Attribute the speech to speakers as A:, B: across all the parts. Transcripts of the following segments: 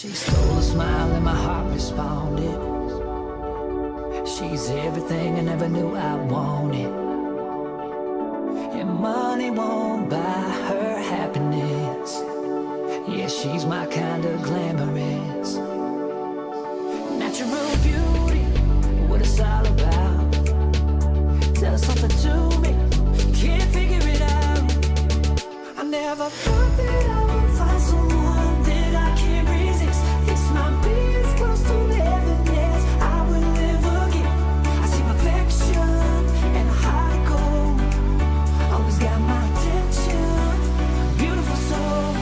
A: She stole a smile and my heart responded. She's everything I never knew I wanted. And money won't buy her happiness. Yeah, she's my kind of glamorous. Natural beauty, what it's all about. Tell something to me, can't figure it out. I never thought that I would find someone that I can't resist. This might be as close to heaven as I will ever get. I see perfection and a heart of gold. Always got my attention, beautiful soul.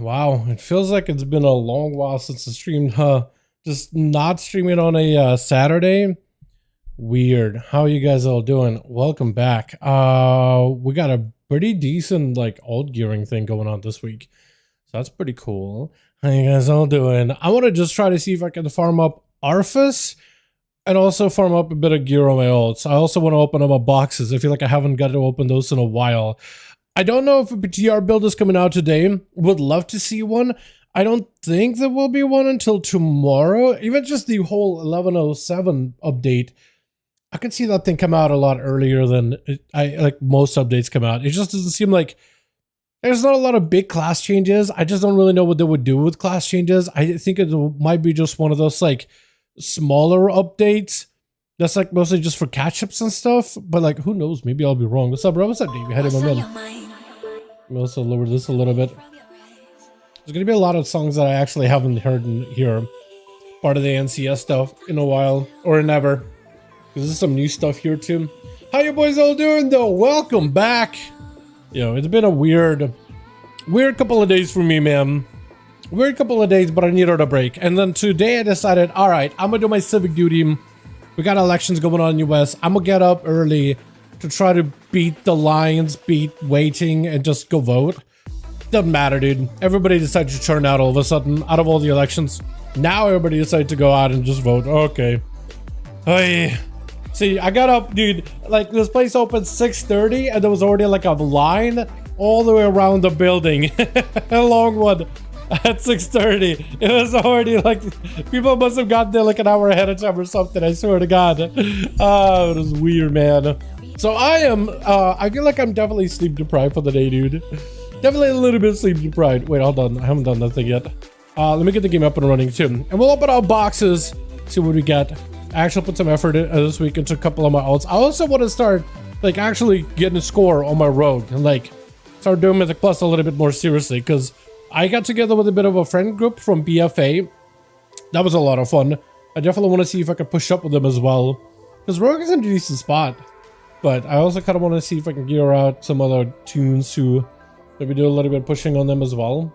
B: Wow, it feels like it's been a long while since I streamed. Just not streaming on a Saturday. Weird. How you guys all doing? Welcome back. We got a pretty decent like alt gearing thing going on this week, so that's pretty cool. How you guys all doing? I want to just try to see if I can farm up Arthas and also farm up a bit of gear on my alts. I also want to open up my boxes. I feel like I haven't got to open those in a while. I don't know if a PTR build is coming out today. Would love to see one. I don't think there will be one until tomorrow. Even just the whole 1107 update, I can see that thing come out a lot earlier than like most updates come out. It just doesn't seem like there's not a lot of big class changes. I just don't really know what they would do with class changes. I think it might be just one of those like smaller updates that's like mostly just for catch-ups and stuff. But like, who knows? Maybe I'll be wrong. What's up, bro? What's up, Dave? You had him in. Let me also lower this a little bit. There's gonna be a lot of songs that I actually haven't heard in here, part of the NCS stuff, in a while or never. Because there's some new stuff here too. How you boys all doing though? Welcome back. You know, it's been a weird couple of days for me, man. Weird couple of days, but I needed a break. And then today I decided, all right, I'm gonna do my civic duty. We got elections going on in the US. I'm gonna get up early to try to beat the Lions, beat waiting, and just go vote. Doesn't matter, dude. Everybody decided to turn out all of a sudden out of all the elections. Now everybody decided to go out and just vote. Okay. Hey. See, I got up, dude. Like, this place opened 6:30, and there was already like a line all the way around the building. A long one at 6:30. It was already like, people must have gotten there like an hour ahead of time or something. I swear to God. Oh, it was weird, man. So I feel like I'm definitely sleep deprived for the day, dude. Definitely a little bit sleep deprived. Wait, hold on. I haven't done that thing yet. Let me get the game up and running too. And we'll open our boxes, see what we get. I actually put some effort in, this week into a couple of my alts. I also want to start like actually getting a score on my rogue and like start doing Mythic Plus a little bit more seriously, because I got together with a bit of a friend group from BFA. That was a lot of fun. I definitely want to see if I can push up with them as well, because rogue is in a decent spot. But I also kind of want to see if I can gear out some other tunes to maybe do a little bit of pushing on them as well.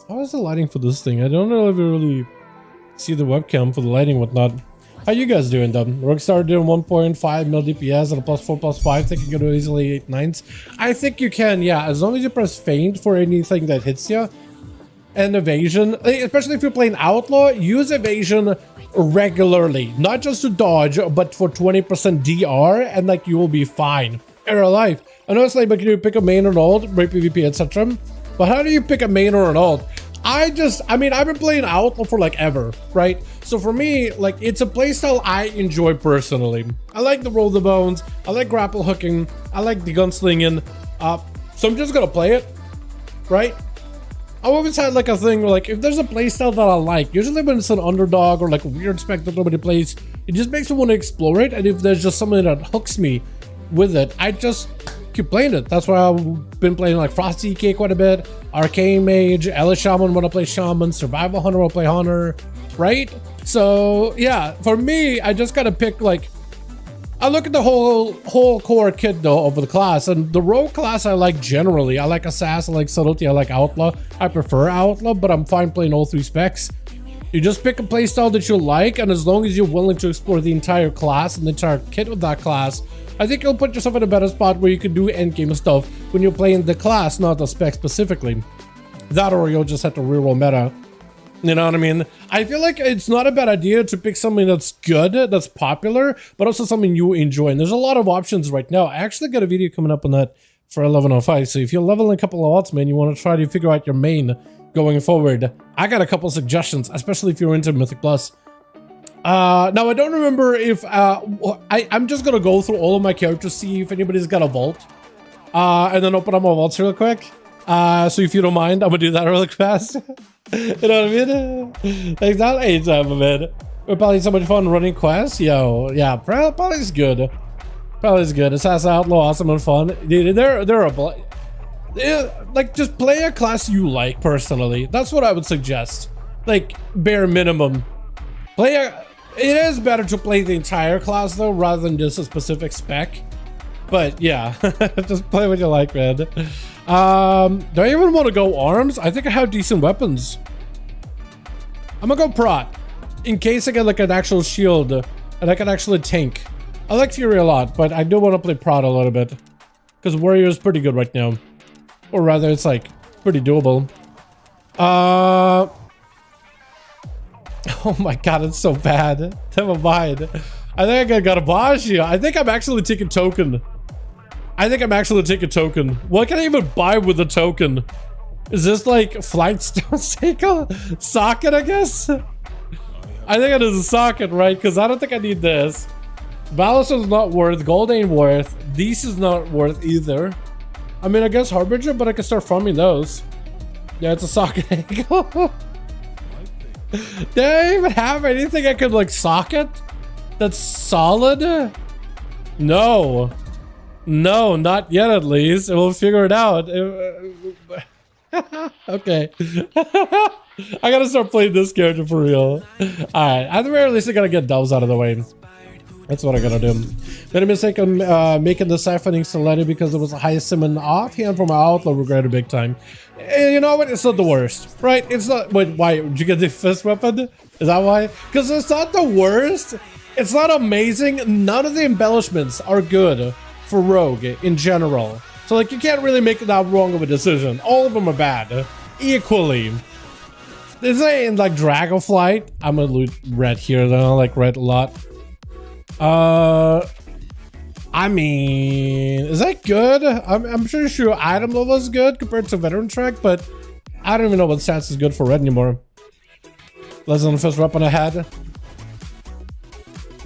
B: How is the lighting for this thing? I don't know if you really see the webcam for the lighting and whatnot. How you guys doing, though? Rogue started doing 1.5 mil DPS and a +4/+5. Think you can go to easily 8 9s. I think you can, yeah. As long as you press feint for anything that hits you. And evasion, especially if you're playing Outlaw, use evasion regularly. Not just to dodge, but for 20% DR, and like you will be fine. era life. I know it's like, but can you pick a main or an ult, break PvP, etc. But how do you pick a main or an ult? I mean, I've been playing Outlaw for like ever, right? So for me, like, it's a playstyle I enjoy personally. I like the roll the bones, I like grapple hooking, I like the gunslinging. So I'm just gonna play it, right? I always had like a thing where, like, if there's a playstyle that I like, usually when it's an underdog or like a weird spec that nobody plays, it just makes me want to explore it. And if there's just something that hooks me with it, I just keep playing it. That's why I've been playing like Frosty DK quite a bit, Arcane Mage, Ellis Shaman when I play Shaman, Survival Hunter when I play Hunter, right? So yeah, for me, I just gotta pick, like, I look at the whole core kit though of the class, and the rogue class I like generally. I like Assassin, I like Subtlety, I like Outlaw. I prefer Outlaw, but I'm fine playing all three specs. You just pick a playstyle that you like, and as long as you're willing to explore the entire class and the entire kit of that class, I think you'll put yourself in a better spot where you can do endgame stuff when you're playing the class, not the spec specifically. That, or you'll just have to reroll meta. You know what I mean? I feel like it's not a bad idea to pick something that's good, that's popular, but also something you enjoy. And there's a lot of options right now. I actually got a video coming up on that for 11:05. So if you're leveling a couple of odds, man, you want to try to figure out your main going forward, I got a couple suggestions, especially if you're into Mythic Plus. Now I don't remember if I'm just gonna go through all of my characters, see if anybody's got a vault, and then open up my vaults real quick. So if you don't mind, I'm gonna do that really fast. You know what I mean? Thanks, that anytime, man. We're probably so much fun running quests. Yo, yeah, probably's good. Probably's good. Assassin Outlaw, awesome and fun. They're like, just play a class you like personally. That's what I would suggest. Like, bare minimum. It is better to play the entire class though, rather than just a specific spec. But yeah, just play what you like, man. Do I even want to go arms? I think I have decent weapons. I'm gonna go prot in case I get like an actual shield and I can actually tank. I like Fury a lot, but I do want to play prot a little bit because Warrior is pretty good right now, or rather, it's like pretty doable. Oh my god, it's so bad. Never mind. I think I got a boss here. I think I'm actually taking token. What can I even buy with a token? Is this like Flight Stone socket, I guess? I think it is a socket, right? Because I don't think I need this. Ballast is not worth. Gold ain't worth. These is not worth either. I mean, I guess Harbinger, but I can start farming those. Yeah, it's a socket angle. Do I even have anything I could like socket that's solid? No, not yet at least. We'll figure it out. Okay. I gotta start playing this character for real. Alright, at the very least I gotta get Doves out of the way. That's what I gotta do. Made a mistake on making the siphoning selected because it was the highest summon offhand from my Outlaw. Regret it big time. You know what? It's not the worst, right? It's not. Wait, why? Did you get the fist weapon? Is that why? Because it's not the worst. It's not amazing. None of the embellishments are good for Rogue in general. So like, you can't really make that wrong of a decision. All of them are bad equally. This ain't like Dragonflight. I'm gonna loot red here though. I like red a lot. I mean, is that good? I'm sure item level is good compared to veteran track, but I don't even know what stats is good for red anymore. Less than the first weapon I had.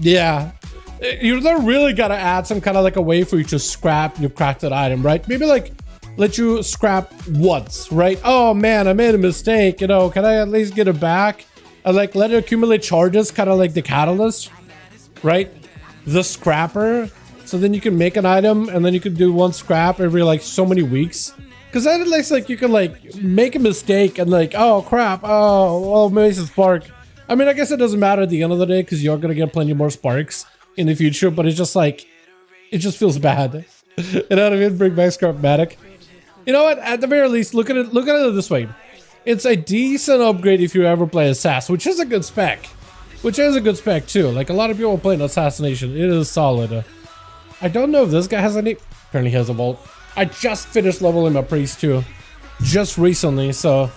B: Yeah, you don't really gotta add some kind of like a way for you to scrap your crafted item, right? Maybe like let you scrap once, right? Oh man, I made a mistake. You know, can I at least get it back? And like let it accumulate charges, kind of like the catalyst, right? The scrapper. So then you can make an item and then you can do one scrap every like so many weeks. Because then at least like you can like make a mistake and like, oh crap, oh maybe it's a spark. I mean, I guess it doesn't matter at the end of the day because you're gonna get plenty more sparks in the future, but it's just like, it just feels bad. You know what I mean? Bring back Scrapmatic. You know what? At the very least, look at it this way. It's a decent upgrade if you ever play Assassin, which is a good spec. Which is a good spec too. Like a lot of people playing Assassination. It is solid. I don't know if this guy has any. Apparently he has a vault. I just finished leveling my priest too. Just recently, so.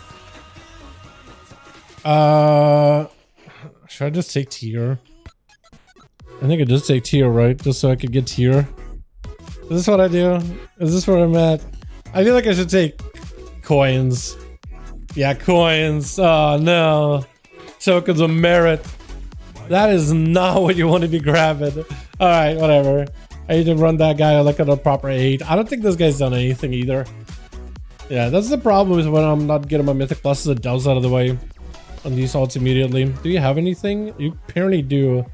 B: Should I just take tier? I think I just take tier, right? Just so I could get tier. This this what I do? Is this where I'm at? I feel like I should take coins. Yeah, coins. Oh no. Tokens of merit. That is not what you want to be grabbing. Alright, whatever. I need to run that guy like at a proper 8. I don't think this guy's done anything either. Yeah, that's the problem is when I'm not getting my Mythic pluses and delves out of the way on these ults immediately. Do you have anything? You apparently do.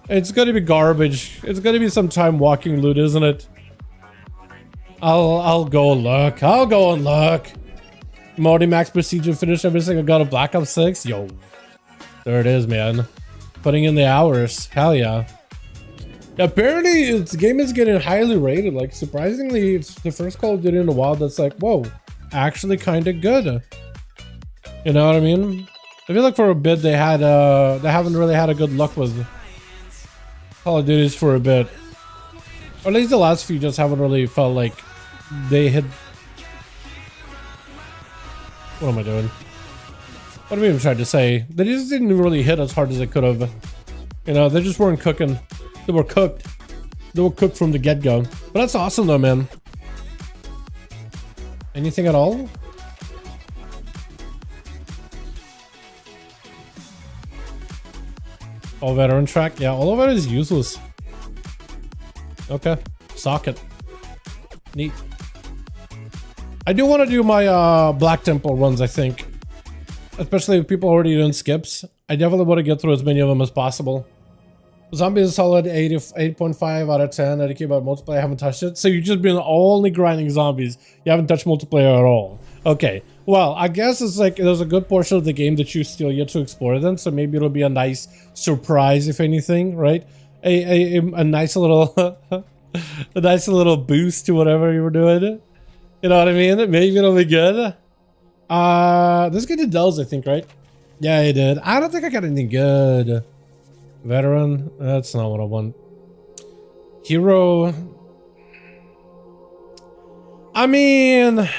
B: It's gonna be garbage. It's gonna be some time walking loot, isn't it? I'll go look. I'll go and look. Multi max procedure finish every single gun of Black Ops 6. Yo, there it is, man. Putting in the hours. Hell yeah. Apparently, this game is getting highly rated. Like, surprisingly, it's the first Call of Duty in a while that's like, whoa, actually kind of good. You know what I mean? I feel like for a bit they haven't really had a good luck with Call of Duties for a bit. Or at least the last few just haven't really felt like they hit. What am I doing? What am I even trying to say? They just didn't really hit as hard as they could have. You know, they just weren't cooking. They were cooked. They were cooked from the get-go. But that's awesome though, man. Anything at all? All veteran track? Yeah, all of it is useless. Okay. Socket. Neat. I do want to do my Black Temple runs, I think. Especially if people already doing skips. I definitely want to get through as many of them as possible. Zombie is a solid 8.5 out of 10. I care about multiplayer. I haven't touched it. So you've just been only grinding zombies. You haven't touched multiplayer at all. Okay. Well, I guess it's like there's a good portion of the game that you still yet to explore then. So maybe it'll be a nice surprise, if anything, right? A nice little a nice little boost to whatever you were doing. You know what I mean? Maybe it'll be good. This guy did Dells, I think, right? Yeah, he did. I don't think I got anything good. Veteran, that's not what I want. Hero. I mean, I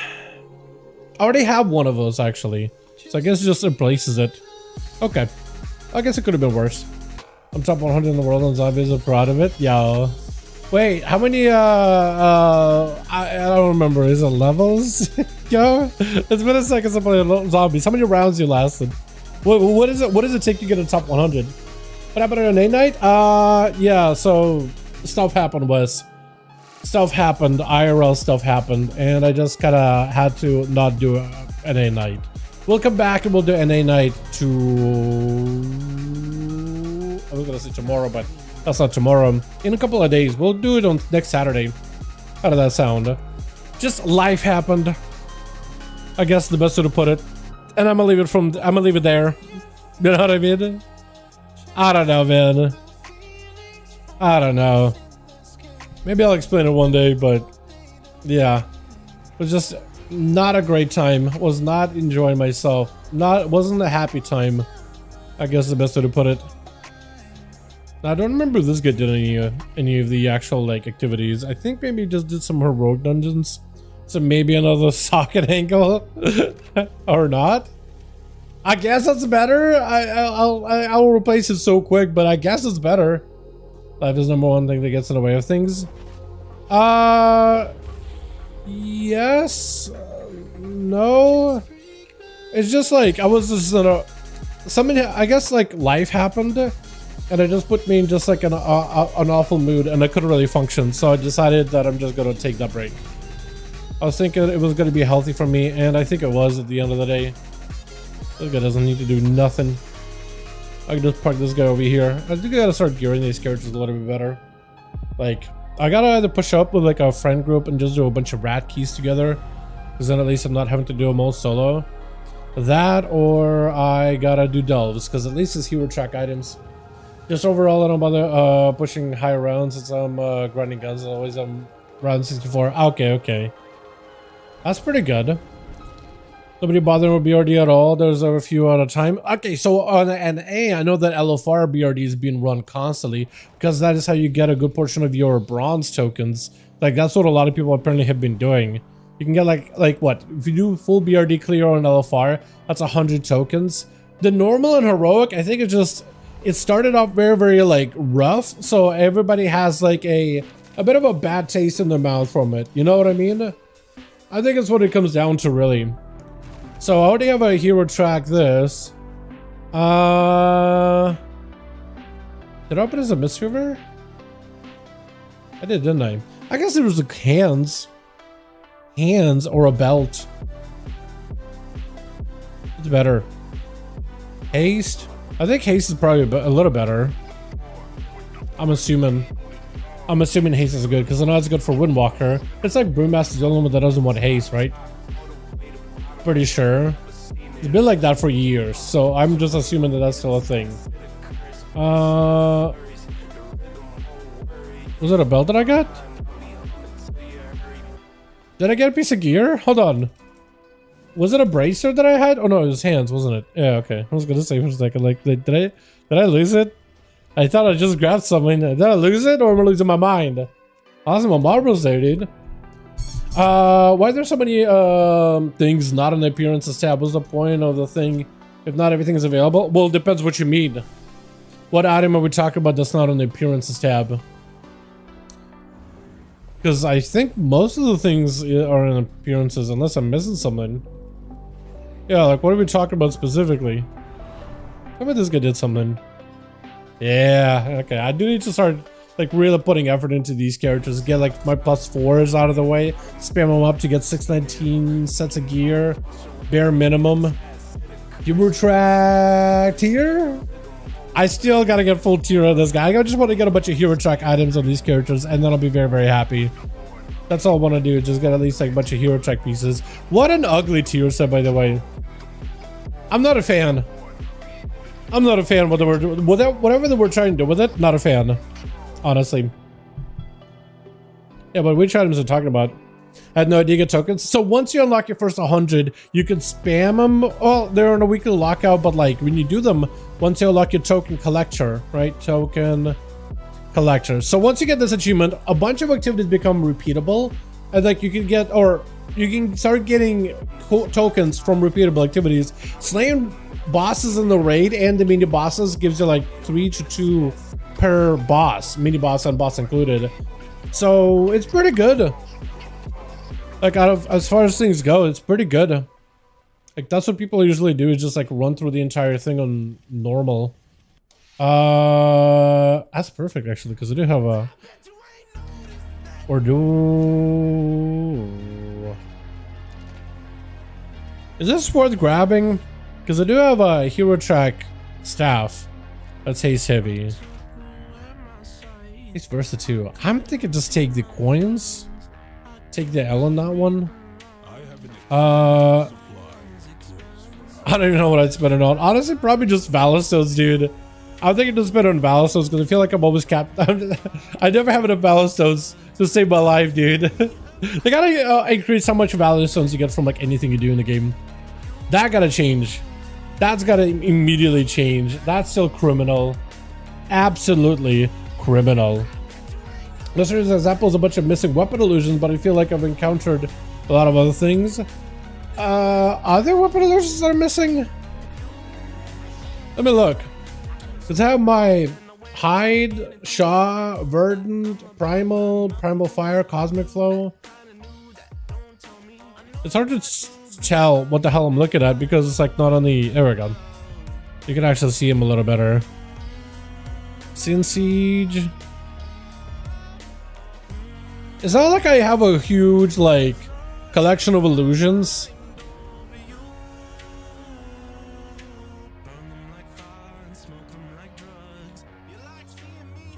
B: already have one of those actually, so I guess it just replaces it. Okay, I guess it could have been worse. I'm top 100 in the world on zombies. I'm proud of it. Yo, wait, how many? I don't remember. Is it levels? Yo, it's been a second since I played zombies. How many rounds you lasted? What is it? What does it take to get a top 100? What happened on A night? Yeah, so stuff happened, Wes. Stuff happened, IRL stuff happened, and I just kind of had to not do an A night. We'll come back and we'll do an A night to... I was gonna say tomorrow, but that's not tomorrow. In a couple of days. We'll do it on next Saturday. How did that sound? Just life happened. I guess the best way to put it. And I'm gonna leave it there. You know what I mean? I don't know, man. I don't know. Maybe I'll explain it one day, but yeah. It was just not a great time. Was not enjoying myself. Wasn't a happy time. I guess the best way to put it. Now, I don't remember if this guy did any of the actual like activities. I think maybe he just did some heroic dungeons. So maybe another socket angle or not. I guess that's better. I'll replace it so quick, but I guess it's better. Life is number one thing that gets in the way of things. Yes. No. It's just like I was just something. I guess like life happened, and it just put me in just like an awful mood, and I couldn't really function. So I decided that I'm just gonna take that break. I was thinking it was gonna be healthy for me, and I think it was at the end of the day. This guy doesn't need to do nothing. I can just park this guy over here. I think I gotta start gearing these characters a little bit better. Like, I gotta either push up with like a friend group and just do a bunch of rat keys together, because then at least I'm not having to do them all solo. That, or I gotta do delves, because at least it's hero track items. Just overall, I don't bother pushing higher rounds since I'm grinding guns. Always round 64. Okay. That's pretty good. Nobody bothering with BRD at all. There's a few at a time. Okay, so on NA, I know that LFR BRD is being run constantly because that is how you get a good portion of your bronze tokens. Like, that's what a lot of people apparently have been doing. You can get like what? If you do full BRD clear on LFR, that's 100 tokens. The normal and heroic, I think it started off very, very like rough. So everybody has like a a bit of a bad taste in their mouth from it. You know what I mean? I think it's what it comes down to, really. So I already have a hero track this. Did I open as a mismover? I did, didn't I? I guess it was a hands or a belt. It's better. Haste. I think haste is probably a little better. I'm assuming haste is good because I know it's good for Windwalker. It's like Brewmaster's the only one that doesn't want haste, right? Pretty sure. It's been like that for years, so I'm just assuming that that's still a thing. Was it a belt that I got? Did I get a piece of gear? Hold on. Was it a bracer that I had? Oh no, it was hands, wasn't it? Yeah, okay. I was gonna say for a second, like, did I lose it? I thought I just grabbed something. Did I lose it, or am I losing my mind? Awesome, my marbles there, dude. Why are there so many things not in the appearances tab? What's the point of the thing if not everything is available? Well, it depends what you mean. What item are we talking about that's not on the appearances tab? Because I think most of the things are in appearances, unless I'm missing something. Yeah, like what are we talking about specifically? Tell me this guy did something. Yeah, okay. I do need to start like really putting effort into these characters. Get like my +4s out of the way. Spam them up to get 619 sets of gear. Bare minimum. Hero track tier? I still gotta get full tier of this guy. I just want to get a bunch of hero track items on these characters, and then I'll be very, very happy. That's all I want to do. Just get at least like a bunch of hero track pieces. What an ugly tier set, by the way. I'm not a fan. I'm not a fan of whatever they were trying to do with it. Not a fan, honestly. Yeah, but which items are talking about? I had no idea. Get tokens. So once you unlock your first 100, you can spam them. Well, they're on a weekly lockout, but like when you do them, once you unlock your token collector, right? Token collector. So once you get this achievement, a bunch of activities become repeatable, and like you can get, or you can start getting tokens from repeatable activities. Slaying bosses in the raid and the mini bosses gives you like 3 to 2 per boss, mini boss and boss included. So it's pretty good. Like out of, as far as things go, it's pretty good. Like that's what people usually do, is just like run through the entire thing on normal. That's perfect actually, because I do have a, or do, is this worth grabbing? Because I do have a hero track staff that's haste heavy. It's Versa too. I'm thinking just take the coins. Take the L on that one. I don't even know what I'd spend it on. Honestly, probably just Valastones, dude. I'm thinking to spend on Valastones because I feel like I'm always capped. I never have enough Valastones to save my life, dude. They gotta increase how much Valastones you get from like anything you do in the game. That gotta change. That's gotta immediately change. That's still criminal. Absolutely criminal. There's examples, a bunch of missing weapon illusions, but I feel like I've encountered a lot of other things. Are there weapon illusions that are missing? Let me look. Does I have my Hide, Shaw, Verdant, Primal Fire, Cosmic Flow? It's hard to tell what the hell I'm looking at because it's like not on the, there we go. You can actually see him a little better. Sin Siege. It's not like I have a huge like collection of illusions.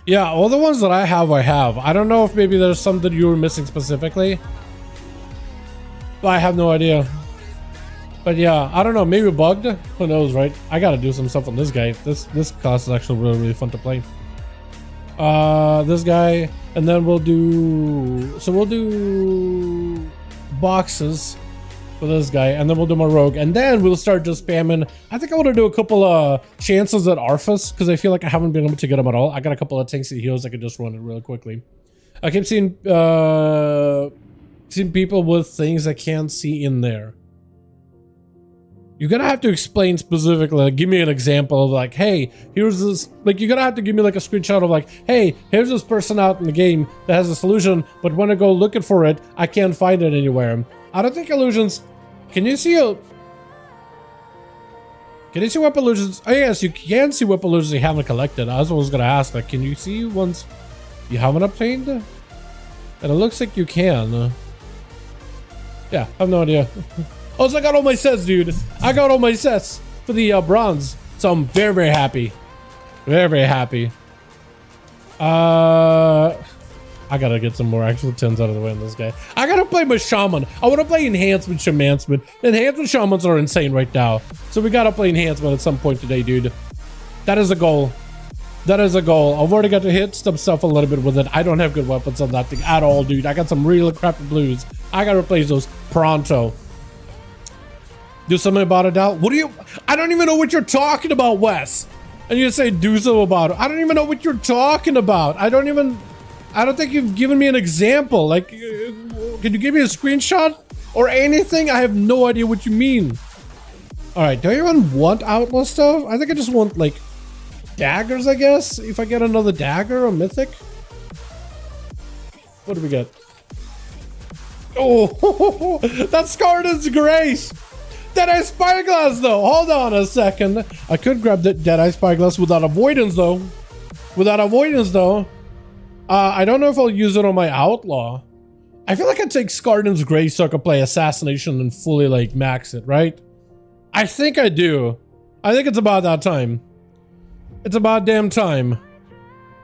B: Yeah, all the ones that I have. I don't know if maybe there's some that you were missing specifically. But I have no idea. But yeah, I don't know, maybe bugged? Who knows, right? I gotta do some stuff on this guy. This class is actually really, really fun to play. This guy, and then we'll do boxes for this guy, and then we'll do my rogue, and then we'll start just spamming. I think I want to do a couple of chances at Arthas because I feel like I haven't been able to get them at all. I got a couple of tanks and heals I could just run it really quickly. I keep seeing people with things I can't see in there. you're gonna have to explain specifically, like give me an example of like, hey, here's this, like you're gonna have to give me like a screenshot of like, hey, here's this person out in the game that has a solution, but when I go looking for it, I can't find it anywhere. I don't think illusions, can you see what illusions? Oh yes, you can see what illusions you haven't collected. I was gonna ask, like, can you see ones you haven't obtained? And it looks like you can. Yeah, I have no idea. Oh, so I got all my sets, dude. I got all my sets for the bronze. So I'm very, very happy. Very, very happy. I gotta get some more actual 10s out of the way in this guy. I gotta play my Shaman. I wanna play Enhancement Shamansman. Enhancement Shamans are insane right now. So we gotta play Enhancement at some point today, dude. That is a goal. That is a goal. I've already got to hit some stuff a little bit with it. I don't have good weapons on that thing at all, dude. I got some real crappy blues. I gotta replace those pronto. Do something about it now. What do you? I don't even know what you're talking about, Wes. And you say do something about it. I don't even know what you're talking about. I don't think you've given me an example. Like, can you give me a screenshot or anything? I have no idea what you mean. All right, do I even want outlaw stuff? I think I just want like daggers, I guess. If I get another dagger or mythic. What do we get? Oh, that's Scarden's Grace. Deadeye Spyglass though. Hold on a second. I could grab the Deadeye Spyglass without avoidance though. I don't know if I'll use it on my outlaw. I feel like I'd take Scarden's Grace so I could play Assassination and fully like max it, right? I think I do. I think it's about that time. It's about damn time.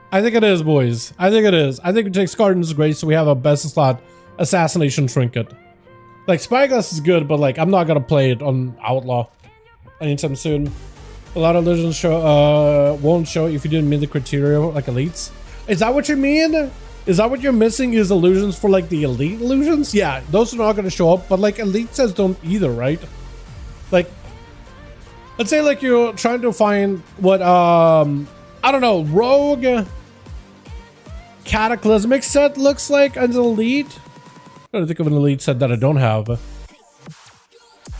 B: I think it is, boys. I think it is. I think we take Scarden's Grace so we have a best slot Assassination Trinket. Like, Spyglass is good, but like, I'm not gonna play it on Outlaw anytime soon. A lot of illusions show, won't show if you didn't meet the criteria, like elites. Is that what you mean? Is that what you're missing is illusions for like the elite illusions? Yeah, those are not gonna show up, but like elite says don't either, right? Like, let's say like you're trying to find what, I don't know, Rogue Cataclysmic set looks like as an elite. I'm trying to think of an elite set that I don't have.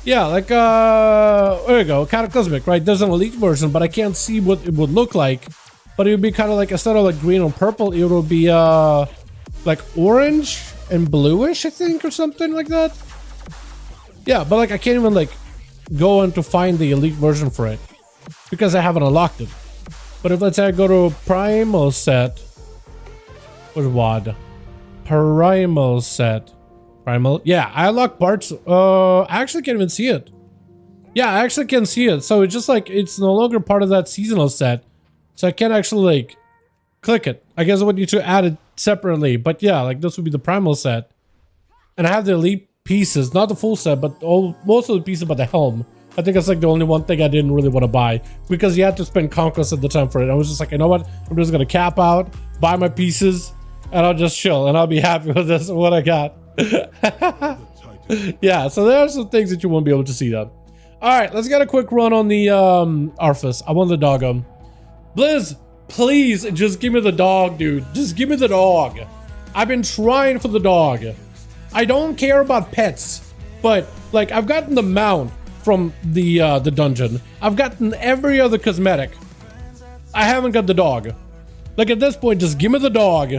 B: Yeah, like, there you go, Cataclysmic, right? There's an elite version, but I can't see what it would look like. But it would be kind of like, instead of like green or purple, it would be, like orange and bluish, I think, or something like that. Yeah, but like, I can't even like go in to find the elite version for it because I haven't unlocked it. But if let's say I go to Primal set, where's WAD? Primal set. Primal, yeah, I unlocked parts. I actually can't even see it. Yeah, I actually can see it. So it's just like, it's no longer part of that seasonal set. So I can't actually like click it. I guess I would need to add it separately. But yeah, like this would be the primal set. And I have the elite pieces, not the full set, but most of the pieces but the helm. I think that's like the only one thing I didn't really want to buy because you had to spend Conquest at the time for it. I was just like, you know what? I'm just going to cap out, buy my pieces, and I'll just chill and I'll be happy with this, what I got. Yeah, so there are some things that you won't be able to see though. Alright, let's get a quick run on the Arthas. I want the doggo. Blizz, please just give me the dog, dude. Just give me the dog. I've been trying for the dog. I don't care about pets, but like I've gotten the mount from the dungeon. I've gotten every other cosmetic. I haven't got the dog. Like at this point, just give me the dog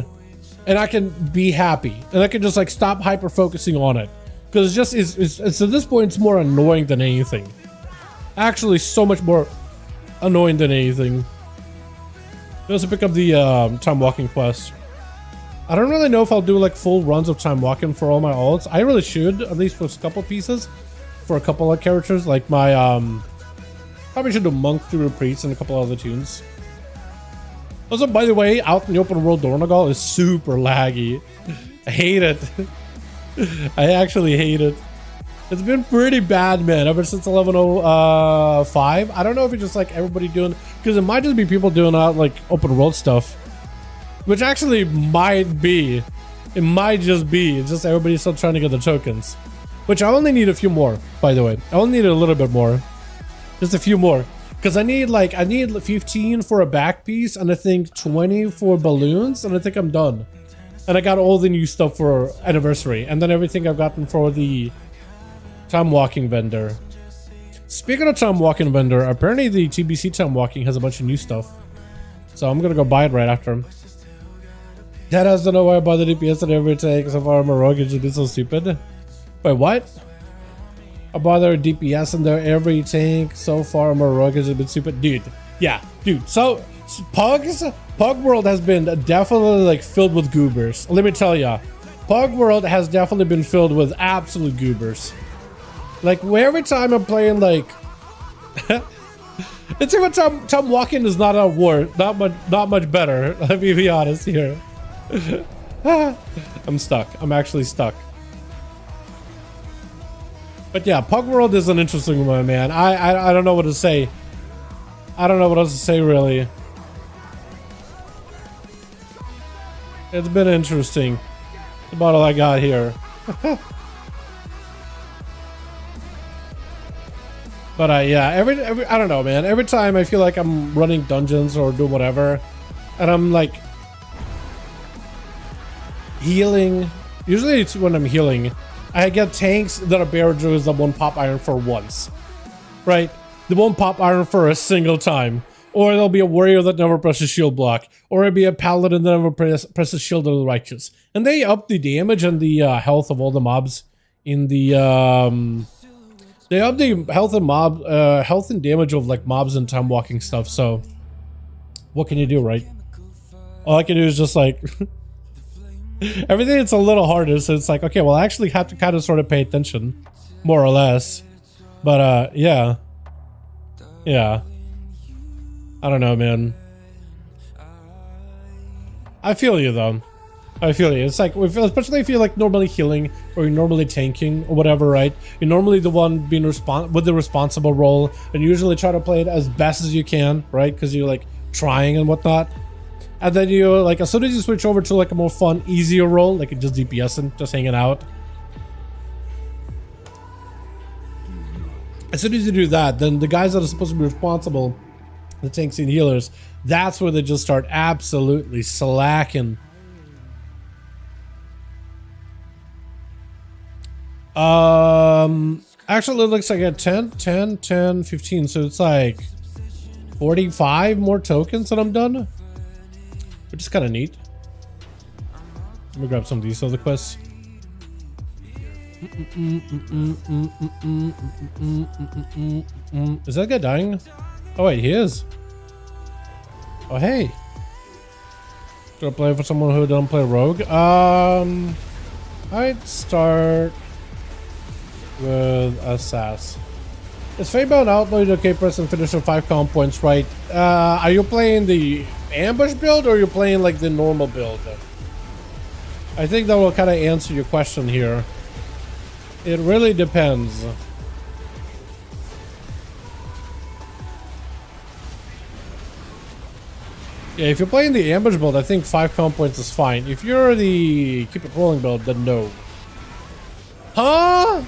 B: and I can be happy. And I can just like stop hyper focusing on it. Because it's at this point, it's more annoying than anything. Actually, so much more annoying than anything. I also pick up the time walking quest. I don't really know if I'll do like full runs of time walking for all my alts. I really should, at least for a couple pieces. For a couple of characters, like my probably should do Monk through Priest and a couple other tunes. Also, by the way, out in the open world, Dornogal is super laggy. I hate it. I actually hate it. It's been pretty bad, man, ever since 11.05. I don't know if it's just like everybody doing, because it might just be people doing out like open world stuff, which actually might be. It might just be. It's just everybody's still trying to get the tokens, which I only need a few more, by the way. I only need a little bit more, just a few more, because I need 15 for a back piece, and I think 20 for balloons, and I think I'm done. And I got all the new stuff for anniversary, and then everything I've gotten for the time walking vendor. Speaking of time walking vendor, apparently the TBC time walking has a bunch of new stuff. So I'm gonna go buy it right after him. Dad has to know why I bought the DPS and every tank so far. I'm a rogue, it's been so stupid. Wait, what? I bought their DPS in their every tank so far. I'm a rogue, it's been stupid. Dude, yeah, dude. So Pug World has been definitely like filled with goobers. Let me tell ya, Pug World has definitely been filled with absolute goobers. Like every time I'm playing, like it's even time walking is not a war, not much better. Let me be honest here. I'm stuck. I'm actually stuck. But yeah, Pug World is an interesting one, man. I don't know what to say. I don't know what else to say, really. It's been interesting. That's about all I got here. But yeah, every I don't know, man. Every time I feel like I'm running dungeons or doing whatever, and I'm like healing. Usually it's when I'm healing, I get tanks that are barrel druids that won't pop iron for once, right? They won't pop iron for a single time. Or there'll be a warrior that never presses shield block, or it'll be a paladin that never presses shield of the righteous. And they up the damage and the health of all the mobs in the they up the health and damage of like mobs and time walking stuff. So what can you do, right? All I can do is just like everything. It's a little harder, so it's like, okay, well, I actually have to kind of sort of pay attention, more or less. But yeah, I don't know, man. I feel you though. I feel you. It's like, especially if you're like normally healing or you're normally tanking or whatever, right? You're normally the one being with the responsible role, and you usually try to play it as best as you can, right? Because you're like trying and whatnot. And then you like, as soon as you switch over to like a more fun, easier role, like just DPSing, just hanging out. As soon as you do that, then the guys that are supposed to be responsible, the tanks and healers, that's where they just start absolutely slacking. Actually, it looks like a 10, 15. So it's like 45 more tokens and I'm done. Which is kind of neat. Let me grab some of these other quests. Is that guy dying? Oh wait, he is. Oh hey. Gonna play for someone who don't play Rogue. I'd start with Assassin. Is Feybound Outlaw okay? Press and finish on 5 comp points, right? Are you playing the ambush build or are you playing like the normal build? I think that will kind of answer your question here. It really depends. Yeah, if you're playing the ambush build, I think 5 comp points is fine. If you're the keep it rolling build, then no. Huh?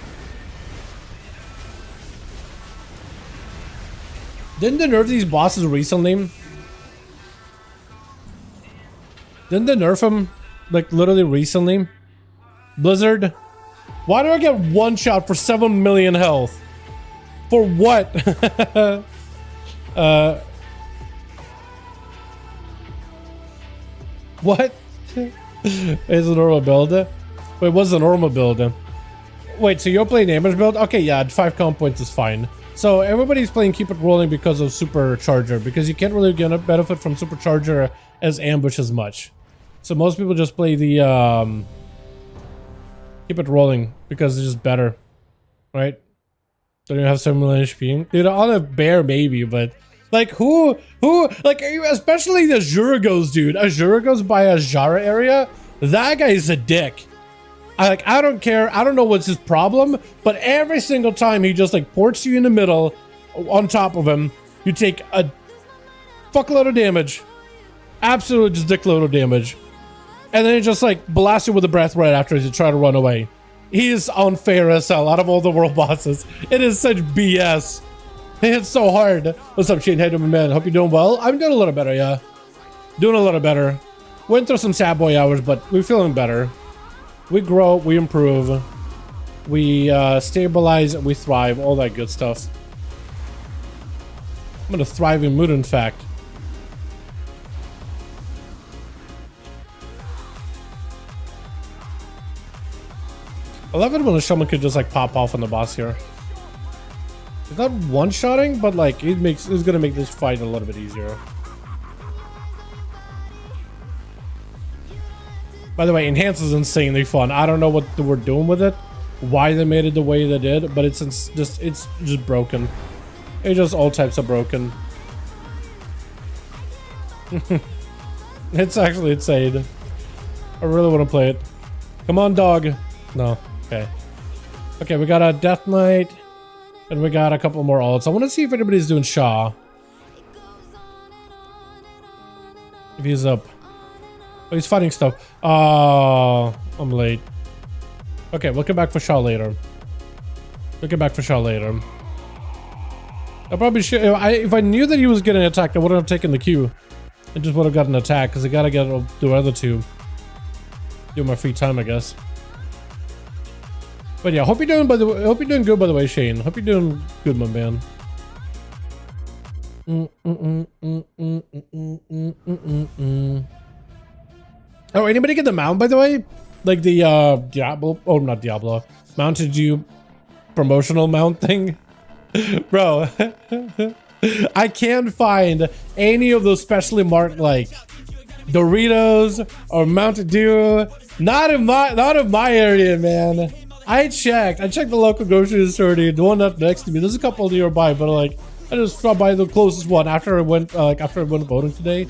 B: Didn't they nerf these bosses recently? Didn't they nerf them like literally recently? Blizzard? Why do I get one shot for 7 million health? For what? What? Is a normal build? Wait, what's the normal build? Wait, so you're playing ambush build? Okay, yeah, 5 comp points is fine. So everybody's playing keep it rolling because of supercharger, because you can't really get a benefit from supercharger as ambush as much. So most people just play the keep it rolling because it's just better, right? Don't you have 7 million HP? Dude, on a bear maybe, but like who like, especially the Azuragos, dude. Azuragos by Azara area, that guy is a dick. I don't care. I don't know what's his problem, but every single time he just like ports you in the middle on top of him, you take a fuckload of damage. Absolutely just dickload of damage. And then he just like blasts you with a breath right after as you try to run away. He is unfair as hell out of all the world bosses. It is such BS. It's so hard. What's up, Shane? Hey, my man. Hope you're doing well. I'm doing a little better, yeah. Doing a little better. Went through some sad boy hours, but we're feeling better. We grow, we improve, we stabilize, we thrive, all that good stuff. I'm in a thriving mood, in fact. I love it when a Shaman could just like pop off on the boss here. It's not one-shotting, but like it's gonna make this fight a little bit easier. By the way, Enhance is insanely fun. I don't know what they were doing with it, why they made it the way they did, but it's just broken. It's just all types of broken. It's actually insane. I really want to play it. Come on, dog. No. Okay. Okay, we got a Death Knight, and we got a couple more ults. I want to see if anybody's doing Shaw. If he's up. Oh, he's fighting stuff. Oh, I'm late. Okay, we'll come back for Shaw later. We'll come back for Shaw later. I probably should. If I knew that he was getting attacked, I wouldn't have taken the Q. I just would have gotten an attack because I gotta get the other two. Do my free time, I guess. But yeah, hope you're doing good, by the way, Shane. Hope you're doing good, my man. Oh, anybody get the mount, by the way? Like the Diablo, oh, not Diablo, Mountain Dew promotional mount thing? Bro, I can't find any of those specially marked like Doritos or Mountain Dew. Not in my area, man. I checked the local grocery store, the one up next to me. There's a couple nearby, but like I just stopped by the closest one after I went voting today.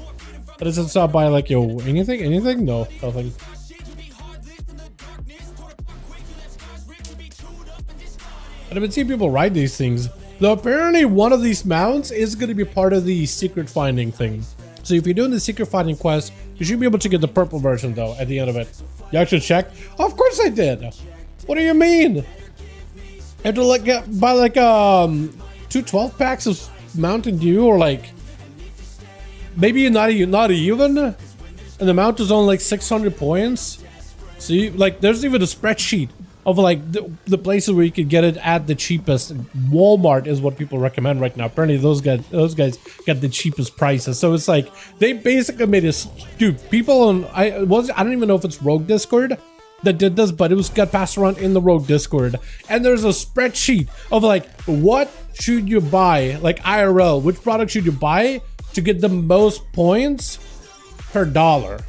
B: I just stopped by like, yo, anything? No, nothing. I've been seeing people ride these things. Though apparently one of these mounts is going to be part of the secret finding thing. So if you're doing the secret finding quest, you should be able to get the purple version though at the end of it. You actually checked? Of course I did. What do you mean? I have to like buy like 2 12 packs of Mountain Dew, or like maybe not even, and the mount is only like 600 points. So you, like there's even a spreadsheet of like the places where you could get it at the cheapest. Walmart is what people recommend right now. Apparently those guys got the cheapest prices. So it's like they basically made this, dude, people on I don't even know if it's Rogue Discord that did this, but it got passed around in the Rogue Discord, and there's a spreadsheet of like what should you buy, like IRL, which product should you buy to get the most points per dollar.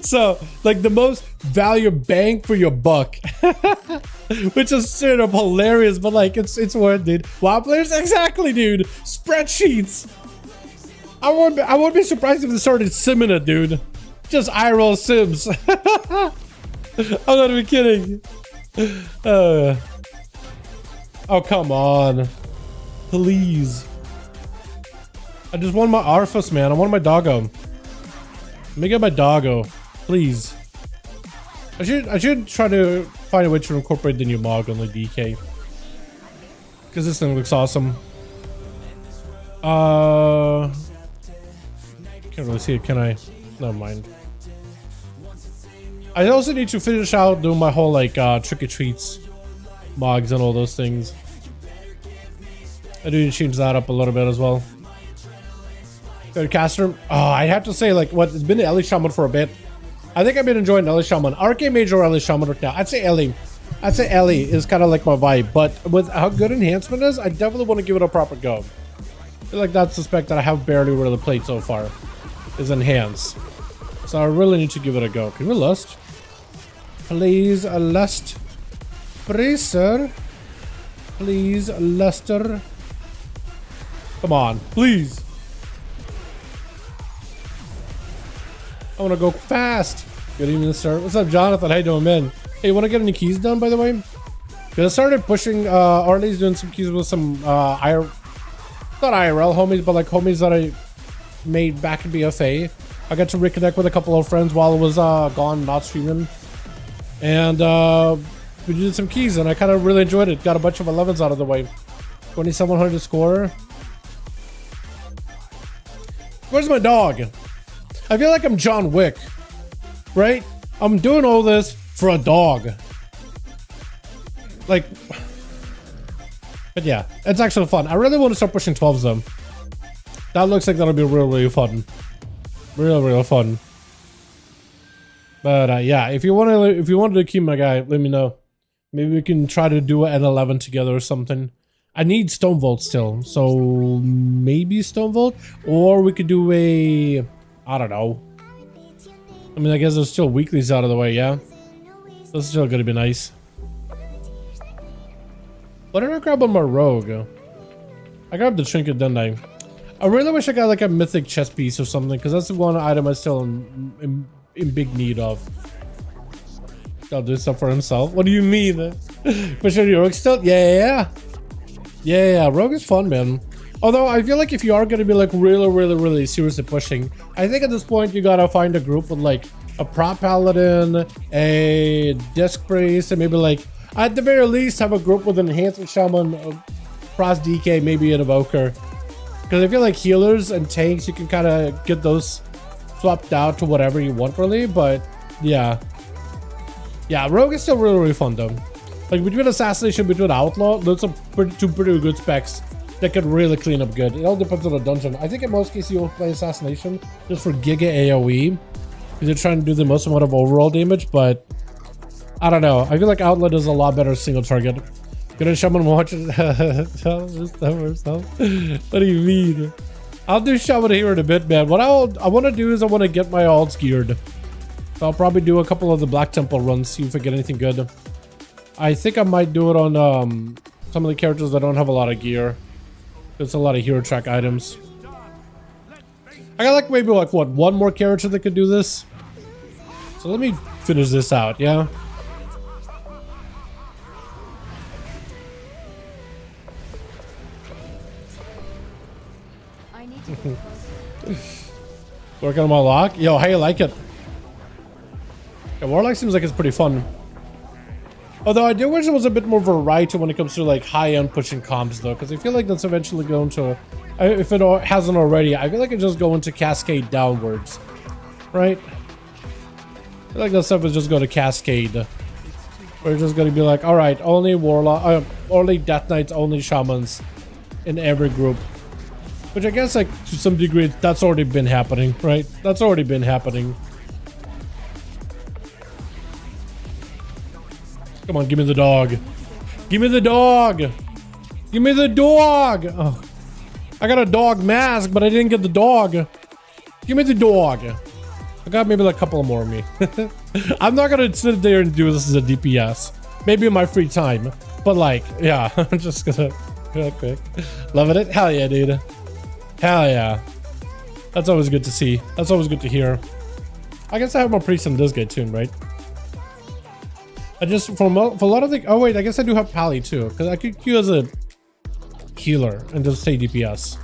B: So like the most value bang for your buck. Which is straight up hilarious, but like it's worth it. WoW players, exactly, dude. Spreadsheets. I won't be surprised if they started simming it, dude. Just IRL sims. I'm not even kidding. Oh, come on. Please. I just want my Arfus, man. I want my doggo. Let me get my doggo. Please. I should try to find a way to incorporate the new mog on the DK. Because this thing looks awesome. Can't really see it, can I? Never mind. I also need to finish out doing my whole like trick-or-treats mogs and all those things. I do need to change that up a little bit as well. Third caster. Oh, I have to say, like, what, it's been Ellie Shaman for a bit. I think I've been enjoying Ellie Shaman. Arcane Mage or Ellie Shaman right now. I'd say Ellie. I'd say Ellie is kind of like my vibe, but with how good enhancement is, I definitely want to give it a proper go. I feel like that's the spec that I have barely really played so far, is enhance. So I really need to give it a go. Can we lust? Please, lust. Please, sir. Please, luster. Come on, please. I want to go fast. Good evening, sir. What's up, Jonathan? How you doing, man? Hey, want to get any keys done, by the way? Because I started pushing, Arlie's doing some keys with some, not IRL homies, but like homies that I made back in BFA. I got to reconnect with a couple of friends while I was gone, not streaming. And we did some keys, and I kind of really enjoyed it. Got a bunch of 11s out of the way. 2700 score. Where's my dog? I feel like I'm John Wick, right? I'm doing all this for a dog. Like, But yeah, it's actually fun. I really want to start pushing 12s though. That looks like that'll be really fun. Real fun. But yeah, if you wanted to keep my guy, let me know. Maybe we can try to do an 11 together or something. I need Stonevolt still, so maybe Stonevolt, or we could do a, I don't know. I mean, I guess there's still weeklies out of the way, yeah. That's still gonna be nice. What did I grab on my rogue? I grabbed the trinket, didn't I? I really wish I got like a mythic chest piece or something, because that's the one item I'm still in big need of. I'll do stuff for himself. What do you mean? Pushing your rogue still? Yeah. Rogue is fun, man. Although I feel like if you are going to be like really seriously pushing, I think at this point you gotta find a group with like a prop paladin, a disc priest, and maybe like at the very least have a group with an enhancement shaman, cross DK, maybe an evoker. Because I feel like healers and tanks, you can kind of get those swapped out to whatever you want, really. But yeah, rogue is still really fun though. Like between assassination, between outlaw, those are two pretty good specs that could really clean up good. It all depends on the dungeon. I think in most cases you'll play assassination just for giga AoE, because you're trying to do the most amount of overall damage. But I don't know. I feel like outlaw does a lot better single target. Gonna Shaman watch it. What do you mean? I'll do Shaman here in a bit, man. What I want to do is I want to get my alts geared. So I'll probably do a couple of the Black Temple runs, see if I get anything good. I think I might do it on some of the characters that don't have a lot of gear. There's a lot of hero track items. I got like maybe like what, one more character that could do this. So let me finish this out, yeah? Working on my lock? Yo, how you like it? Yeah, Warlock seems like it's pretty fun. Although I do wish there was a bit more variety when it comes to like high-end pushing comps though, because I feel like that's eventually going to, if it hasn't already, I feel like it's just going to cascade downwards, right? I feel like that stuff is just going to cascade. We're just going to be like, all right, only Warlock, only Death Knights, only Shamans in every group. Which I guess like to some degree, that's already been happening, right? That's already been happening. Come on, give me the dog. Give me the dog. Give me the dog. Oh, I got a dog mask, but I didn't get the dog. Give me the dog. I got maybe like a couple more of me. I'm not gonna sit there and do this as a DPS. Maybe in my free time. But like, yeah, I'm just gonna real quick. Loving it? Hell yeah, dude. Hell yeah. That's always good to see. That's always good to hear. I guess I have more priests in this guy too, right? I just, for a lot of the, oh wait, I guess I do have Pally too, because I could queue as a healer and just stay DPS.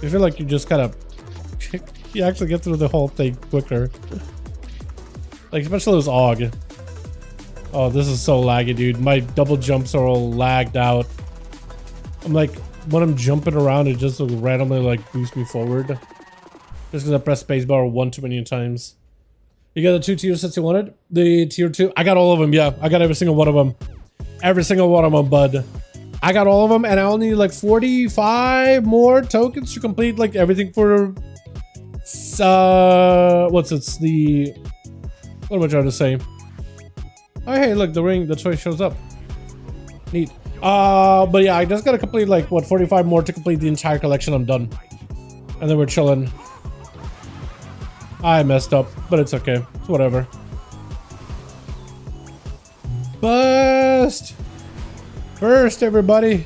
B: I feel like you just kind of, you actually get through the whole thing quicker. Like, especially those AUG. Oh, this is so laggy, dude. My double jumps are all lagged out. I'm like, when I'm jumping around, it just randomly like boosts me forward. Just because I pressed spacebar one too many times. You got the 2 tier sets you wanted? The tier 2? I got all of them, yeah. I got every single one of them. Every single one of them, bud. I got all of them, and I only need like 45 more tokens to complete like everything for... what's it? The... What am I trying to say? Oh, hey, look, the ring, the choice shows up. Neat. But yeah, I just gotta complete like, what, 45 more to complete the entire collection. I'm done. And then we're chilling. I messed up, but it's okay. It's whatever. Bust! First, everybody.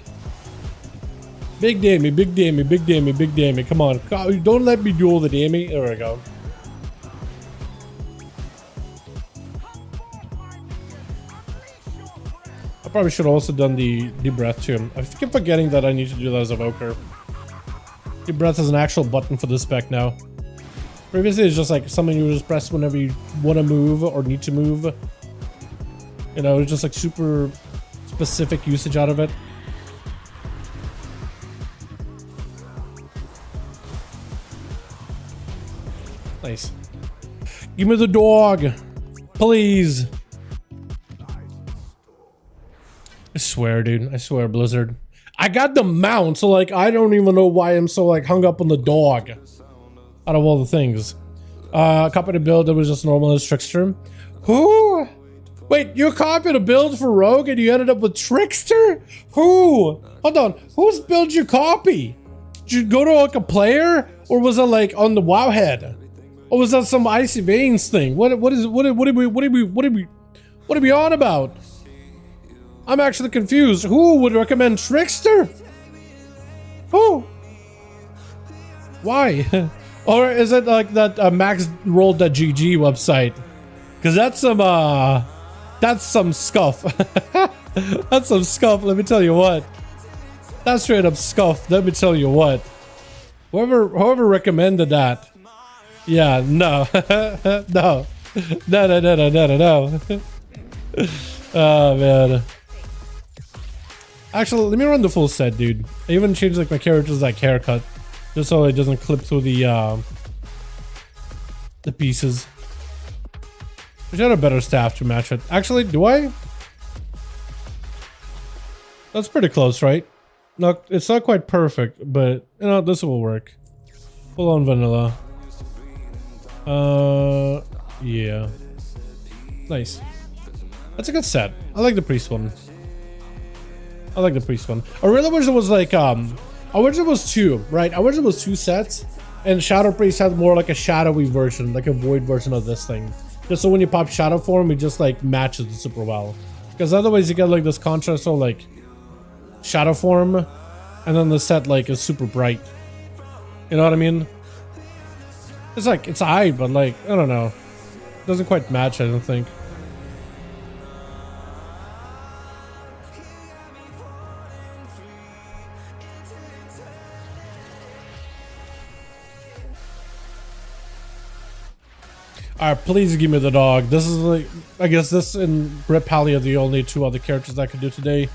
B: Big dammy, big dammy, big dammy, big dammy. Come on. Don't let me duel the dammy. There we go. I probably should have also done the deep breath too. I keep forgetting that I need to do that as a Evoker. Deep breath is an actual button for this spec now. Previously, it's just like something you just press whenever you want to move or need to move. You know, it's just like super specific usage out of it. Nice. Give me the dog, please. I swear, dude. I swear, Blizzard. I got the mount, so like I don't even know why I'm so like hung up on the dog out of all the things. Copied a build that was just normal as Trickster. Who? Wait, you copied a build for Rogue and you ended up with Trickster? Who? Hold on, whose build you copy? Did you go to like a player, or was it like on the WoW head, or was that some Icy Veins thing? What are we on about? I'm actually confused. Who would recommend Trickster? Who? Why? Or is it like that Max rolled that GG website? Because that's some scuff. That's some scuff, let me tell you what. That's straight up scuff, let me tell you what. Whoever recommended that. Yeah, no. No. No. Oh, man. Actually, let me run the full set, dude. I even changed like my character's like haircut, just so it doesn't clip through the pieces. I should have a better staff to match it. Actually, do I? That's pretty close, right? No, it's not quite perfect, but you know, this will work. Full on vanilla. Yeah. Nice. That's a good set. I like the priest one. I like the priest one. I really wish it was like I wish it was two, right? I wish it was two sets, and Shadow Priest had more like a shadowy version, like a void version of this thing. Just so when you pop Shadow form, it just like matches it super well. Because otherwise you get like this contrast of like Shadow form, and then the set like is super bright. You know what I mean? It's like, it's aight, but like, I don't know. It doesn't quite match, I don't think. Alright, please give me the dog. This is like, I guess this and Rip Hallie are the only two other characters I could do today.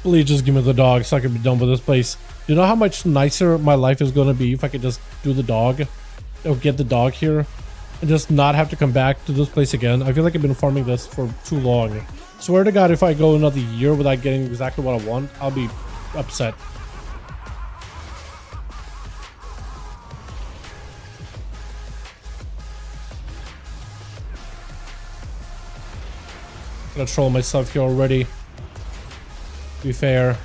B: Please just give me the dog so I can be done with this place. Do you know how much nicer my life is going to be if I could just do the dog? Or get the dog here and just not have to come back to this place again. I feel like I've been farming this for too long. Swear to God, if I go another year without getting exactly what I want, I'll be upset. I'm gonna troll myself here already. To be fair.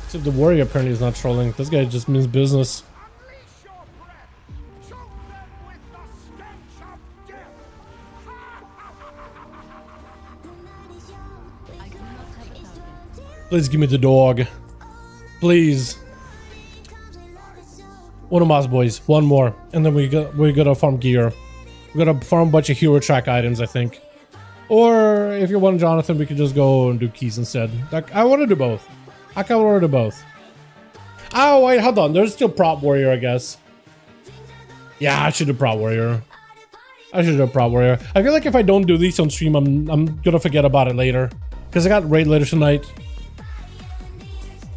B: Except the warrior apparently is not trolling. This guy just means business. Please give me the dog. Please. One of Moss boys. One more. And then we gotta farm gear. We gotta farm a bunch of hero track items, I think. Or if you want Jonathan, we could just go and do keys instead. Like, I want to do both. I kind of want to do both. Oh wait, hold on. There's still prop warrior, I guess. Yeah, I should do prop warrior. I should do prop warrior. I feel like if I don't do these on stream, I'm gonna forget about it later. Because I got raid later tonight.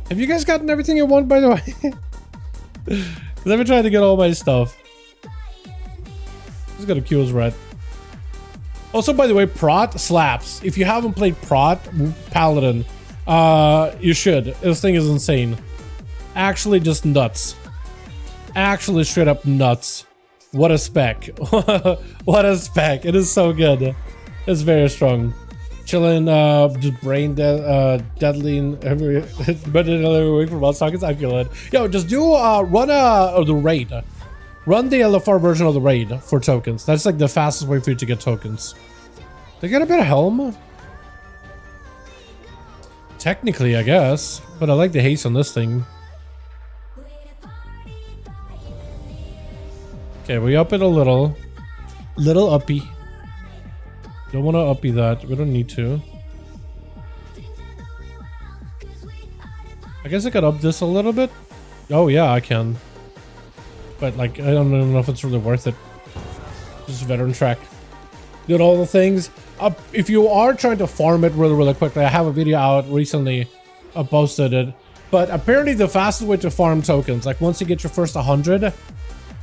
B: Have you guys gotten everything you want, by the way? Because I've been trying to get all my stuff. Just got a Q as red. Also, by the way, Prot slaps. If you haven't played Prot Paladin, you should. This thing is insane. Actually, just nuts. Actually, straight up nuts. What a spec. What a spec. It is so good. It's very strong. Chilling, just brain deadly every week for mod sockets. I feel it. Yo, just do run the raid. Run the LFR version of the raid for tokens. That's like the fastest way for you to get tokens. They got a bit of helm. Technically, I guess, but I like the haste on this thing. Okay, we up it a little uppy. Don't want to uppy that. We don't need to. I guess I could up this a little bit. Oh yeah, I can. But like, I don't even know if it's really worth it. Just veteran track. Did all the things. If you are trying to farm it really quickly, I have a video out recently. I posted it. But apparently the fastest way to farm tokens, like once you get your first 100,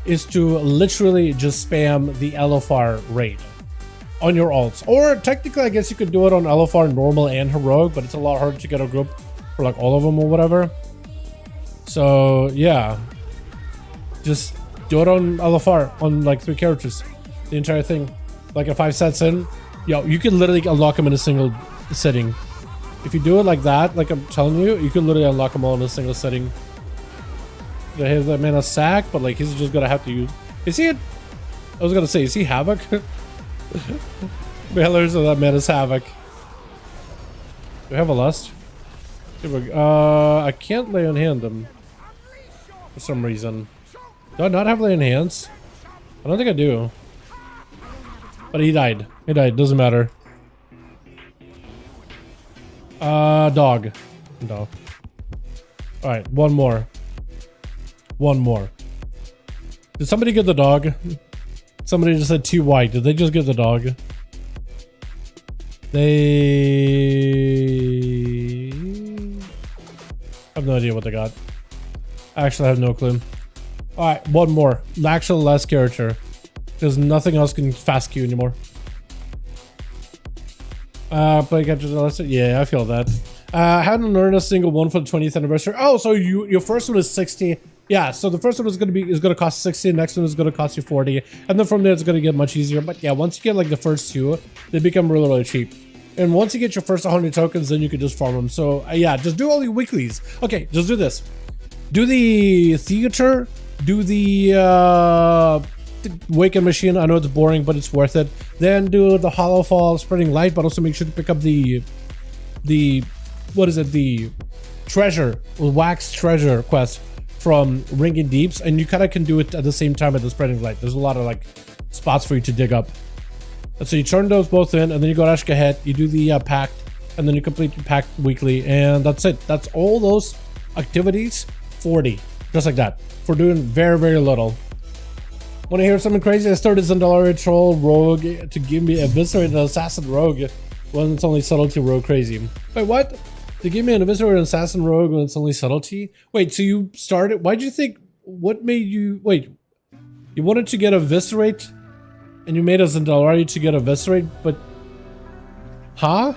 B: is to literally just spam the LFR raid. on your alts. Or technically, I guess you could do it on LFR normal and heroic, but it's a lot harder to get a group for like all of them or whatever. So yeah, just do it on LFR on like 3 characters, the entire thing. Like if 5 sets in, yo, you can literally unlock them in a single setting. If you do it like that, like I'm telling you, you can literally unlock them all in a single setting. You have that man a sack, but like he's just gonna have to use. Is he? I was gonna say, is he Havoc? Bailers of that man is Havoc. Do we have a lust? I can't lay on hand him for some reason. Do I not have lay on hands? I don't think I do. But he died. He died. Doesn't matter. Dog. No. Alright, one more. One more. Did somebody get the dog? Somebody just said too white. Did they just get the dog? They... I have no idea what they got. I actually have no clue. Alright, one more. Actual last character. Because nothing else can fast queue anymore. But I got to the last. Yeah, I feel that. I hadn't earned a single one for the 20th anniversary. Oh, so your first one is 60. Yeah, so the first one is gonna cost 60, next one is gonna cost you 40, and then from there it's gonna get much easier. But yeah, once you get like the first 2, they become really, really cheap. And once you get your first 100 tokens, then you can just farm them. So yeah, just do all your weeklies. Okay, just do this. Do the theater, do the Waken Machine. I know it's boring, but it's worth it. Then do the Hollow Fall, Spreading Light, but also make sure to pick up the what is it? The treasure, wax treasure quest from Ringing Deeps, and you kind of can do it at the same time at the Spreading Light. There's a lot of like spots for you to dig up. And so you turn those both in, and then you go to Ashkahet, you do the pact, and then you complete your pact weekly, and that's it. That's all those activities, 40, just like that, for doing very, very little. Want to hear something crazy? I started Zandalari Troll Rogue to give me eviscerated Assassin Rogue when it's only subtlety rogue crazy. Wait, what? To give me an eviscerated Assassin Rogue when it's only subtlety? Wait, so you started? Why'd you think? What made you? Wait, you wanted to get eviscerate, and you made a Zandalari to get eviscerate, but huh?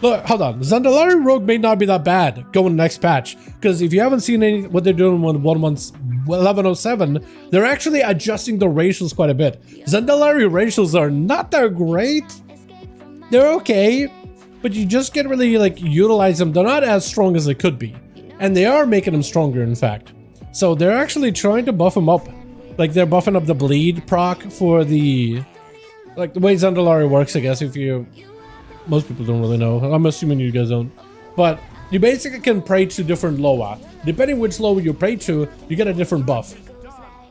B: Look, hold on. Zandalari Rogue may not be that bad going next patch, because if you haven't seen what they're doing with 1107, they're actually adjusting the ratios quite a bit. Zandalari ratios are not that great. They're okay, but you just can't really like utilize them. They're not as strong as they could be, and they are making them stronger, in fact. So they're actually trying to buff them up. Like they're buffing up the bleed proc for the, like the way Zandalari works, I guess. If you, most people don't really know. I'm assuming you guys don't, but you basically can pray to different Loa. Depending which Loa you pray to, you get a different buff.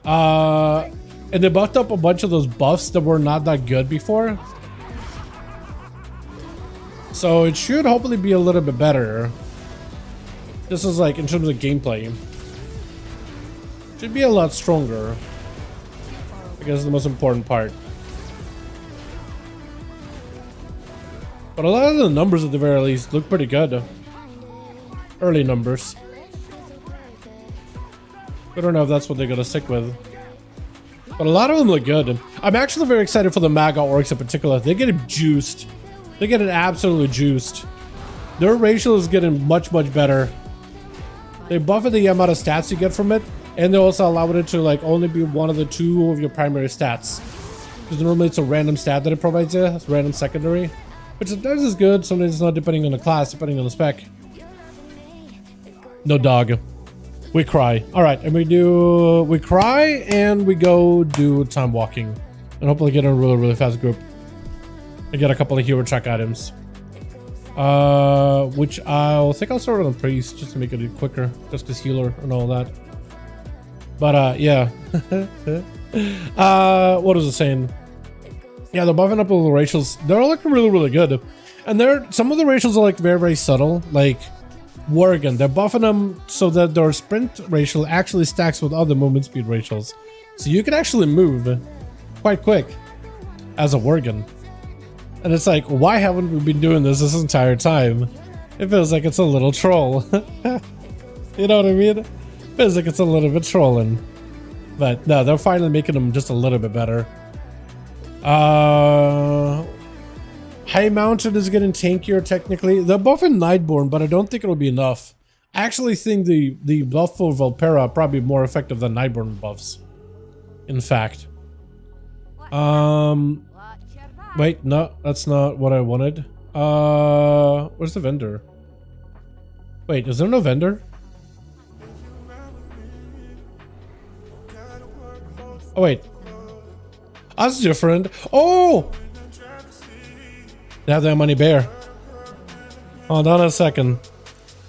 B: And they buffed up a bunch of those buffs that were not that good before. So it should hopefully be a little bit better. This is like in terms of gameplay. Should be a lot stronger. I guess is the most important part. But a lot of the numbers at the very least look pretty good. Early numbers. I don't know if that's what they're gonna stick with. But a lot of them look good. I'm actually very excited for the MAGA orcs in particular. They get it juiced. They get it absolutely juiced. Their ratio is getting much, much better. They buff the amount of stats you get from it, and they also allow it to like only be one of the 2 of your primary stats. Because normally it's a random stat that it provides you, it's random secondary. Which sometimes is good, sometimes it's not, depending on the class, depending on the spec. No dog. We cry. Alright, and we cry and we go do time walking. And hopefully get a really, really fast group. And get a couple of hero track items. Which I'll start with a priest just to make it quicker. Just because healer and all that. But yeah. What was I saying? Yeah, they're buffing up all the ratios. They're all looking really, really good. And some of the ratios are like very, very subtle. Like Worgen, they're buffing them so that their sprint ratio actually stacks with other movement speed ratios. So you can actually move quite quick as a Worgen. And it's like, why haven't we been doing this entire time? It feels like it's a little troll. You know what I mean? It feels like it's a little bit trolling. But no, they're finally making them just a little bit better. High Mountain is getting tankier technically. They're buffing Nightborn, but I don't think it'll be enough. I actually think the buff for Valpera are probably more effective than Nightborn buffs. In fact. Wait, no, that's not what I wanted. Where's the vendor? Wait, is there no vendor? Oh wait. That's different. Oh! They have their money bear. Hold on a second.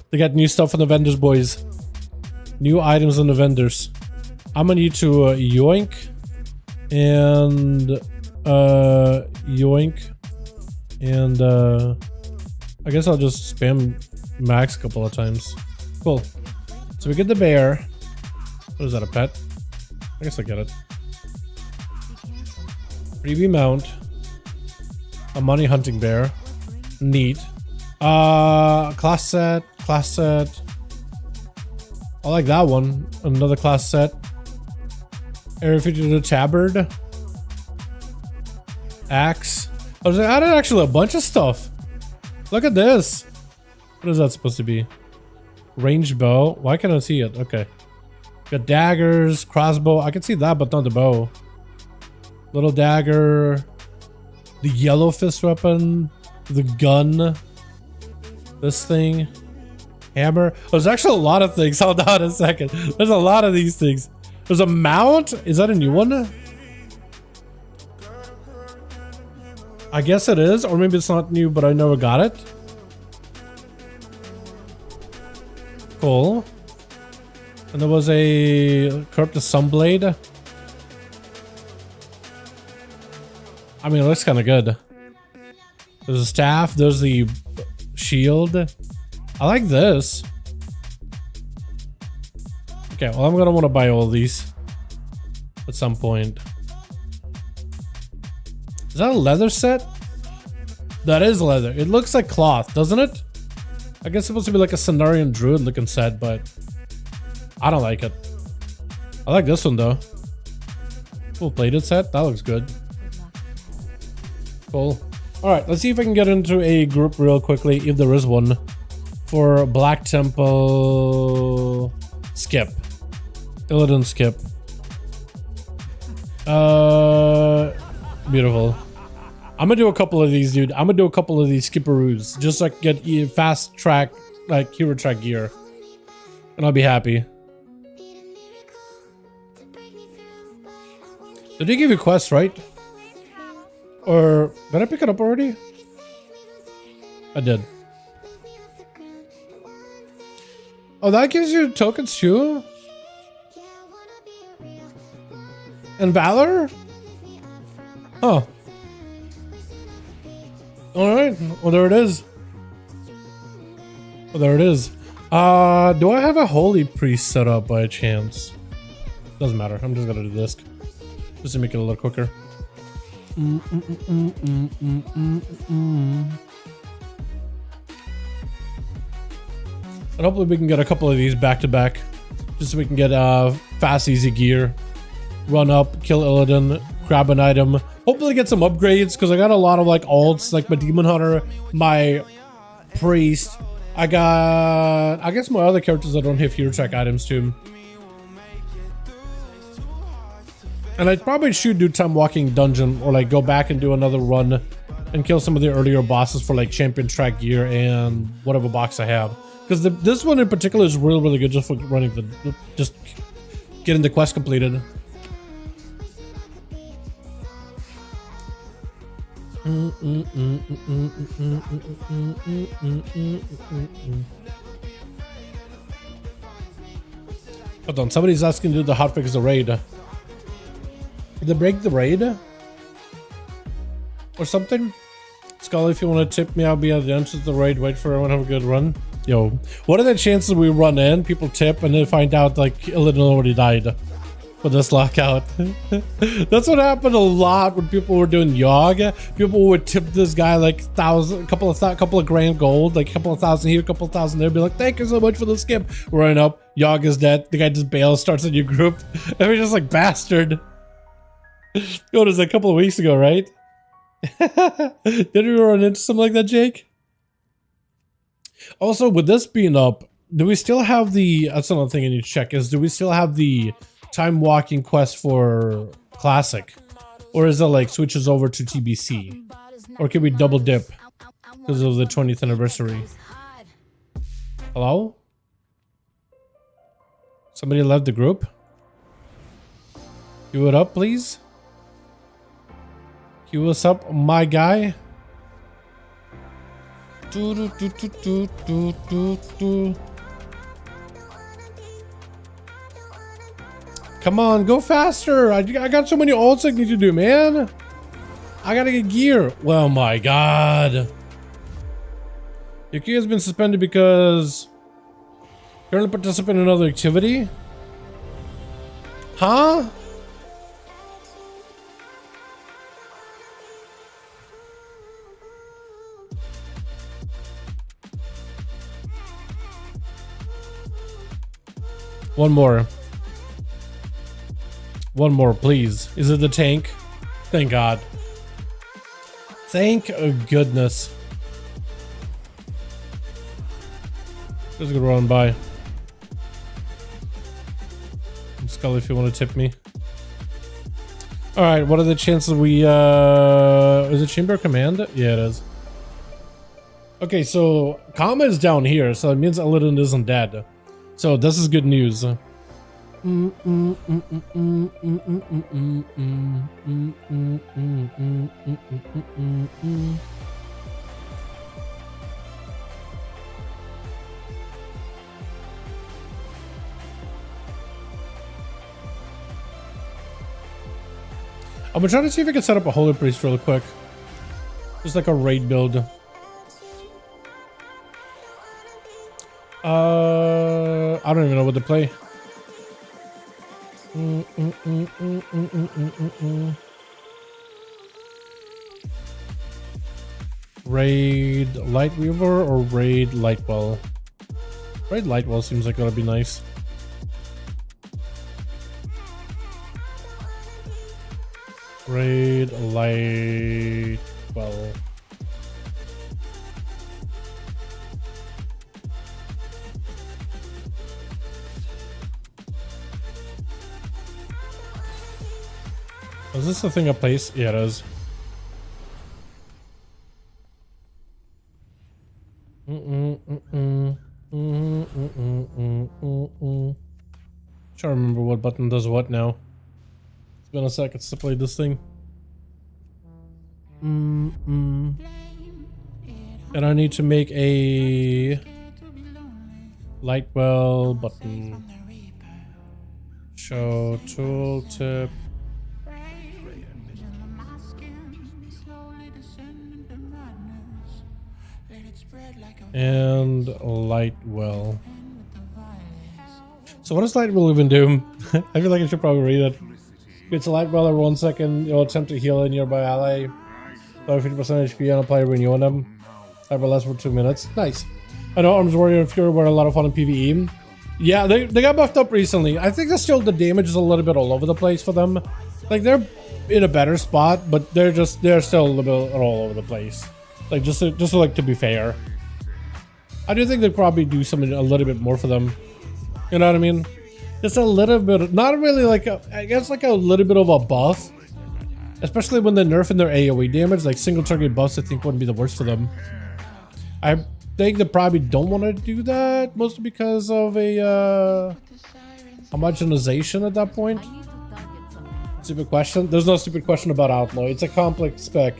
B: They got new stuff on the vendors, boys. New items on the vendors. I'm gonna need to yoink and yoink and I guess I'll just spam max a couple of times. Cool. So we get the bear. What is that, a pet? I guess I get it. Freebie mount. A money hunting bear. Neat. Class set. Class set. I like that one. Another class set. Area 52 tabard. Axe. Oh, they added actually a bunch of stuff. Look at this. What is that supposed to be? Ranged bow. Why can't I see it? Okay. Got daggers, crossbow. I can see that, but not the bow. Little dagger. The yellow fist weapon. The gun. This thing. Hammer. There's actually a lot of things. Hold on a second. There's a lot of these things. There's a mount. Is that a new one? I guess it is. Or maybe it's not new, but I never got it. Cool. And there was a Corrupted Sunblade. I mean, it looks kind of good. There's a staff. There's the shield. I like this. Okay, well, I'm gonna want to buy all these at some point. Is that a leather set? That is leather. It looks like cloth, doesn't it? I guess it's supposed to be like a Cenarian Druid looking set, but I don't like it. I like this one though. Full plated set. That looks good. Cool. Alright, let's see if I can get into a group real quickly, if there is one. For Black Temple skip. Illidan skip. Beautiful. I'm gonna do a couple of these, dude. I'm gonna do a couple of these skipperoos just so I can get fast track, like hero track gear. And I'll be happy. Did they give you quests, right? Or did I pick it up already? I did. Oh, that gives you tokens too? And Valor? Huh. Alright, well there it is. Well there it is. Do I have a holy priest set up by chance? Doesn't matter, I'm just gonna do this. Just to make it a little quicker. And hopefully we can get a couple of these back to back. Just so we can get fast, easy gear. Run up, kill Illidan, grab an item. Hopefully get some upgrades, because I got a lot of like alts, like my Demon Hunter, my Priest. I guess my other characters that don't have hero track items too. And I probably should do time walking dungeon, or like go back and do another run and kill some of the earlier bosses for like champion track gear and whatever box I have. Because this one in particular is really, really good just for running just getting the quest completed. Hold on, somebody's asking to do the hotfix the raid. Did they break the raid? Or something? Skull, if you want to tip me, I'll be at the entrance of the raid. Wait for everyone to have a good run. Yo, what are the chances we run in, people tip, and then find out like Illidan already died for this lockout? That's what happened a lot when people were doing Yogg. People would tip this guy like couple of grand gold, like a couple of thousand here, a couple of thousand there. Be like, thank you so much for the skip. Running up, Yogg is dead. The guy just bails, starts a new group, and we're just like bastard. It was a couple of weeks ago, right? Did we run into something like that, Jake? Also, with this being up, do we still have the... That's another thing I need to check, is do we still have the time walking quest for Classic? Or is it like switches over to TBC? Or can we double dip because of the 20th anniversary? Hello? Somebody left the group? Queue it up, please. Queue us up, my guy. Come on, go faster. I got so many ults I need to do, man. I gotta get gear. Well, my God. Your key has been suspended because currently participant in another activity. Huh? One more. One more, please. Is it the tank? Thank God. Thank goodness. Just gonna run by. Skull, if you want to tip me. Alright, what are the chances we is it chamber command? Yeah, it is. Okay, so Kama is down here, so it means Illidan isn't dead. So this is good news. I'm gonna try to see if I can set up a Holy Priest real quick. Just like a raid build. I don't even know what to play. Raid Lightweaver or Raid Lightwell? Raid Lightwell seems like that'll be nice. Raid Lightwell. Is this the thing I place? Yeah, it is. Trying to remember what button does what now. It's been a second to play this thing. And I need to make a Lightwell button. Show tooltip. And Lightwell. So what does Lightwell even do? I feel like I should probably read it. It's a Lightwell every 1 second. You'll attempt to heal a nearby ally. Lower 50% HP on a player when you own them. Cyber lasts for 2 minutes. Nice. I know Arms Warrior and Fury were a lot of fun in PvE. Yeah, they got buffed up recently. I think still the damage is a little bit all over the place for them. Like they're in a better spot, but they're still a little bit all over the place. Like just like to be fair. I do think they'd probably do something a little bit more for them. You know what I mean? Just a little bit, not really like I guess like a little bit of a buff. Especially when they're nerfing their AoE damage, like single target buffs I think wouldn't be the worst for them. I think they probably don't want to do that, mostly because of a homogenization at that point. Stupid question. There's no stupid question about Outlaw. It's a complex spec.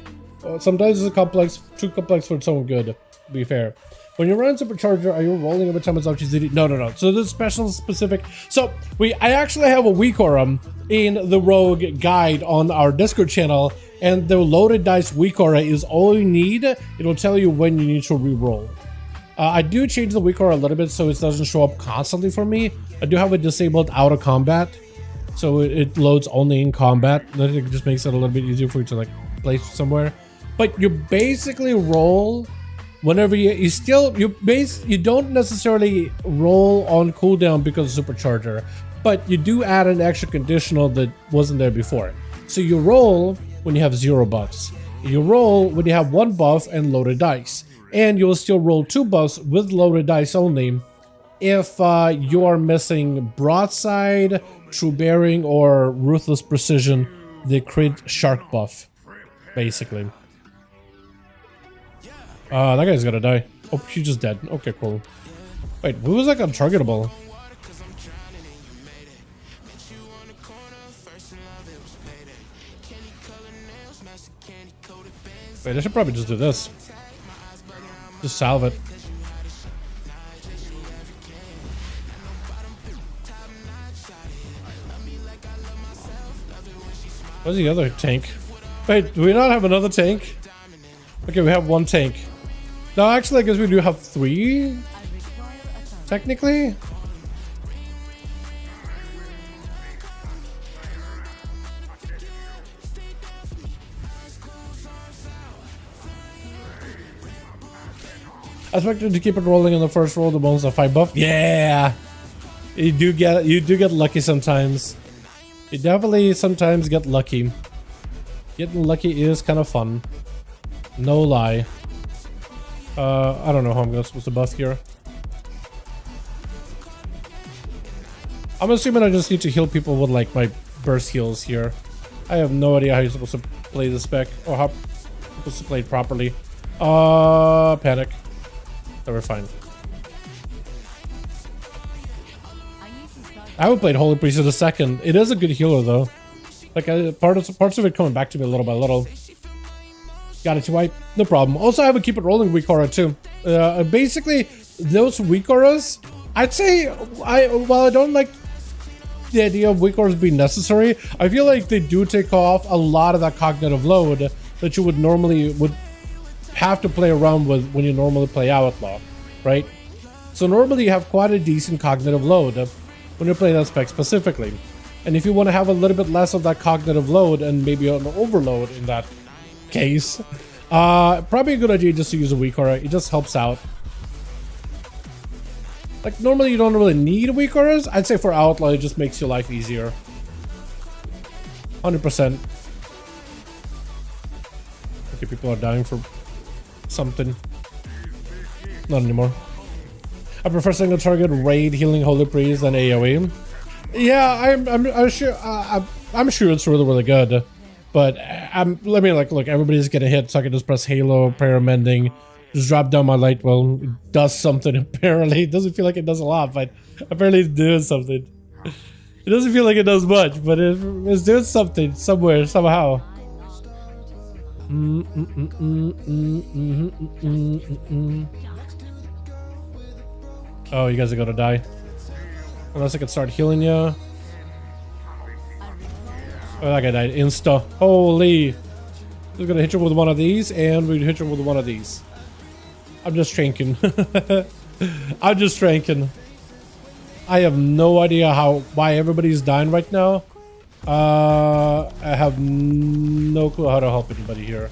B: Sometimes it's a complex, too complex for its own good, to be fair. When you run Supercharger, are you rolling every time it's up to No. So this special specific. So I actually have a Weakorum in the Rogue guide on our Discord channel, and the loaded dice Weakora is all you need. It'll tell you when you need to re-roll. I do change the Weakora a little bit so it doesn't show up constantly for me. I do have it disabled out of combat, so it loads only in combat. That just makes it a little bit easier for you to like place somewhere. But you basically roll. Whenever you don't necessarily roll on cooldown because of Supercharger, but you do add an extra conditional that wasn't there before. So you roll when you have 0 buffs. You roll when you have 1 buff and loaded dice. And you will still roll 2 buffs with loaded dice only if you are missing Broadside, True Bearing, or Ruthless Precision, the crit shark buff, basically. That guy's gonna die. Oh, he's just dead. Okay, cool. Wait, who was like untargetable? Wait, I should probably just do this. Just salve it. Where's the other tank? Wait, do we not have another tank? Okay, we have 1 tank. No, actually, I guess we do have 3. Technically. I expected to keep it rolling in the first roll. The bonus of 5 buff. Yeah, you do get lucky sometimes. You definitely sometimes get lucky. Getting lucky is kind of fun. No lie. I don't know how I'm supposed to buff here. I'm assuming I just need to heal people with like my burst heals here. I have no idea how you're supposed to play the spec or how you're supposed to play it properly. Panic. So we're fine. I haven't played Holy Priest in a second. It is a good healer though. Like parts of it coming back to me little by little. Got it to wipe. No problem. Also, I have a keep it rolling weak aura too. Basically, those weak auras, I'd say, while I don't like the idea of weak auras being necessary, I feel like they do take off a lot of that cognitive load that you would normally have to play around with when you normally play Outlaw, right? So normally you have quite a decent cognitive load when you're playing that spec specifically. And if you want to have a little bit less of that cognitive load and maybe an overload in that case, probably a good idea just to use a weak aura. It just helps out. Like normally you don't really need weak auras. I'd say for Outlaw it just makes your life easier. 100%. Okay, people are dying for something. Not anymore. I prefer single target raid healing Holy Priest than AoE. Yeah, I'm sure it's really good. But let me look, everybody's getting hit, so I can just press Halo, prayer mending, just drop down my light. Well, it does something apparently. It doesn't feel like it does a lot, but apparently it's doing something. It doesn't feel like it does much, but it's doing something somewhere, somehow. Oh, you guys are gonna die. Unless I can start healing you. Oh, that guy died insta. Holy. We're gonna hit you with one of these, and we hit you with one of these. I'm just tranking. I'm just tranking. I have no idea why everybody's dying right now. I have no clue how to help anybody here.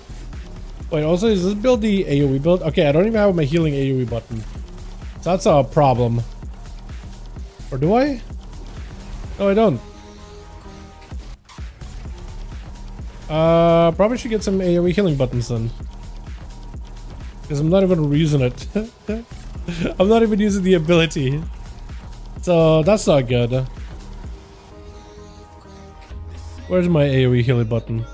B: Wait, also, is this build the AoE build? Okay, I don't even have my healing AoE button. So that's a problem. Or do I? No, I don't. Probably should get some AoE healing buttons then. Because I'm not even using it. I'm not even using the ability. So that's not good. Where's my AoE healing button?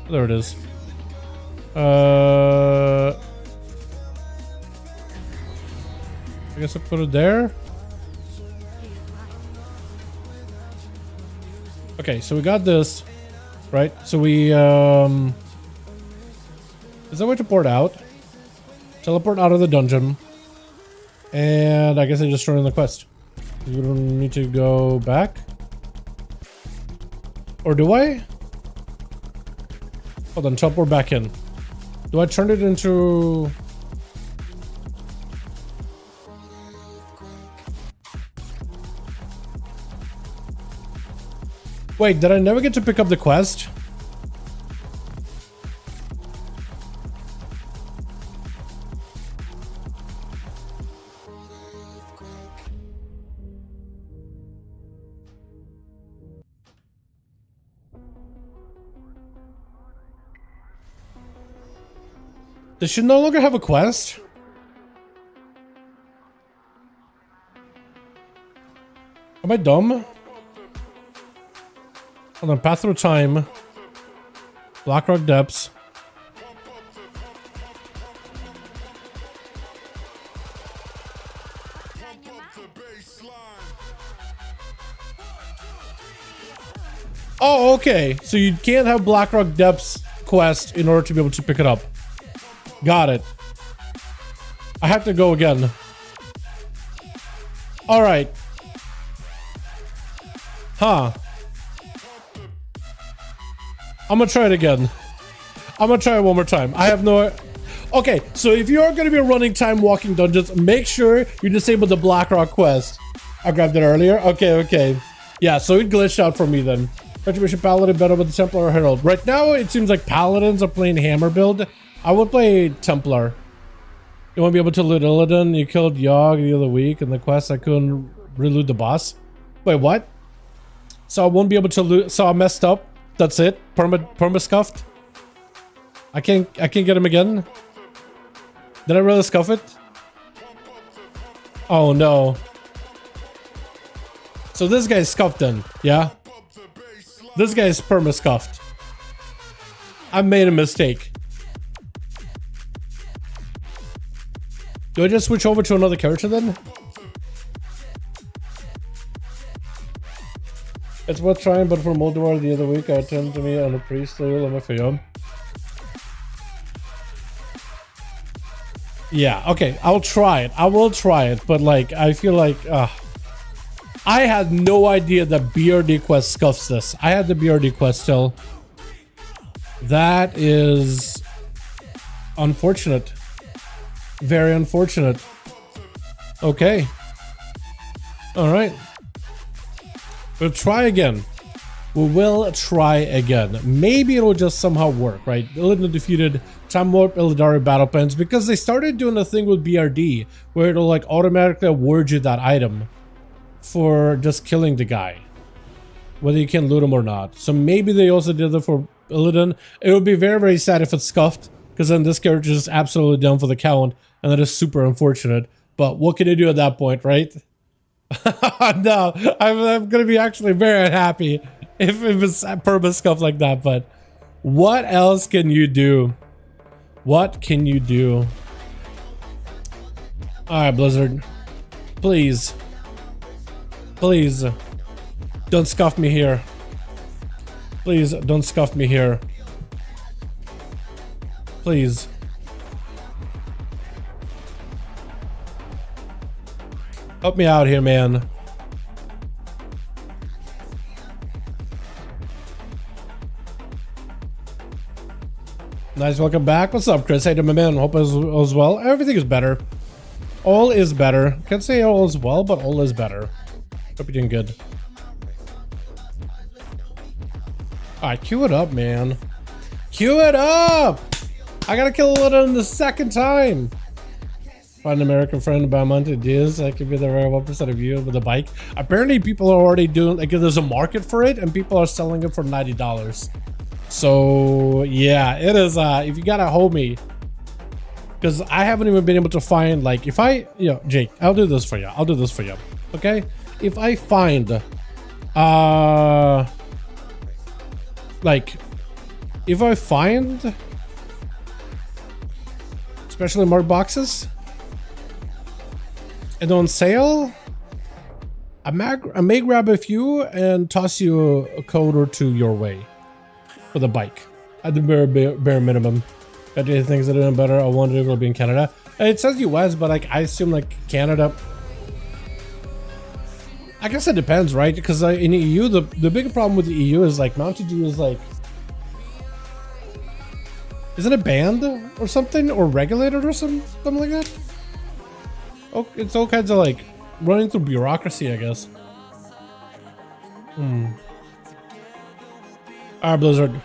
B: There it is. I guess I put it there. Okay, so we got this, right? So we, is there a way to port out? Teleport out of the dungeon. And I guess I just turn in the quest. You don't need to go back. Or do I? Hold on, teleport back in. Do I turn it into... Wait, did I never get to pick up the quest? Does she no longer have a quest? Am I dumb? Hold on, Path Through Time. Blackrock Depths. Oh, okay. So you can't have Blackrock Depths quest in order to be able to pick it up. Got it. I have to go again. All right. Huh. I'm gonna try it again. I'm gonna try it one more time. I have no... Okay, so if you're gonna be running time walking dungeons, make sure you disable the Blackrock quest. I grabbed it earlier. Okay. Yeah, so it glitched out for me then. Retribution Paladin better with the Templar or Herald. Right now, it seems like Paladins are playing Hammer build. I would play Templar. You won't be able to loot Illidan. You killed Yogg the other week in the quest. I couldn't reloot the boss. Wait, what? So I won't be able to loot. So I messed up. That's it. Perma scuffed. I can't get him again. Did I really scuff it? Oh no. So this guy's scuffed then, yeah? This guy's perma scuffed. I made a mistake. Do I just switch over to another character then? It's worth trying, but for Motherboard the other week, I turned to me on a priest level on my film. Yeah, okay, I'll try it. I will try it, but like, I feel like, I had no idea that BRD quest scuffs this. I had the BRD quest still. That is unfortunate. Very unfortunate. Okay. All right. We'll try again. We will try again. Maybe it'll just somehow work, right? Illidan defeated Time Warp Illidari Battle Pens because they started doing a thing with BRD where it'll like automatically award you that item for just killing the guy, whether you can loot him or not. So maybe they also did that for Illidan. It would be very, very sad if it's scuffed, because then this character is absolutely down for the count, and that is super unfortunate. But what can you do at that point, right? No, I'm gonna be actually very unhappy if it's perma scuff like that. But what else can you do? What can you do? All right, Blizzard, please. Please, don't scuff me here. Please, don't scuff me here. Please. Help me out here, man. Nice, welcome back. What's up, Chris? Hey, my man. Hope all is well. Everything is better. All is better. Can't say all is well, but all is better. Hope you're doing good. Alright, queue it up, man. Queue it up! I gotta kill Illidan the second time. Find an American friend about monthly deals. I could be the very 1% of you with a bike. Apparently, people are already doing, like, there's a market for it, and people are selling it for $90. So, yeah, it is, if you gotta hold me. Because I haven't even been able to find, like, if I, Jake, I'll do this for you. I'll do this for you. Okay? If I find, like, if I find specially marked boxes and on sale, I may grab a few and toss you a code or two your way for the bike at the bare minimum. Got any things that are doing better? I wonder if it'll be in Canada. It says US, but like I assume like Canada. I guess it depends, right? Because in the EU, the bigger problem with the EU is like Mountain Dew is like, isn't it banned or something, or regulated or something like that? Oh, it's all kinds of like running through bureaucracy, I guess. Alright, Blizzard.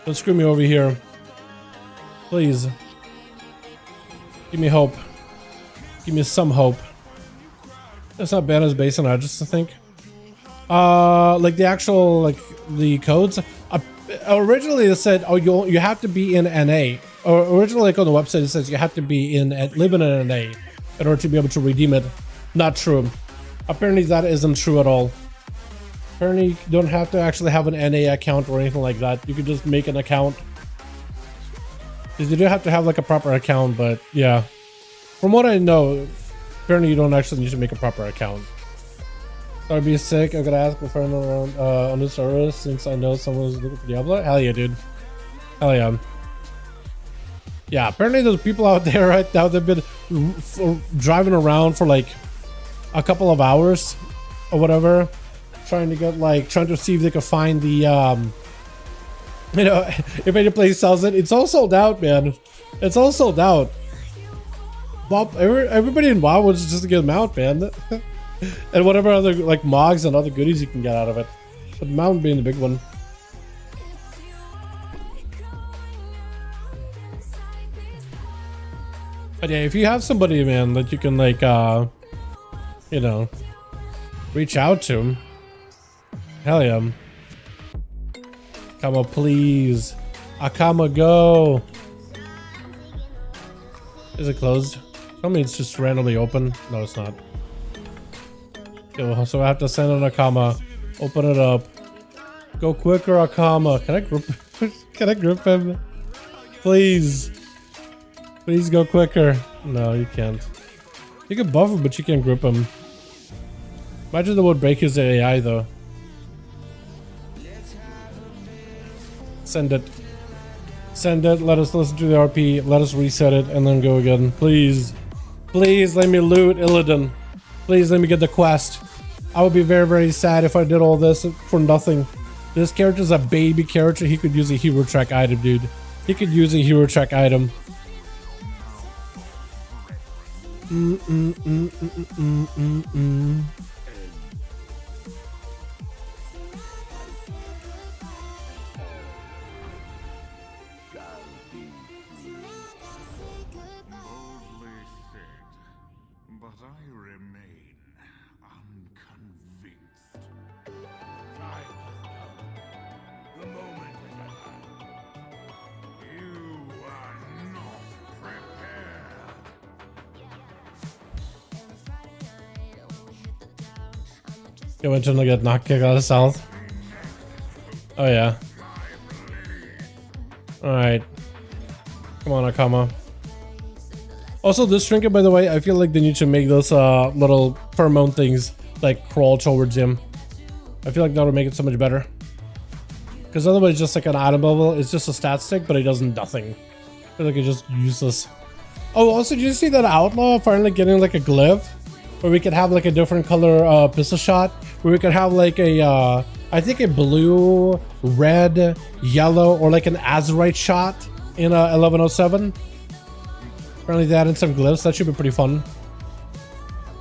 B: Don't screw me over here. Please. Give me hope. Give me some hope. It's not bad as based on address, I think. Like the actual, like the codes. originally it said, oh, you have to be in NA. Or originally, like on the website, it says you have to be live in an NA in order to be able to redeem it. Not true. Apparently, that isn't true at all. Apparently, you don't have to actually have an NA account or anything like that. You could just make an account. Because you do have to have like a proper account, but yeah. From what I know, apparently you don't actually need to make a proper account. I'd be sick. I'm gonna ask my friend around on this Arus since I know someone's looking for Diablo. Hell yeah, dude. Hell yeah. Yeah, apparently there's people out there right now that've been driving around for like a couple of hours or whatever, trying to see if they can find the you know, if any place sells it. It's all sold out, man. It's all sold out. Bob, everybody in WoW wants just to get them out, man. And whatever other like mogs and other goodies you can get out of it. But mount being the big one. But yeah, if you have somebody, man, that you can like you know, reach out to, hell yeah. Akama, please. Akama, go. Is it closed? Tell me it's just randomly open. No, it's not. So I have to send an Akama. Open it up. Go quicker, Akama. Can I grip? Can I grip him? Please. Please go quicker. No, you can't. You can buff him, but you can't grip him. Imagine that would break his AI though. Send it. Send it. Let us listen to the RP. Let us reset it and then go again. Please. Please let me loot Illidan. Please let me get the quest. I would be very, very sad if I did all this for nothing. This character's a baby character. He could use a hero track item, dude. He could use a hero track item. You went to get knocked kick out of south. Oh yeah. Alright. Come on, Akama. Also, this trinket, by the way, I feel like they need to make those little pheromone things like crawl towards him. I feel like that would make it so much better. Because otherwise, just like an item level, it's just a stat stick, but it does nothing. I feel like it's just useless. Oh, also, did you see that outlaw finally getting like a glyph? Where we could have like a different color pistol shot, where we could have like a I think a blue, red, yellow, or like an azurite shot in 1107. Apparently they added some glyphs. That should be pretty fun.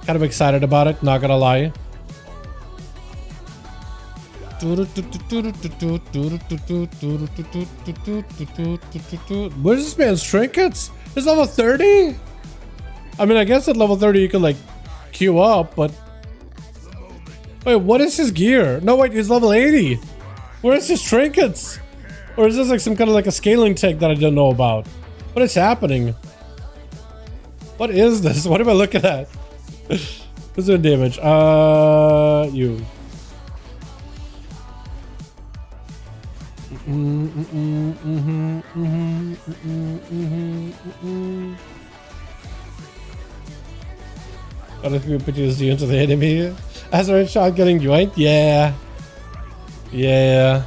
B: Kind of excited about it, not gonna lie. Where's this man's trinkets? It's level 30? I mean, I guess at level 30 you could like queue up, but wait, what is his gear? No, wait, he's level 80. Where's his trinkets? Or is this like some kind of like a scaling tech that I don't know about? What is happening? What is this? What am I looking at? Who's doing damage? You. What if we put PTSD into the enemy? As a red shot getting joint? Yeah. Yeah.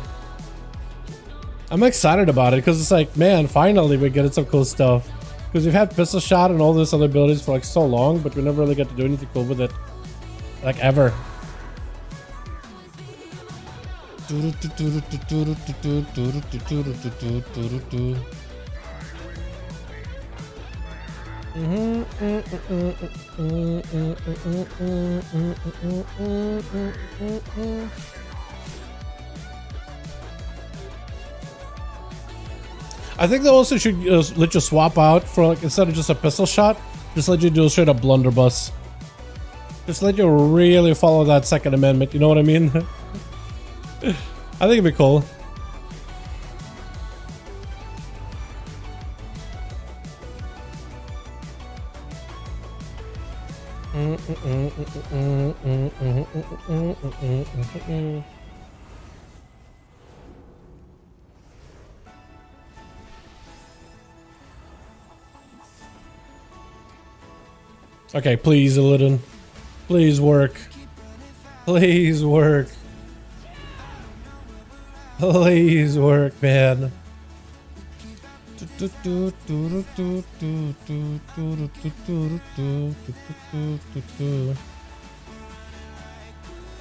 B: I'm excited about it because it's like, man, finally we're getting some cool stuff. Because we've had pistol shot and all these other abilities for like so long, but we never really got to do anything cool with it. Like ever. I think they also should let you swap out for like, instead of just a pistol shot, just let you do a straight up blunderbuss. Just let you really follow that Second Amendment, you know what I mean? I think it'd be cool. Okay, please, Illidan. Please work. Please work. Please work, man.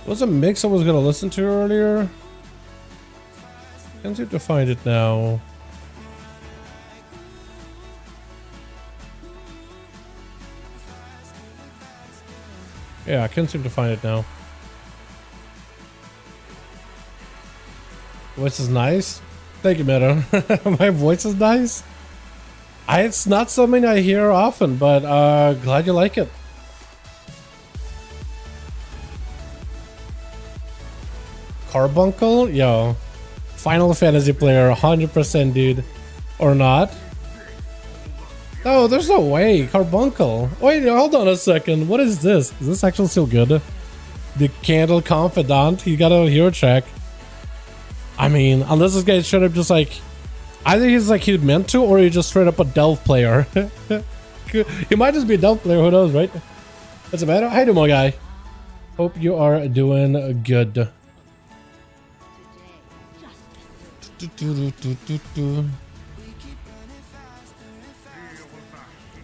B: Was a mix I was gonna listen to earlier? Can't seem to find it now. Yeah, I can't seem to find it now. Voice is nice. Thank you, Meta. My voice is nice. It's not something I hear often, but glad you like it. Carbuncle? Yo. Final Fantasy player, 100%, dude. Or not? No, there's no way. Carbuncle. Wait, hold on a second. What is this? Is this actually still good? The Candle Confidant. He got a hero check. I mean, unless this guy straight up just like... Either he's like he meant to, or he's just straight up a Delve player. He might just be a Delve player, who knows, right? What's the matter? How you doing, my guy? Hope you are doing good.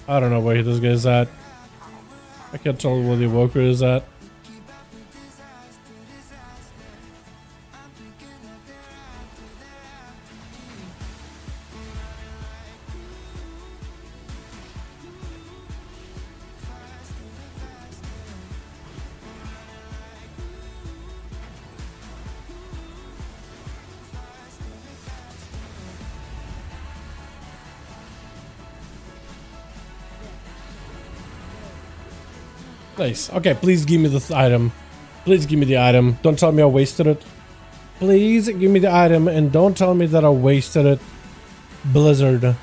B: I don't know where this guy's at. I can't tell where the Evoker is at. Nice. Okay, please give me this item. Please give me the item. Don't tell me I wasted it. Please give me the item and don't tell me that I wasted it. Blizzard.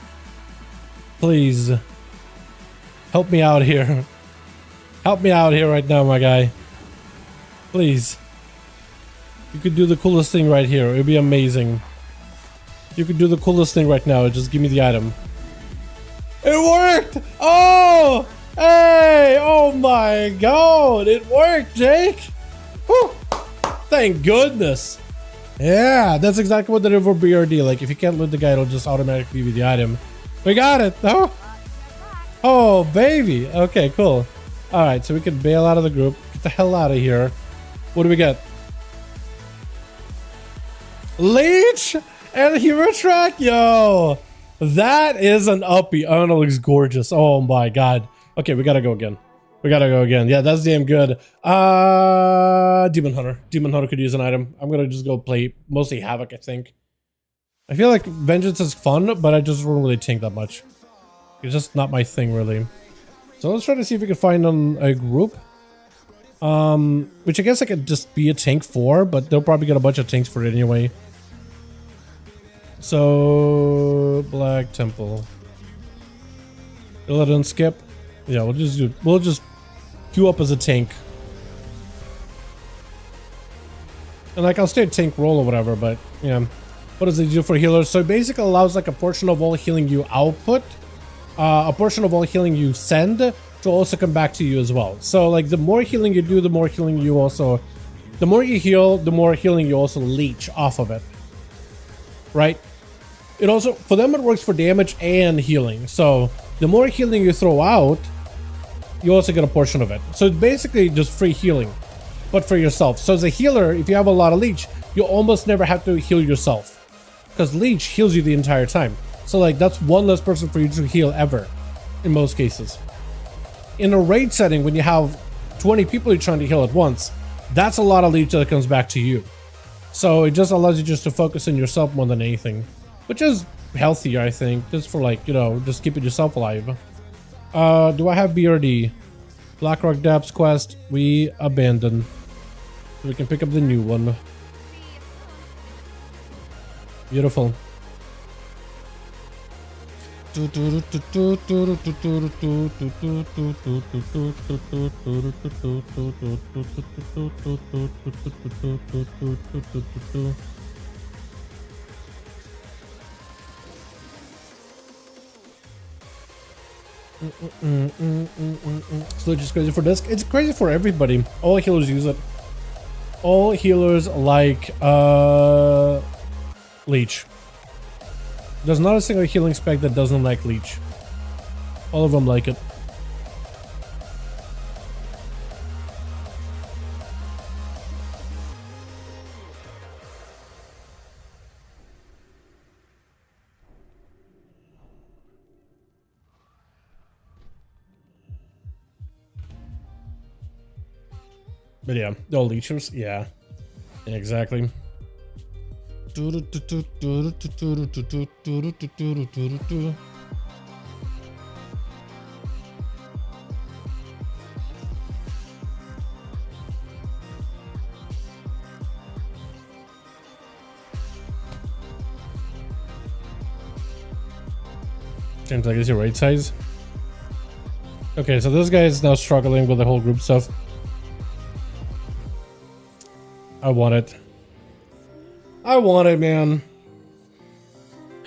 B: Please. Help me out here. Help me out here right now, my guy. Please. You could do the coolest thing right here. It'd be amazing. You could do the coolest thing right now. Just give me the item. It worked! Oh! Hey! Oh my god! It worked, Jake! Whew. Thank goodness! Yeah, that's exactly what they did for BRD. Like, if you can't loot the guy, it'll just automatically give you the item. We got it! Oh! Oh, baby! Okay, cool. Alright, so we can bail out of the group. Get the hell out of here. What do we get? Leech and hero track? Yo! That is an uppie. Oh, no, it looks gorgeous. Oh my god. Okay, we gotta go again. We gotta go again. Yeah, that's damn good. Demon Hunter. Demon Hunter could use an item. I'm gonna just go play mostly Havoc, I think. I feel like Vengeance is fun, but I just don't really tank that much. It's just not my thing, really. So let's try to see if we can find a group. Which I guess I could just be a tank for, but they'll probably get a bunch of tanks for it anyway. So Black Temple. Illidan skip. Yeah, we'll just queue up as a tank. And like I'll stay tank roll or whatever, but yeah. What does it do for healers? So it basically allows like a portion of all healing you output, a portion of all healing you send to also come back to you as well. So like the more healing you do, the more healing you also, the more you heal, the more healing you also leech off of it. Right? It also, for them it works for damage and healing. So the more healing you throw out, you also get a portion of it. So it's basically just free healing, but for yourself. So as a healer, if you have a lot of leech, you almost never have to heal yourself, because leech heals you the entire time. So like that's one less person for you to heal ever, in most cases. In a raid setting, when you have 20 people you're trying to heal at once, that's a lot of leech that comes back to you. So it just allows you just to focus on yourself more than anything, which is healthier, I think, just for like, you know, just keeping yourself alive. Do I have BRD? Blackrock Depths quest, we abandon. So we can pick up the new one. Beautiful. So it's just crazy for disc. It's crazy for everybody. All healers use it. All healers like leech. There's not a single healing spec that doesn't like leech. All of them like it. But yeah, the old leechers, yeah, exactly. Change legacy raid size. Okay, so this guy is now struggling with the whole group stuff. I want it. I want it, man.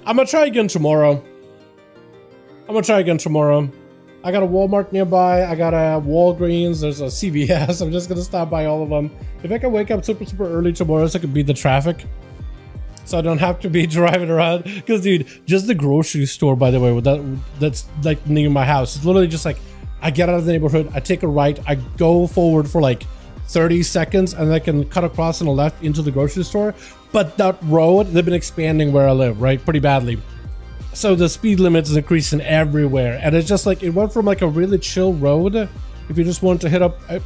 B: I'm gonna try again tomorrow. I got a Walmart nearby. I got a Walgreens. There's a CVS. I'm just gonna stop by all of them. If I can wake up super early tomorrow so I can beat the traffic, so I don't have to be driving around. Because, dude, just the grocery store, by the way, that's like near my house. It's literally just like I get out of the neighborhood, I take a right, I go forward for like 30 seconds, and I can cut across on the left into the grocery store. But that road, they've been expanding where I live, right? Pretty badly. So the speed limit is increasing everywhere. And it's just like, it went from like a really chill road, if you just want to hit up a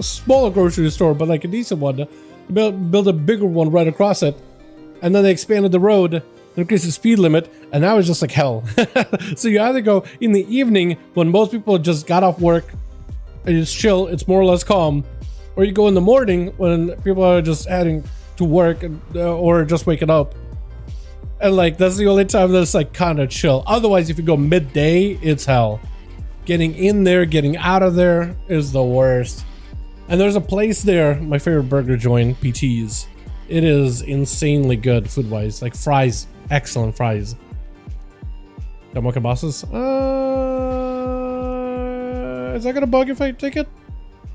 B: smaller grocery store, but like a decent one, build a bigger one right across it. And then they expanded the road, increased the speed limit, and now it's just like hell. So you either go in the evening when most people just got off work, and it's chill, it's more or less calm, or you go in the morning when people are just heading to work or just waking up, and like that's the only time that's like kind of chill. Otherwise, if you go midday, it's hell. Getting in there, getting out of there is the worst. And there's a place there, my favorite burger joint, PT's. It is insanely good food wise, like fries, excellent fries. Got mocha bosses. Is that gonna bug if I take it?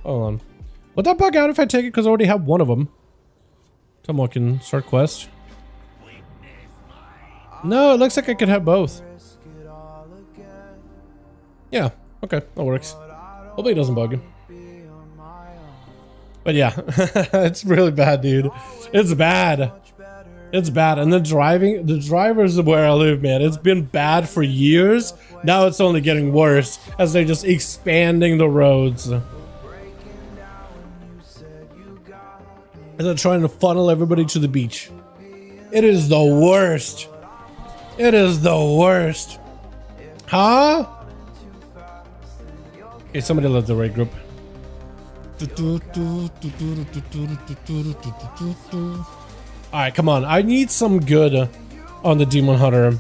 B: Hold on. Would that bug out if I take it? Because I already have one of them. Tomokin, start quest. No, it looks like I could have both. Yeah, okay, that works. Hopefully it doesn't bug. But yeah, it's really bad, dude. It's bad. It's bad. And the drivers of where I live, man, it's been bad for years. Now it's only getting worse as they're just expanding the roads. And they're trying to funnel everybody to the beach. It is the worst. It is the worst. Huh? Okay, somebody left the raid group. Alright, come on. I need some good on the Demon Hunter.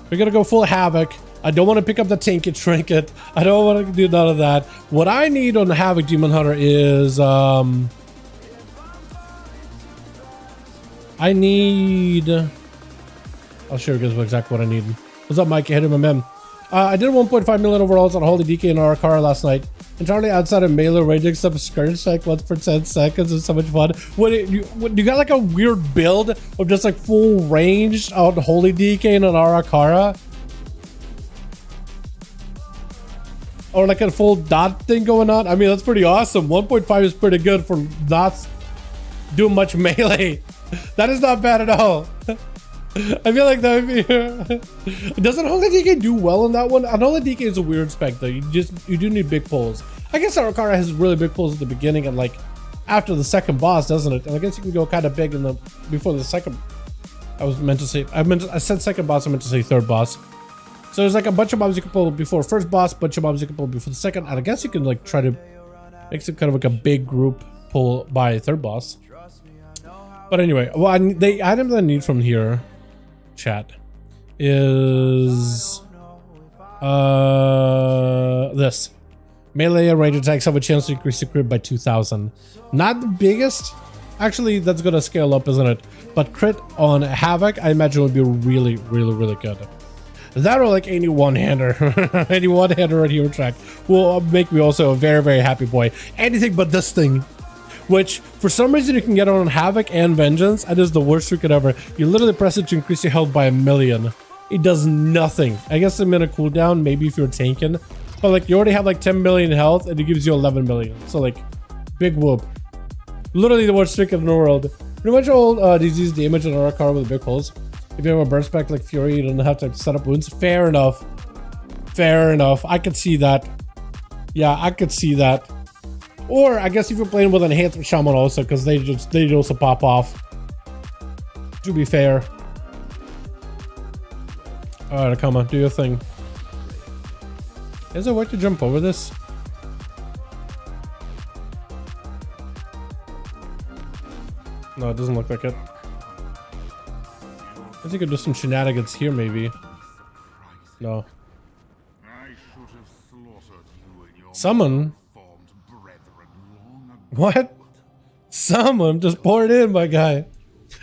B: We're gonna go full Havoc. I don't want to pick up the Tinket Trinket. I don't want to do none of that. What I need on the Havoc Demon Hunter is I need... I'll show you guys exactly what I need. What's up, Mike? Hit him, man. I did 1.5 million overalls on Unholy DK and Rogue last night. Entirely outside of melee ranging stuff, skirt check once per 10 seconds. It's so much fun. You got like a weird build of just like full ranged on Holy DK and Arakara? Or like a full dot thing going on? I mean, that's pretty awesome. 1.5 is pretty good for not doing mumuch melee. That is not bad at all. I feel like that would be... Doesn't Holy DK do well in that one? Holy DK is a weird spec though. You do need big pulls. I guess Arakara has really big pulls at the beginning and like after the second boss, doesn't it? And I guess you can go kind of big in the before the second... I said second boss, I meant to say third boss. So there's like a bunch of mobs you can pull before first boss, bunch of mobs you can pull before the second, and I guess you can like try to make some kind of like a big group pull by third boss. But anyway, well, the item that I need from here, chat, is is this. Melee and range attacks have a chance to increase your crit by 2,000. Not the biggest. Actually, that's gonna scale up, isn't it? But crit on Havoc, I imagine would be really, really, really good. That or like any one-hander. Any one-hander on Hero Track will make me also a very, very happy boy. Anything but this thing. Which, for some reason, you can get on Havoc and Vengeance, and is the worst trick ever. You literally press it to increase your health by 1,000,000. It does nothing. I guess a minute cooldown, maybe if you're tanking. But like, you already have like 10 million health, and it gives you 11 million. So like, big whoop. Literally the worst trick in the world. Pretty much all disease damage on our car with big holes. If you have a burn spec like Fury, you don't have to set up wounds. Fair enough. Fair enough. I could see that. Yeah, I could see that. Or I guess if you're playing with enhanced with Shaman also, because they also pop off. To be fair. Alright, come on, do your thing. Is there a way to jump over this? No, it doesn't look like it. I think I could do some shenanigans here, maybe. No. Summon? What? Summon? Just pour it in, my guy.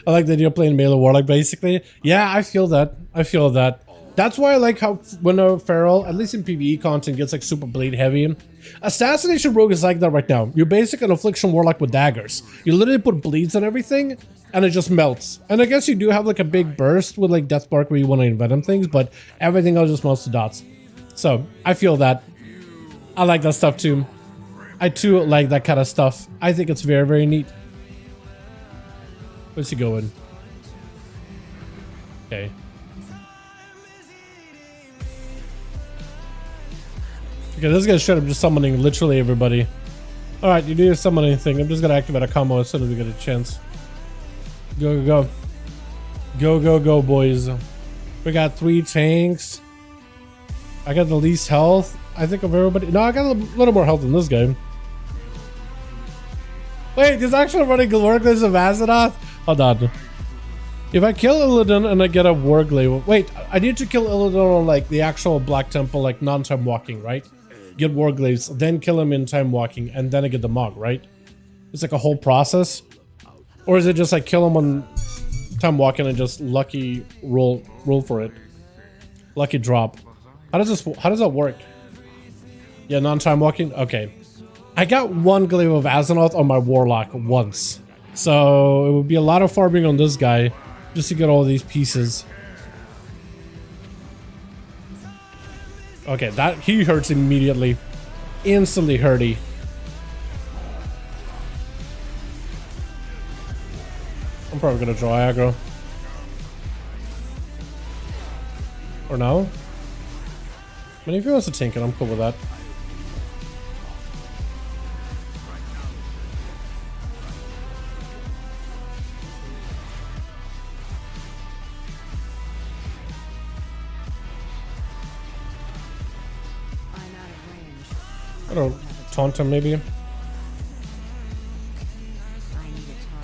B: I like that you're playing melee warlock, basically. Yeah, I feel that. I feel that. That's why I like how when a feral, at least in PvE content, gets like super blade heavy. Assassination Rogue is like that right now. You're basically an affliction warlock with daggers. You literally put bleeds on everything, and it just melts. And I guess you do have like a big burst with like Death Spark where you want to envenom things, but everything else just melts to dots. So I feel that. I like that stuff too. I too like that kind of stuff. I think it's very, very neat. Where's he going? Okay. Okay, this guy's straight up just summoning literally everybody. Alright, you do your summoning thing. I'm just gonna activate a combo as soon as we get a chance. Go, go, go. Go, go, go, boys. We got 3 tanks. I got the least health, I think, of everybody. No, I got a little more health than this guy. Wait, he's actually running Warglaives of Azeroth? Hold on. If I kill Illidan and I get a Warglaive... Wait, I need to kill Illidan on like the actual Black Temple, like non-time walking, right? Get Warglaives, then kill him in time walking, and then I get the Mog, right? It's like a whole process? Or is it just like kill him on time walking and just lucky roll for it? Lucky drop. How does that work? Yeah, non-time walking? Okay. I got 1 Glaive of Azeroth on my Warlock once. So it would be a lot of farming on this guy just to get all these pieces. Okay, that he hurts immediately. Instantly hurty. I'm probably gonna draw aggro. Or no? I mean, if he wants to tank it, I'm cool with that. I don't taunt him, maybe.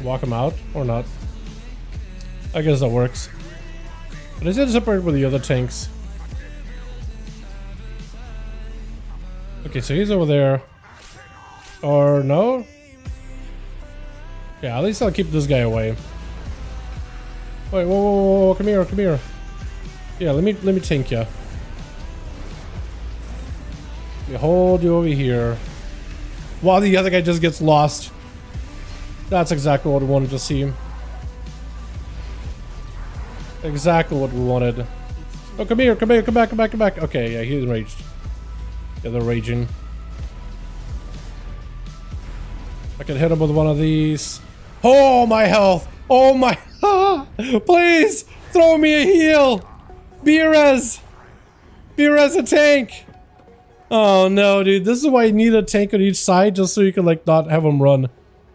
B: Walk him out or not. I guess that works. But is it separate with the other tanks? Okay, so he's over there. Or no? Yeah, at least I'll keep this guy away. Wait, whoa, whoa, whoa, come here, come here. Yeah, let me tank ya. Let me hold you over here. While the other guy just gets lost. That's exactly what we wanted to see. Exactly what we wanted. Oh, come here, come here, come back, come back, come back. Okay, yeah, he's enraged. Yeah, they're raging. I can hit him with one of these. Oh, my health! Oh my... Please! Throw me a heal! B-Res! B-Res a tank! Oh no, dude. This is why you need a tank on each side, just so you can, like, not have them run.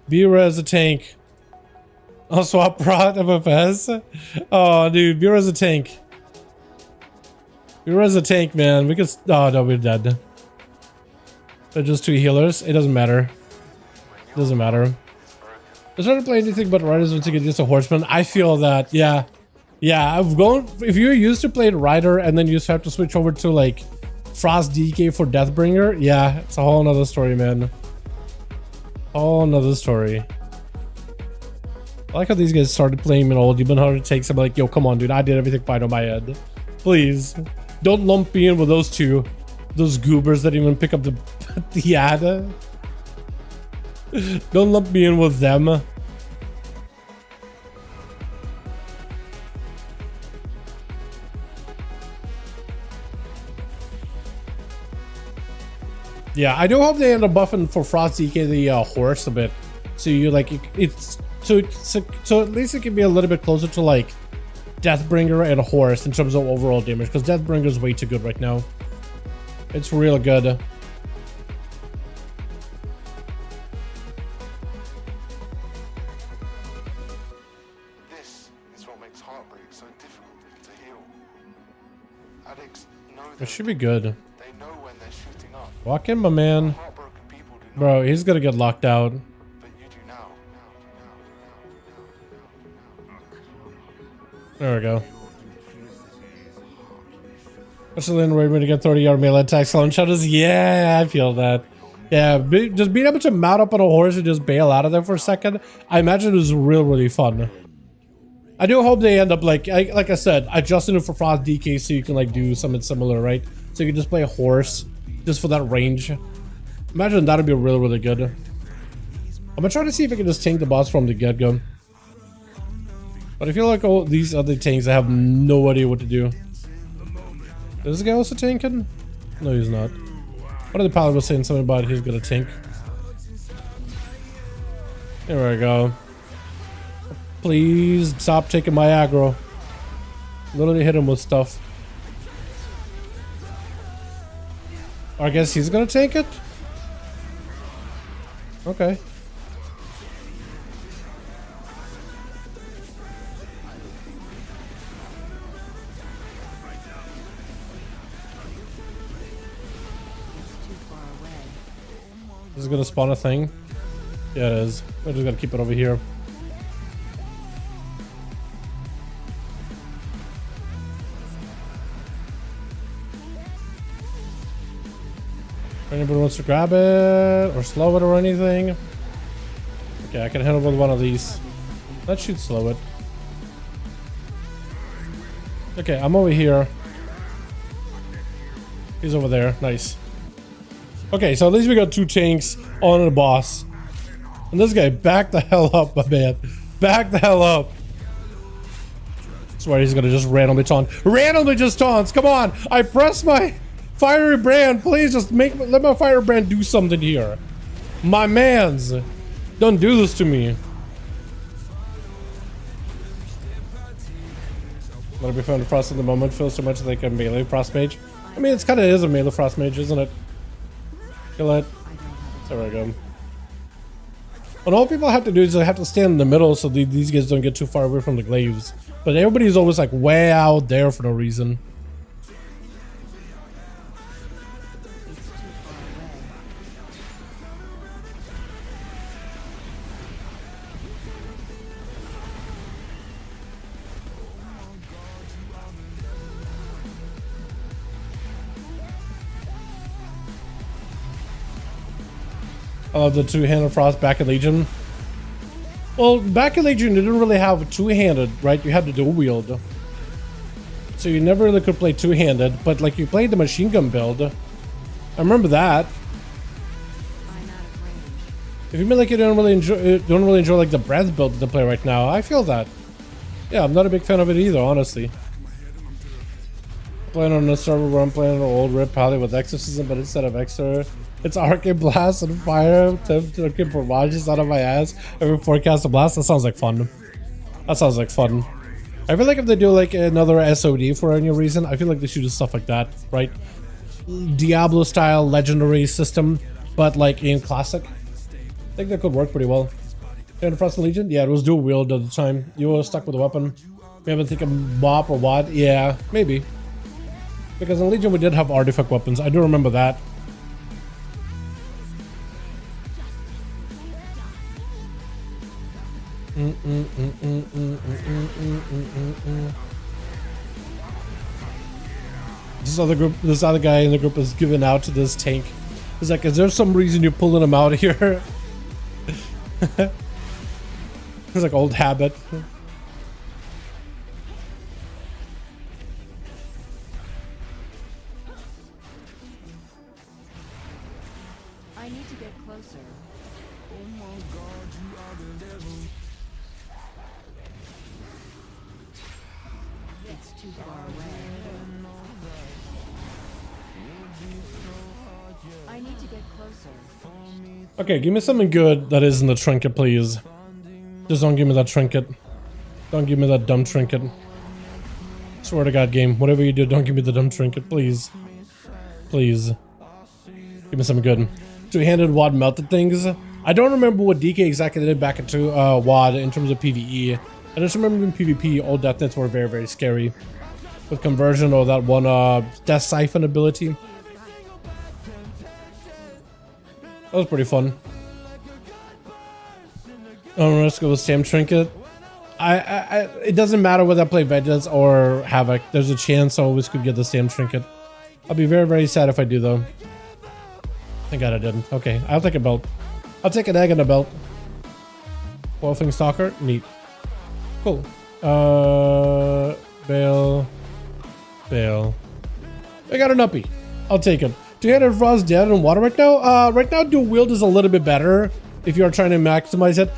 B: B-Res a tank. I'll swap Prot FFS. Oh, dude. B-Res a tank. B-Res a tank, man. We could... Oh, no, we're dead. They're just 2 healers. It doesn't matter. Doesn't matter. I was trying to play anything but Riders once you get just a Horseman. I feel that, yeah. Yeah, I've gone. If you're used to playing Rider and then you just have to switch over to like Frost DK for Deathbringer, yeah, it's a whole nother story, man. Whole nother story. I like how these guys started playing an old Demon Hunter takes. I'm like, yo, come on, dude. I did everything fine on my end. Please, don't lump me in with those two, those goobers that even pick up the ad. Don't lump me in with them. Yeah, I do hope they end up buffing for Frost DK the horse a bit, so you like so at least it can be a little bit closer to like Deathbringer and Horse in terms of overall damage, because Deathbringer is way too good right now. It's real good.
C: This is what makes heartbreak so difficult to heal. Addicts know
B: It should be good.
C: they know when they're shooting up.
B: Walk in, my man.
C: Heartbroken people do not,
B: Bro, he's gonna get locked out.
C: but you do now.
B: There we go. Especially in raid when you get 30-yard melee attacks on shadows. Yeah, I feel that. Yeah, just being able to mount up on a horse and just bail out of there for a second, I imagine it was really fun. I do hope they end up like I said, adjusting it for Frost DK so you can like do something similar, right? So you can just play a horse just for that range. Imagine that'd be really good. I'm gonna try to see if I can just tank the boss from the get-go. But I feel like all these other tanks, I have no idea what to do. Is this guy also tanking? No, he's not. What did the pilot was saying something about he's gonna tank? There we go. Please stop taking my aggro. Literally hit him with stuff. I guess he's gonna take it? Okay. This is gonna spawn a thing. Yeah, it is. We're just gonna keep it over here. If anybody wants to grab it or slow it or anything. Okay, I can hit it with one of these. That should slow it. Okay, I'm over here. He's over there. Nice. Okay, so at least we got 2 tanks on the boss. And this guy, back the hell up, my man. Back the hell up. I swear he's gonna just randomly taunt. Randomly just taunts! Come on! I press my fiery brand. Please just let my fire brand do something here. My mans. Don't do this to me. Let it be found frost at the moment. Feels so much like a melee frost mage. I mean, it's kind of is a melee frost mage, isn't it? Kill it. There we go. And all people have to do is they have to stand in the middle so these guys don't get too far away from the glaives. But everybody's always like way out there for no reason. I love the two-handed frost back in Legion. Well, back in Legion, you didn't really have two-handed, right? You had to dual wield. So you never really could play two-handed, but like you played the machine gun build. I remember that. If you mean like you don't really enjoy like the breath build to play right now, I feel that. Yeah, I'm not a big fan of it either, honestly. Playing on a server where I'm playing an old rip Pally with exorcism, but instead of Exor, it's arcane blast and fire to looking for launches out of my ass every forecast a blast. That sounds like fun. That sounds like fun. I feel like if they do like another SOD for any reason, I feel like they should do stuff like that, right? Diablo style legendary system, but like in classic. I think that could work pretty well. And the Frost Legion, yeah, it was dual wield at the time. You were stuck with a weapon. Maybe think a mop or what? Yeah, maybe. Because in Legion we did have artifact weapons. I do remember that. this other guy in the group is giving out to this tank. He's like, is there some reason you're pulling him out here? It's like old habit.
D: I need to get closer. It's too far away. I need to get closer.
B: Okay, give me something good that isn't a trinket, please. Just don't give me that trinket. Don't give me that dumb trinket. Swear to God, game. Whatever you do, don't give me the dumb trinket, please. Please. Give me something good. Two-handed WoD melted things. I don't remember what DK exactly did back into WoD in terms of PvE. I just remember in PvP, all death nets were very, very scary. With conversion or that one death siphon ability. That was pretty fun. Let's go with Sam Trinket. It doesn't matter whether I play Vengeance or Havoc. There's a chance I always could get the Sam Trinket. I'll be very, very sad if I do, though. Thank God I didn't. Okay, I'll take a belt. I'll take an egg and a belt. Wolfing Stalker. Neat. Cool. Bail. I got an uppie. I'll take it. 200 Frost dead in water right now? Right now, dual wield is a little bit better if you're trying to maximize it.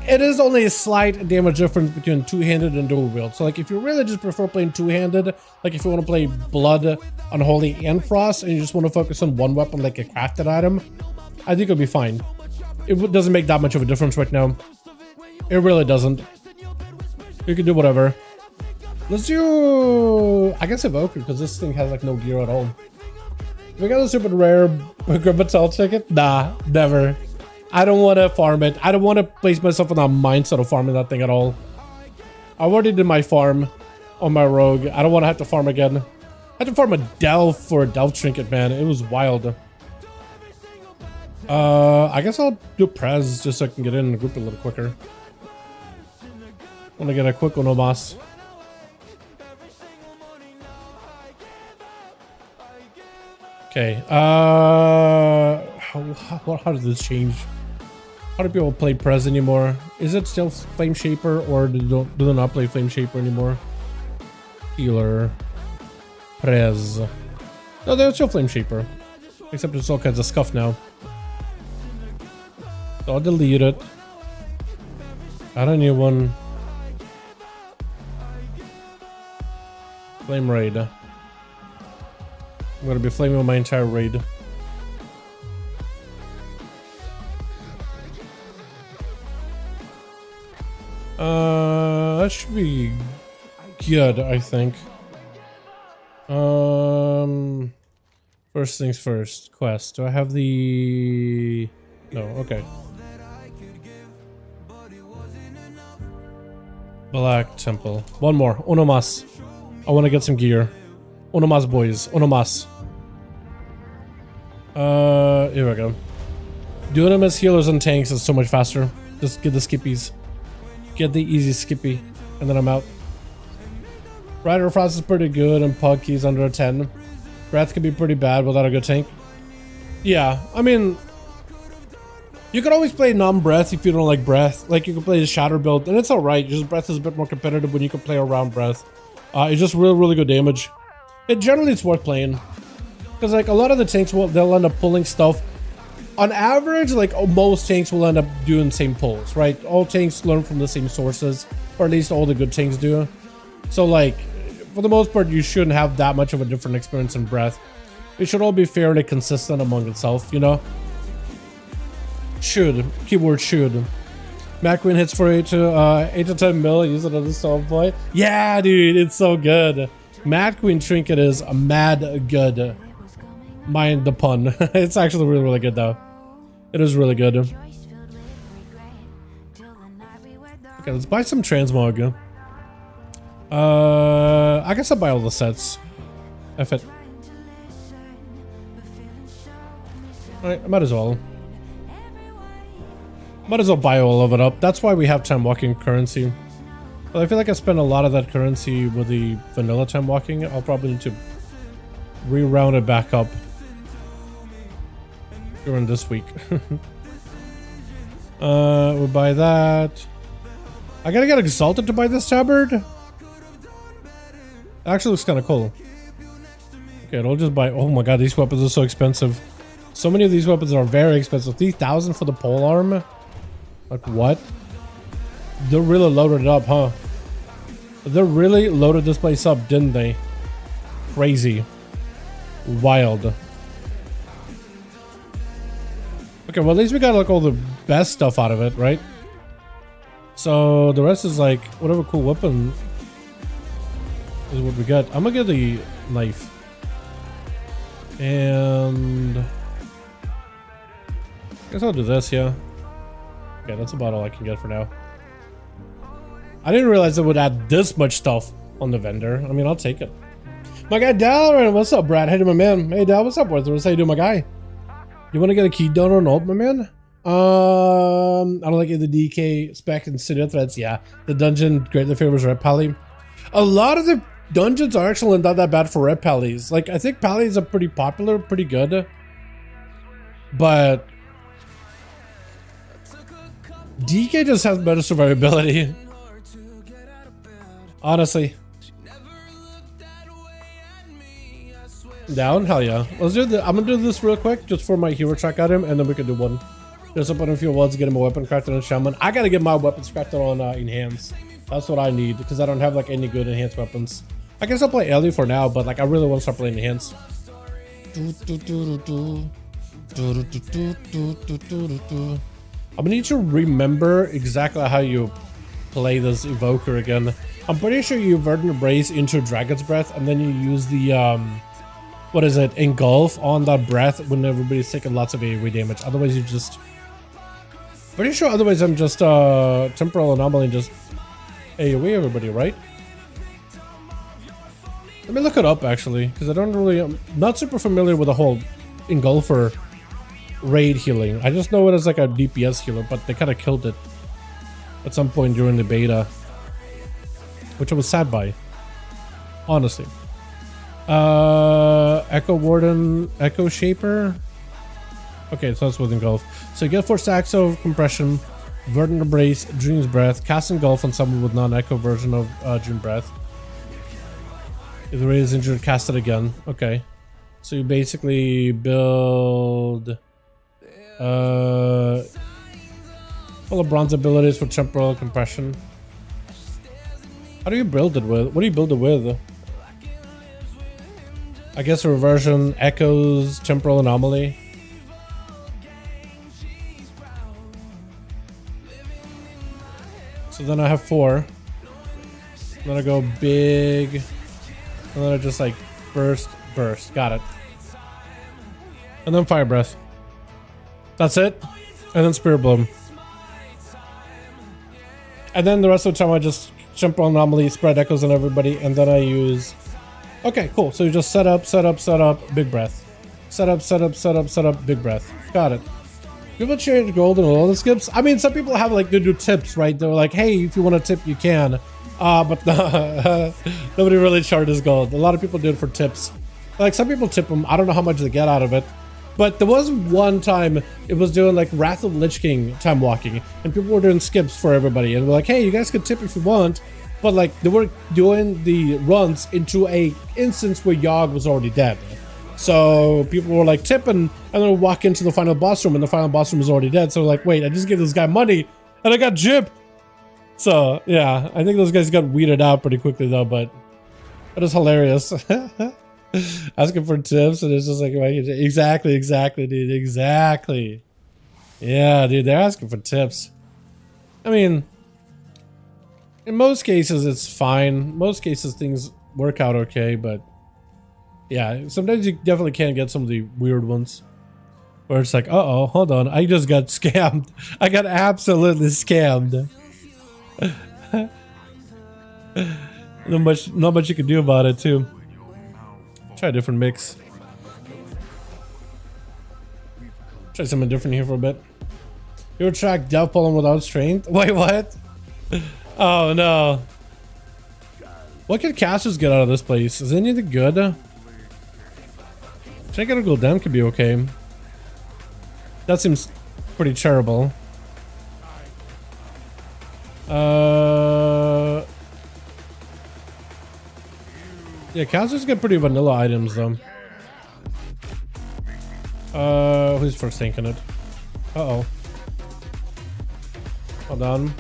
B: It is only a slight damage difference between two-handed and dual wield. So like if you really just prefer playing two-handed, like if you want to play Blood, Unholy, and Frost, and you just want to focus on one weapon like a crafted item, I think it'll be fine. It doesn't make that much of a difference right now. It really doesn't. You can do whatever. Let's do, I guess, Evoker, because this thing has like no gear at all. We got a super rare Gravatel ticket? Nah, never. I don't want to farm it. I don't want to place myself in that mindset of farming that thing at all. I already did my farm on my Rogue. I don't want to have to farm again. I had to farm a Delve for a Delve trinket, man. It was wild. I guess I'll do Prez just so I can get in the group a little quicker. Want to get a quick Onomas. Okay, how did this change? How do people play Prez anymore? Is it still Flame Shaper, or do they not play Flame Shaper anymore? Healer. Prez. No, they're still Flame Shaper. Except it's all kinds of scuff now. So I'll delete it. Add a new one. Flame Raid. I'm gonna be flaming my entire raid. That should be good, I think. First things first. Quest. Do I have the... No, okay. Black Temple. One more. Onomas. I want to get some gear. Onomas, boys. Onomas. Here we go. Doing them as healers and tanks is so much faster. Just get the skippies. Get the easy skippy. And then I'm out. Rider Frost is pretty good and Pug Key's under a 10. Breath can be pretty bad without a good tank. Yeah, I mean... You can always play non-breath if you don't like breath. Like you can play the Shatter build and it's alright. Just breath is a bit more competitive when you can play around breath. It's just really good damage. Generally it's worth playing. Because like a lot of the tanks, they'll end up pulling stuff. On average, like most tanks will end up doing the same pulls, right? All tanks learn from the same sources, or at least all the good tanks do. So like, for the most part, you shouldn't have that much of a different experience in breath. It should all be fairly consistent among itself, you know? Should. Keyword should. Mad Queen hits for 8 to 10 mil. Use it as a solo play. Yeah, dude, it's so good. Mad Queen Trinket is a mad good. Mind the pun. It's actually really good though. It is really good. Okay, let's buy some transmog. I guess I'll buy all the sets. F it. Alright, I might as well. Might as well buy all of it up. That's why we have time walking currency. But I feel like I spent a lot of that currency with the vanilla time walking. I'll probably need to reround it back up during this week. We'll buy that. I gotta get exalted to buy this tabard. Actually looks kind of cool. Okay, it'll just buy. Oh my god, these weapons are so expensive. So many of these weapons are very expensive. 3,000 for the pole arm. Like what? They really loaded it up, huh? They really loaded this place up, didn't they? Crazy. Wild. Okay, well at least we got like all the best stuff out of it, right? So the rest is like whatever cool weapon is what we got. I'm gonna get the knife. And I guess I'll do this, yeah. Okay, that's about all I can get for now. I didn't realize it would add this much stuff on the vendor. I mean, I'll take it. My guy Dalaran, what's up, Brad? Hey, my man. Hey, Dal, what's up, Worthless? How you doing, my guy? You want to get a key donor and ult, my man? I don't like the DK spec and city threats. Yeah, the dungeon greatly favors red pally. A lot of the dungeons are actually not that bad for red pallies. Like, I think pallies are pretty popular, pretty good. But DK just has better survivability. Honestly. Down? Hell yeah. Let's do the. I'm gonna do this real quick just for my hero track item, and then we can do one. Just up on a few worlds, get him a weapon crafted on Shaman. I gotta get my weapons crafted on enhance. That's what I need because I don't have like any good enhanced weapons. I can still play Ellie for now, but like I really want to start playing enhance. I'm gonna need to remember exactly how you play this Evoker again. I'm pretty sure you Verdant Embrace into Dragon's Breath, and then you use the what is it, Engulf on that breath when everybody's taking lots of AoE damage. Otherwise, you just pretty sure. Otherwise, I'm just temporal anomaly and just AoE everybody, right? Let me look it up actually, because I don't really. I'm not super familiar with the whole Engulfer raid healing. I just know it as like a DPS healer, but they kind of killed it at some point during the beta, which I was sad by, honestly. Echo Warden, Echo Shaper. Okay, so that's with Engulf. So you get 4 stacks of compression, Verdant Embrace, Dream's Breath, cast Engulf on someone with non-echo version of Dream Breath. If the raid is injured, cast it again. Okay. So you basically build full of bronze abilities for temporal compression. How do you build it with? What do you build it with? I guess reversion, echoes, temporal anomaly. So then I have 4. Then I go big. And then I just like burst. Got it. And then fire breath. That's it. And then spirit bloom. And then the rest of the time I just temporal anomaly, spread echoes on everybody, and then I use. Okay, cool. So you just set up, big breath. Set up, big breath. Got it. People change gold and all the skips. I mean, some people have like, they do tips, right? They're like, hey, if you want a tip, you can. But nobody really charges gold. A lot of people do it for tips. Like some people tip them. I don't know how much they get out of it. But there was one time it was doing like Wrath of Lich King time walking, and people were doing skips for everybody, and we're like, hey, you guys can tip if you want. But like they were doing the runs into a instance where Yogg was already dead. So people were like tipping, and then we walk into the final boss room, and the final boss room was already dead. So like, wait, I just gave this guy money, and I got gypped. So yeah, I think those guys got weeded out pretty quickly though, but it was hilarious. Asking for tips, and it's just like, exactly, dude, exactly. Yeah, dude, they're asking for tips. I mean, in most cases, it's fine. Most cases, things work out okay, but yeah, sometimes you definitely can get some of the weird ones where it's like, uh-oh, hold on, I just got scammed. I got absolutely scammed. Not much you can do about it, too. Try a different mix. Try something different here for a bit. You track dev pulling without strength. Wait, what? Oh no. What can casters get out of this place? Is anything good? Shaken or cooldown could be okay. That seems pretty terrible. Yeah, casters get pretty vanilla items though. Who's first tanking it? Uh-oh. Hold on.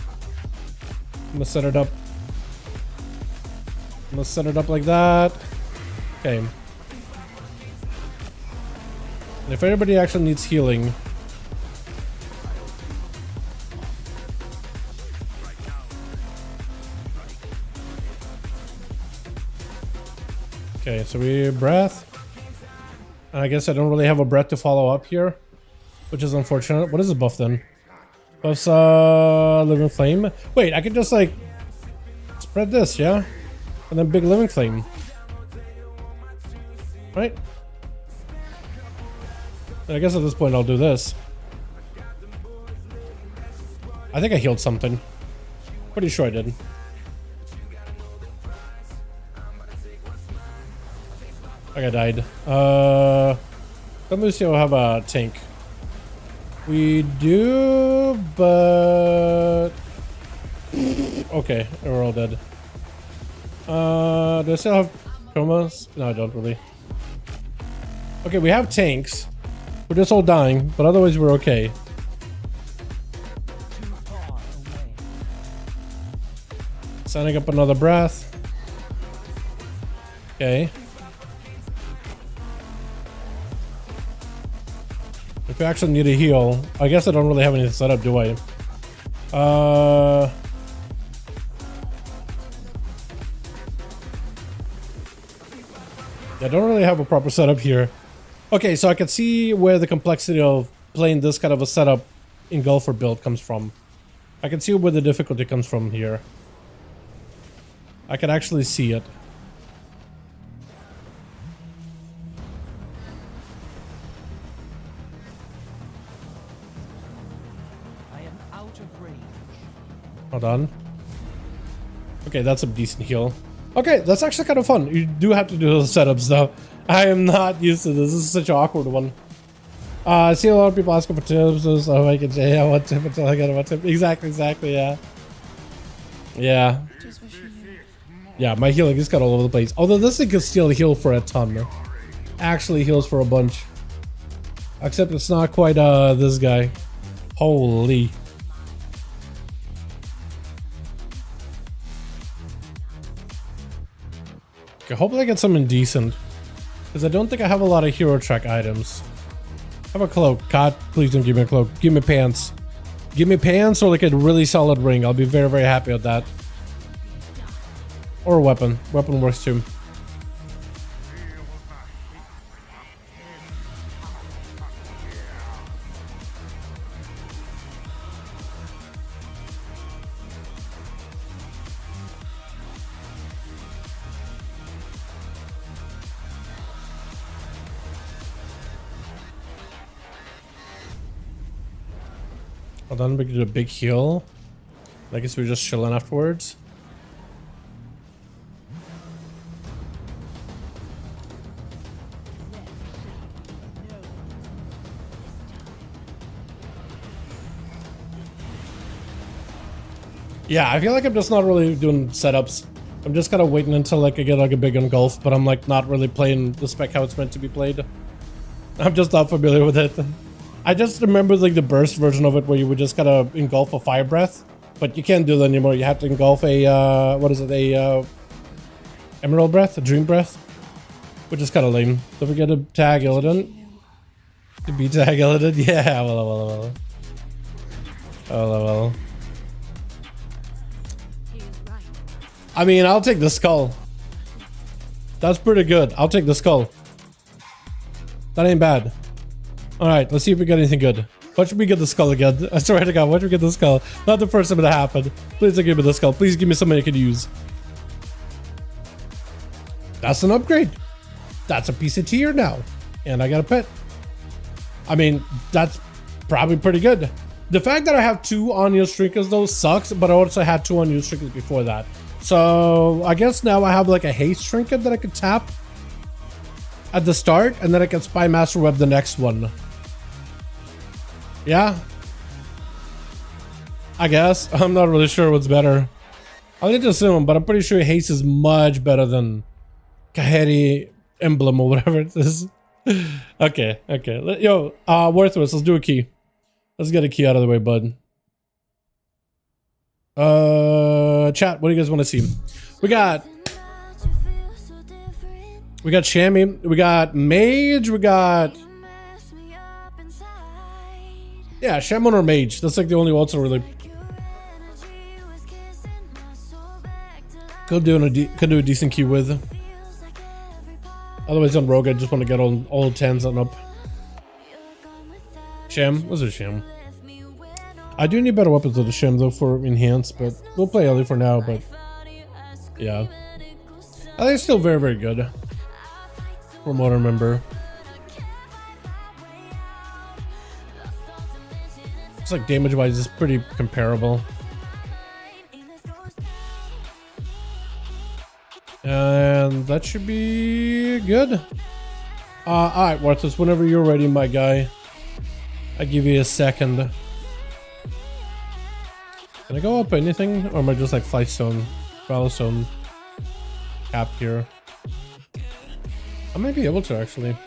B: I'm gonna set it up. I'm gonna set it up like that. Okay. And if anybody actually needs healing. Okay, so we breath. And I guess I don't really have a breath to follow up here, which is unfortunate. What is the buff then? Buffs living flame. Wait, I could just like spread this, yeah? And then big living flame. Right? I guess at this point I'll do this. I think I healed something. Pretty sure I did. I died. Let me see if I have a tank. We do, but okay, we're all dead. Do I still have comas? No, I don't really. Okay, we have tanks. We're just all dying, but otherwise we're okay. Signing up another breath. Okay. If you actually need a heal, I guess I don't really have anything set up, do I? I don't really have a proper setup here. Okay, so I can see where the complexity of playing this kind of a setup in Golfer build comes from. I can see where the difficulty comes from here. I can actually see it. Hold on. Okay, that's a decent heal. Okay, that's actually kind of fun. You do have to do those setups though. I am not used to this. This is such an awkward one. I see a lot of people asking for tips. So I can say, yeah, what tip until I get what tip. Exactly, yeah. Yeah. Yeah, my healing is kind of all over the place. Although this thing can still heal for a ton. Actually heals for a bunch. Except it's not quite this guy. Holy. Okay, hopefully I get something decent. Because I don't think I have a lot of hero track items. I have a cloak. God, please don't give me a cloak. Give me pants. Give me pants or like a really solid ring. I'll be very, very happy with that. Or a weapon. Weapon works too. Hold on, we can do a big heal. I guess we're just chilling afterwards. Yeah, I feel like I'm just not really doing setups. I'm just kind of waiting until like I get like a big engulf, but I'm like not really playing the spec how it's meant to be played. I'm just not familiar with it. I just remember like the burst version of it where you would just kind of engulf a fire breath, but you can't do that anymore. You have to engulf a what is it, a emerald breath, a dream breath, which is kind of lame. Don't forget to tag Illidan. To be tag Illidan, yeah. Well. I mean, I'll take the skull. That's pretty good. I'll take the skull. That ain't bad. Alright, let's see if we get anything good. Why should we get the skull again? I swear to God, why should we get the skull? Not the first time that happened. Please don't give me the skull. Please give me something I can use. That's an upgrade. That's a piece of tier now. And I got a pet. I mean, that's probably pretty good. The fact that I have 2 unused trinkets though sucks, but I also had 2 unused trinkets before that. So I guess now I have like a haste trinket that I could tap. at the start, and then I can spy master web the next one. Yeah, I guess. I'm not really sure what's better. I'll need to assume, but I'm pretty sure haste is much better than Kaheri emblem or whatever it is. Okay. Yo, worthless. Let's do a key. Let's get a key out of the way, bud. Chat. What do you guys want to see? We got Shaman. We got Mage. We got Shaman or Mage. That's like the only ults really. Could do a decent key with. Otherwise on Rogue, I just want to get all 10s and up. Sham? What's a Sham? I do need better weapons of the Sham though for enhance, but we'll play Ellie for now, but yeah. I think it's still very, very good. From what I remember. It's like damage wise is pretty comparable. And that should be good. Alright, Worthless, whenever you're ready, my guy. I give you a second. Can I go up anything? Or am I just like Flightstone, Valorstone cap here? I might be able to actually.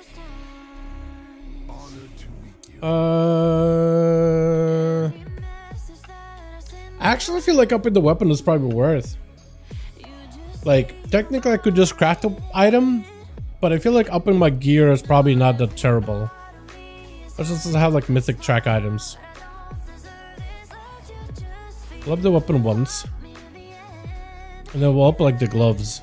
B: I actually feel like upping the weapon is probably worth. Like, technically I could just craft an item, but I feel like upping my gear is probably not that terrible. Let's just have like mythic track items. We'll up the weapon once. And then we'll up like the gloves.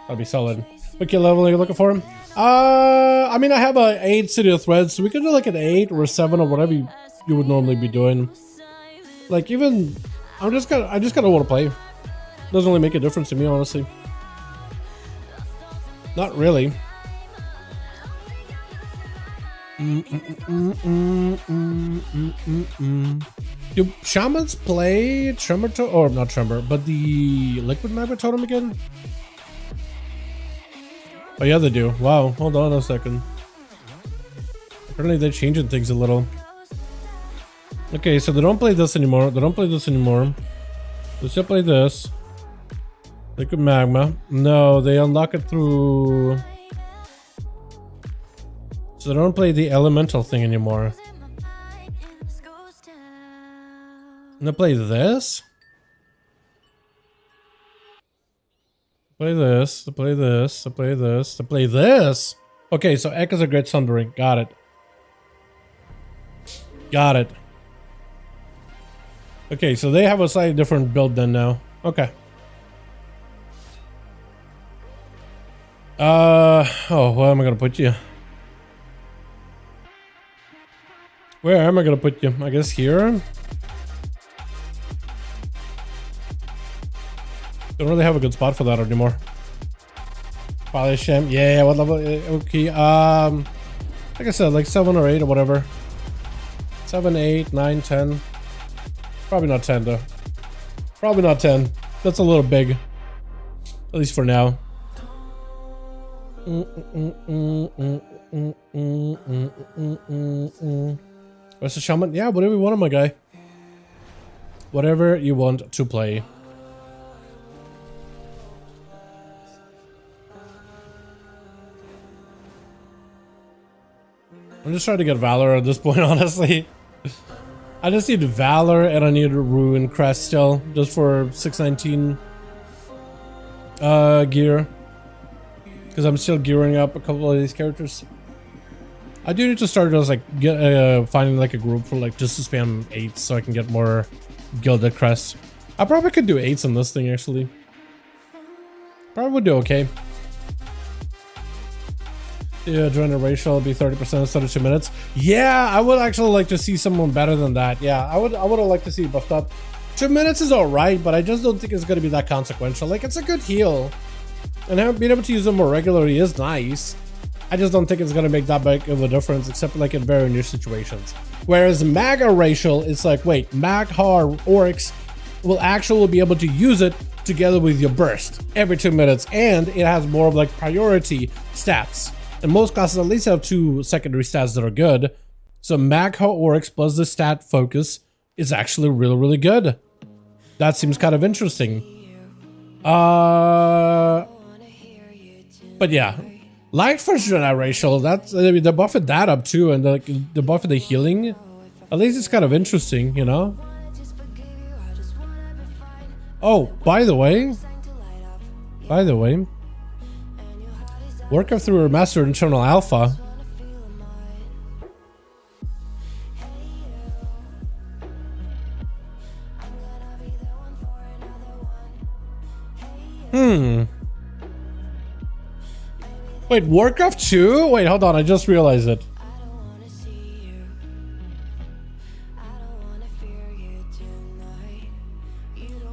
B: That'll be solid. What key level are you looking for? I mean I have a 8 City of Threads, so we could do like an 8 or a 7 or whatever you would normally be doing. Like even, I just kind of want to play. Doesn't really make a difference to me, honestly. Not really. Do Shamans play Tremor or not Tremor, but the Liquid Magma Totem again? Oh yeah, they do. Wow, hold on a second. Apparently they're changing things a little. Okay, so they don't play this anymore. They still play this. Liquid Magma. No, they unlock it through... So they don't play the elemental thing anymore. And they play this? Play this, play this, play this, play this. Okay, so Echoes of Great Sundering. Got it. Got it. Okay, so they have a slightly different build then now. Okay. Oh, where am I gonna put you? Where am I gonna put you? I guess here? Don't really have a good spot for that anymore. Probably Sham. Yeah, what level? Okay. Like I said, like 7 or 8 or whatever. 7, 8, 9, 10. Probably not 10 though. Probably not 10. That's a little big. At least for now. Where's the Shaman? Yeah, whatever you want, my guy. Whatever you want to play. I'm just trying to get Valor at this point, honestly. I just need Valor and I need a Ruin Crest still, just for 619 gear. Because I'm still gearing up a couple of these characters. I do need to start just like finding like a group for like just to spam 8s so I can get more gilded crests. I probably could do 8s on this thing actually. Probably would do okay. Yeah, join the ratio will be 30% instead of 2 minutes. Yeah, I would actually like to see someone better than that. Yeah, I would have liked to see it buffed up. 2 minutes is alright, but I just don't think it's gonna be that consequential. Like, it's a good heal. And being able to use them more regularly is nice. I just don't think it's gonna make that big of a difference, except like in very niche situations. Whereas Mag ratio, it's like, wait, Mag, Har, Oryx, will actually be able to use it together with your burst every 2 minutes, and it has more of like priority stats. And most classes at least have 2 secondary stats that are good. So Magho Oryx plus the stat focus is actually really, really good. That seems kind of interesting. But yeah, like first generation, that's, I mean, they buffed that up too, and the buff of the healing, at least it's kind of interesting, you know. Oh, by the way, Warcraft 3 Remastered Internal Alpha. Wait, Warcraft 2? Wait, hold on, I just realized it.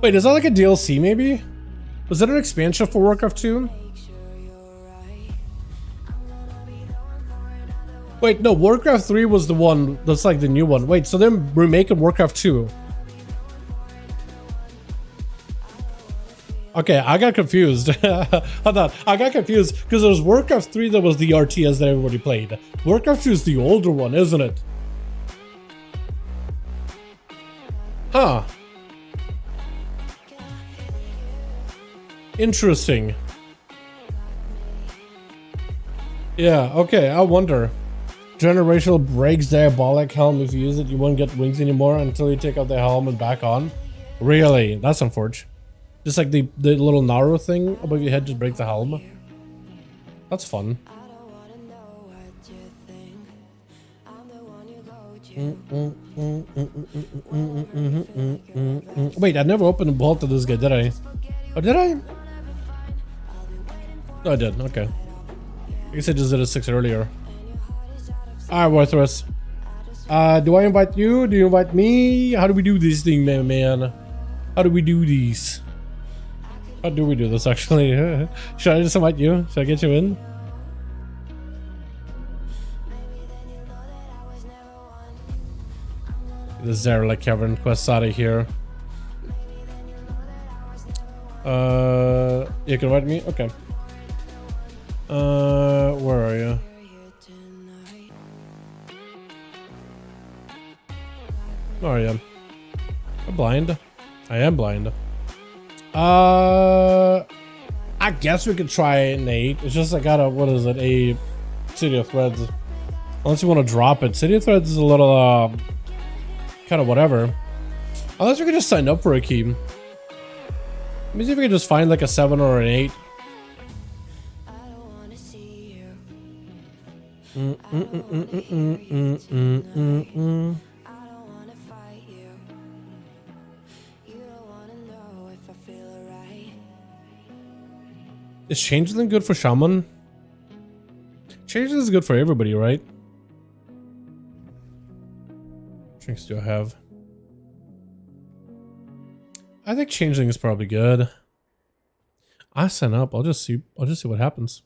B: Wait, is that like a DLC maybe? Was that an expansion for Warcraft 2? Wait, no, Warcraft 3 was the one that's like the new one. Wait, so they're remaking Warcraft 2. Okay, I got confused. Hold on, I got confused because there was Warcraft 3 that was the RTS that everybody played. Warcraft 2 is the older one, isn't it? Huh. Interesting. Yeah, okay, I wonder. Generational breaks diabolic helm. If you use it, you won't get wings anymore until you take out the helm and back on. Really? That's unfortunate. Just like the little Naru thing above your head, just break the helm. That's fun. Wait, I never opened a vault to this guy, did I? Oh, did I? No, I did. Okay. I guess I just did a 6 earlier. Alright, Worthless. Do I invite you? Do you invite me? How do we do this thing, man? How do we do these? How do we do this, actually? Should I just invite you? Should I get you in? The Zerla Cavern quest out of here. You can invite me? Okay. Where are you? Where are you? I'm blind. I am blind. I guess we could try Nate. It's just I gotta, what is it? A City of Threads. Unless you want to drop it. City of Threads is a little, kind of whatever. Unless we could just sign up for a key. Let me see if we can just find like a 7 or an 8. Is Changeling good for Shaman? Changeling is good for everybody, right? What drinks do I have? I think Changeling is probably good. I sign up. I'll just see what happens.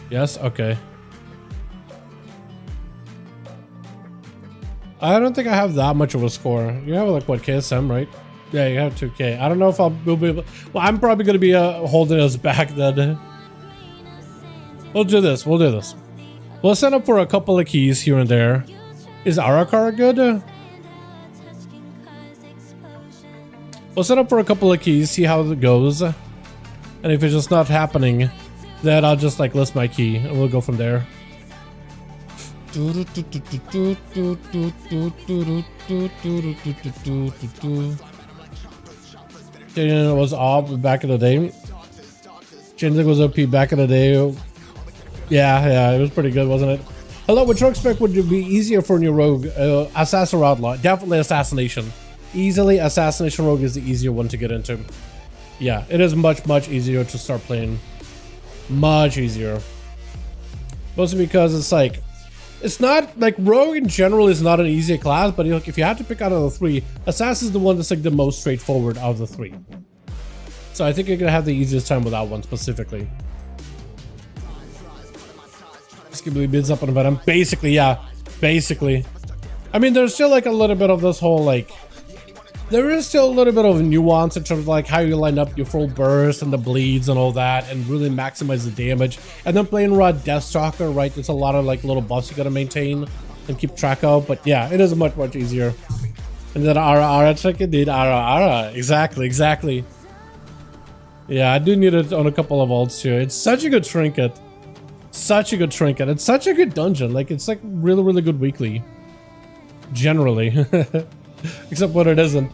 B: Yes, okay. I don't think I have that much of a score. You have like what, KSM, right? Yeah, you have 2K. I don't know if we'll be able. Well, I'm probably gonna be holding us back then. We'll do this. We'll do this. We'll set up for a couple of keys here and there. Is Arakar good? We'll set up for a couple of keys, see how it goes. And if it's just not happening, then I'll just like list my key and we'll go from there. Changeling was off back in the day. Changeling was OP back in the day. Yeah, it was pretty good, wasn't it? Hello, which rogue spec would be easier for new rogue? Assassin or Outlaw? Definitely Assassination. Easily, Assassination Rogue is the easier one to get into. Yeah, it is much, much easier to start playing. Much easier. Mostly because it's like, it's not like Rogue in general is not an easy class, but if you had to pick out of the 3, Assassin is the one that's like the most straightforward out of the 3. So I think you're gonna have the easiest time with that one specifically. Skibbly bids up on Venom. Basically, yeah. Basically. I mean, there's still like a little bit of this whole like There is still a little bit of nuance in terms of like how you line up your full burst and the bleeds and all that and really maximize the damage. And then playing raw Deathstalker, right? There's a lot of like little buffs you gotta maintain and keep track of. But yeah, it is much easier. And then Ara check it, Ara. Exactly. Yeah, I do need it on a couple of ults too. It's such a good trinket. Such a good trinket. It's such a good dungeon. Like it's like really good weekly. Generally. Except when it isn't.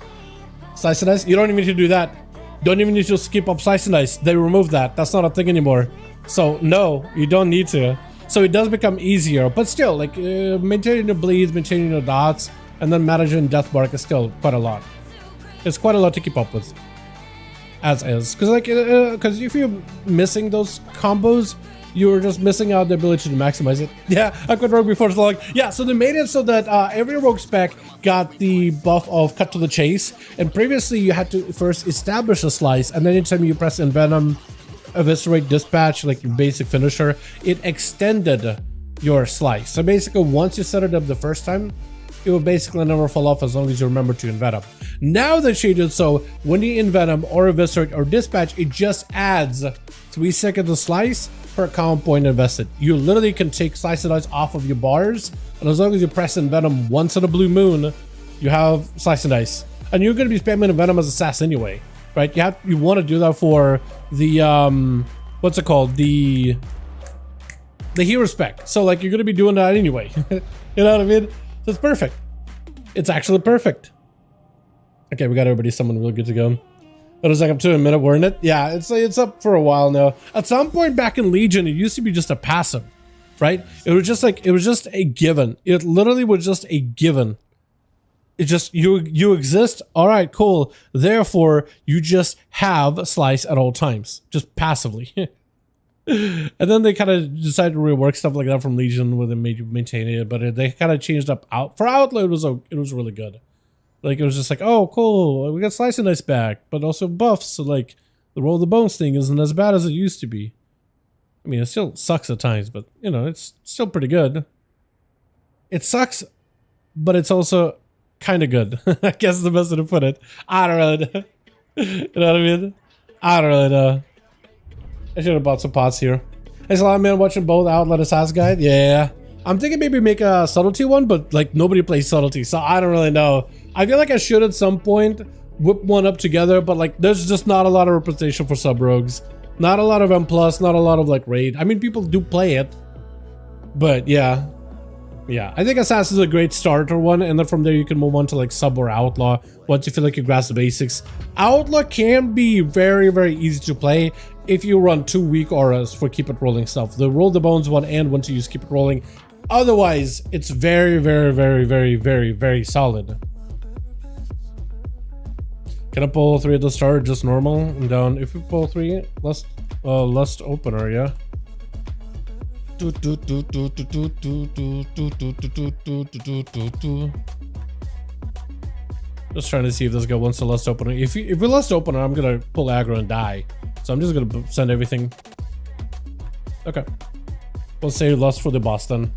B: Slice and Dice? You don't even need to do that. Don't even need to skip up Slice and Dice. They removed that. That's not a thing anymore. So no, you don't need to. So it does become easier, but still, like maintaining your bleeds, maintaining your dots, and then managing Death Bark is still quite a lot. It's quite a lot to keep up with. As is, because like, because if you're missing those combos, you're just missing out the ability to maximize it. Yeah, I could rogue before so long. Yeah, so they made it so that every rogue spec got the buff of cut to the chase, and previously you had to first establish a slice, and then anytime you press Envenom, Eviscerate, Dispatch, like your basic finisher, it extended your slice. So basically, once you set it up the first time, it will basically never fall off as long as you remember to Envenom. Now they changed it so when you Envenom or Eviscerate or Dispatch, it just adds 3 seconds of slice per count point invested. You literally can take Slice and Dice off of your bars, and as long as you press Envenom once in a blue moon, you have Slice and Dice. And you're going to be spamming Envenom as a sass anyway, right? You want to do that for the what's it called? The hero spec. So like you're going to be doing that anyway. You know what I mean? So it's perfect. It's actually perfect. Okay, we got everybody summoned really good to go. It was like up to a minute, weren't it? Yeah, it's up for a while now. At some point back in Legion, it used to be just a passive, right? It was just a given. It literally was just a given. It just, you exist, all right, cool. Therefore, you just have Slice at all times, just passively. And then they kind of decided to rework stuff like that from Legion where they made you maintain it, but they kind of changed up for Outlaw. It was really good. Like it was just like, oh cool, we got Slice and Dice back, but also buffs. So like the Roll the Bones thing isn't as bad as it used to be. I mean, it still sucks at times, but you know, it's still pretty good. It sucks, but it's also kind of good. I guess is the best way to put it. I don't really know. You know what I mean? I don't really know. I should have bought some pots here. Thanks a lot, man, watching both Outlet Assassin Guide. Yeah. I'm thinking maybe make a subtlety one, but like nobody plays subtlety, so I don't really know. I feel like I should at some point whip one up together, but like there's just not a lot of representation for sub rogues. Not a lot of M+, not a lot of like raid. I mean, people do play it, but yeah. Yeah, I think Assassin is a great starter one, and then from there you can move on to like sub or outlaw once you feel like you grasp the basics. Outlaw can be very easy to play if you run 2 weak auras for keep it rolling stuff. The roll the bones one and one to use keep it rolling. Otherwise, it's very solid. Can I pull 3 at the start, just normal and down? If we pull 3, lust opener, yeah. Just trying to see if this guy wants to lust opener. If we lust opener, I'm gonna pull aggro and die. So I'm just gonna send everything. Okay. We'll say lust for the boss then.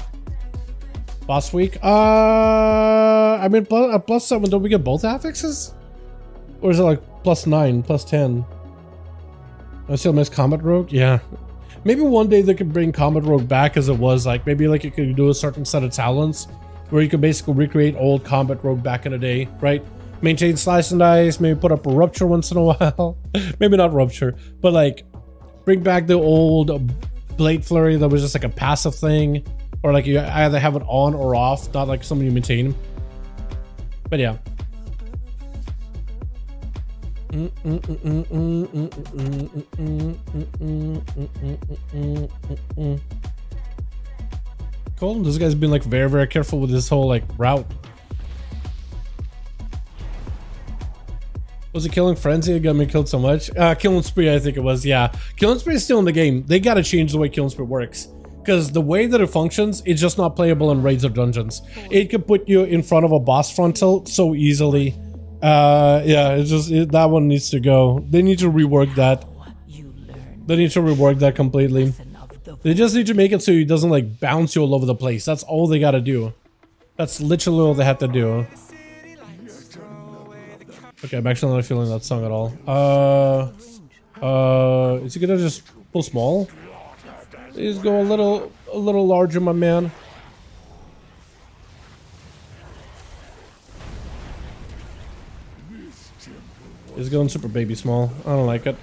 B: Boss week? I mean, +7, don't we get both affixes? Or is it like +9, +10? I still miss Combat Rogue? Yeah. Maybe one day they could bring Combat Rogue back as it was. Like, maybe like you could do a certain set of talents where you could basically recreate old Combat Rogue back in the day, right? Maintain Slice and Dice, maybe put up a Rupture once in a while. Maybe not Rupture, but like bring back the old Blade Flurry that was just like a passive thing. Or like you either have it on or off, not like something you maintain. But yeah. Cool. This guy's been like very careful with this whole like route. Was it Killing Frenzy? It got me killed so much. Killing Spree, I think it was. Yeah, Killing Spree is still in the game. They gotta change the way Killing Spree works, because the way that it functions, it's just not playable in raids or dungeons. It can put you in front of a boss frontal so easily. Yeah, it's just that one needs to go. They need to rework that. They need to rework that completely. They just need to make it so it doesn't like bounce you all over the place. That's all they gotta do. That's literally all they have to do. Okay, I'm actually not feeling that song at all. Is he gonna just pull small? Please go a little larger, my man. He's going super baby small. I don't like it.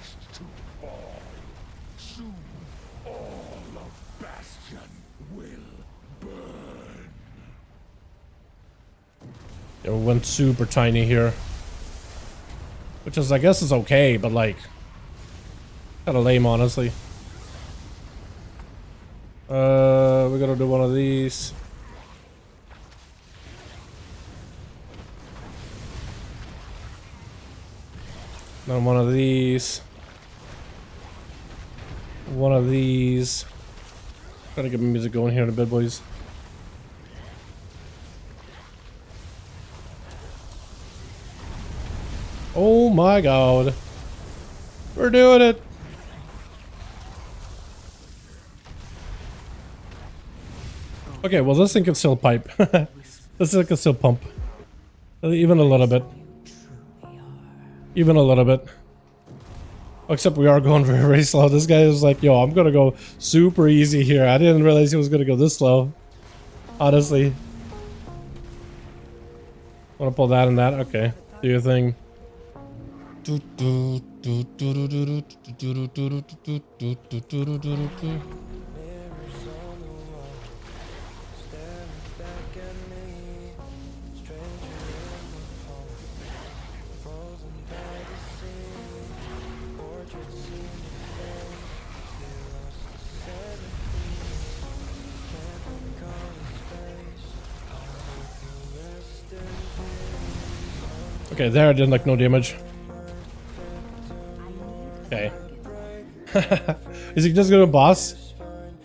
B: It went super tiny here. Which is, I guess, is okay, but like, kinda lame, honestly. We're gonna do one of these. Then one of these. One of these. Trying to get my music going here in a bit, boys. Oh my god. We're doing it. Okay, well this thing can still pipe. This thing can still pump. Even a little bit. Even a little bit. Except we are going very, very slow. This guy is like, yo, I'm gonna go super easy here. I didn't realize he was gonna go this slow. Honestly. Wanna pull that and that? Okay. Do your thing. Okay, there I did like no damage. Okay. Is he just gonna boss?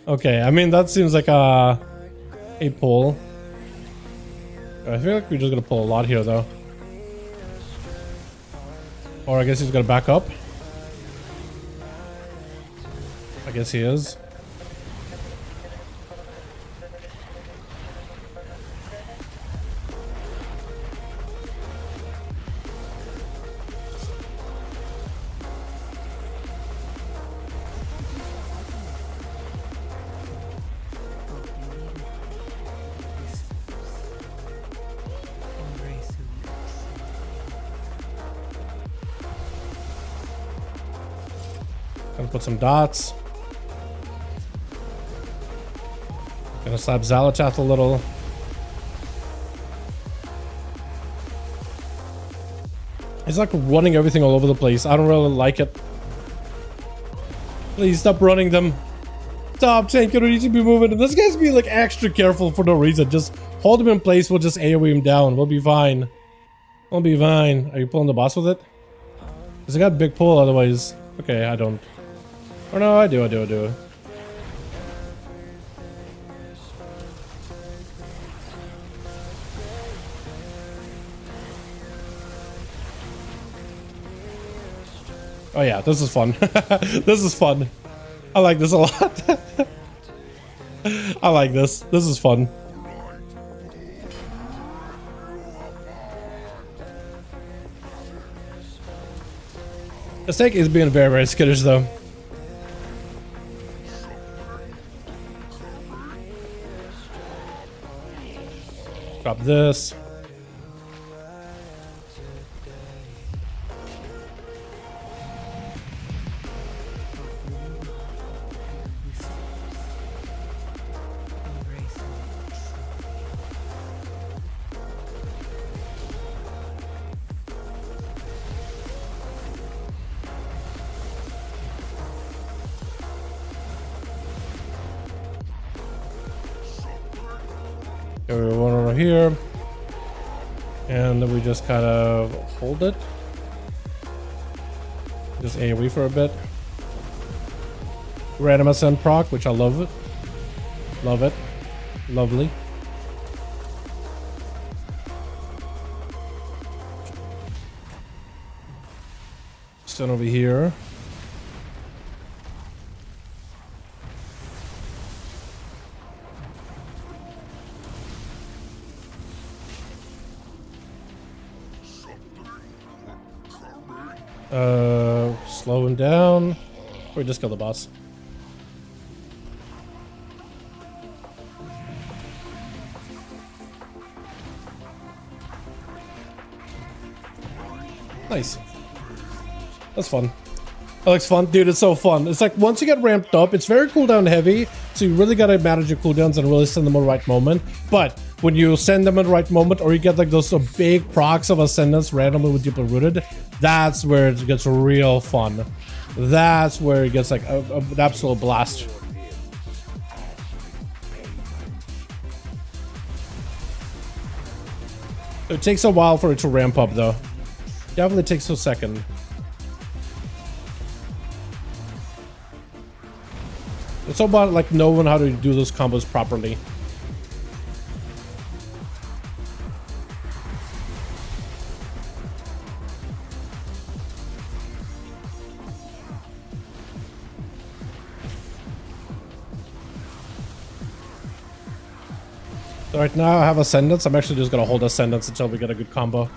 B: Okay, I mean that seems like a pull. I feel like we're just gonna pull a lot here though. Or I guess he's gonna back up. I guess he is. Gonna put some dots. Gonna slap Zalatath a little. He's like running everything all over the place. I don't really like it. Please stop running them. Stop, Tank. You don't need to be moving. This guy's being like extra careful for no reason. Just hold him in place. We'll just AoE him down. We'll be fine. We'll be fine. Are you pulling the boss with it? Because I got big pull otherwise. Okay, I don't. Oh no, I do. Oh yeah, this is fun. This is fun. I like this a lot. I like this. This is fun. This tank is being very, very skittish though. Drop this. Okay, we one over here. And then we just kind of hold it. Just AoE for a bit. Random ascent proc, which I love it. Love it. Lovely. Stand over here. Slow him down. Or just kill the boss. Nice. That's fun. That looks fun. Dude, it's so fun. It's like once you get ramped up, it's very cooldown heavy. So you really gotta manage your cooldowns and really send them at the right moment. But when you send them at the right moment, or you get like those big procs of Ascendance randomly with Deeply Rooted, that's where it gets real fun. That's where it gets like an absolute blast. It takes a while for it to ramp up though. Definitely takes a second. It's all about like knowing how to do those combos properly. So right now I have Ascendance. I'm actually just gonna hold Ascendance until we get a good combo.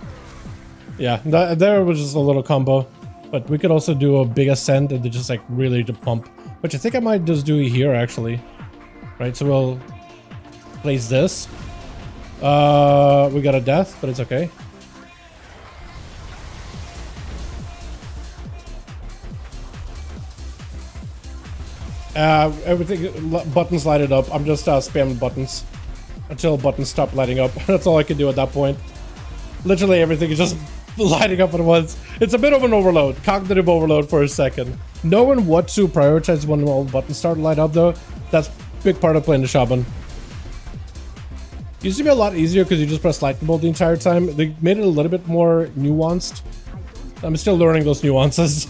B: Yeah, there was just a little combo. But we could also do a big Ascend and just like really to pump. Which I think I might just do here actually. Right, so we'll place this. We got a death, but it's okay. Everything, buttons lighted up. I'm just spamming buttons until buttons stop lighting up. That's all I can do at that point. Literally everything is just lighting up at once. It's a bit of an overload, cognitive overload for a second. Knowing what to prioritize when all buttons start to light up though, that's a big part of playing the Shaman. Used to be a lot easier because you just press lightning bolt the entire time. They made it a little bit more nuanced. I'm still learning those nuances,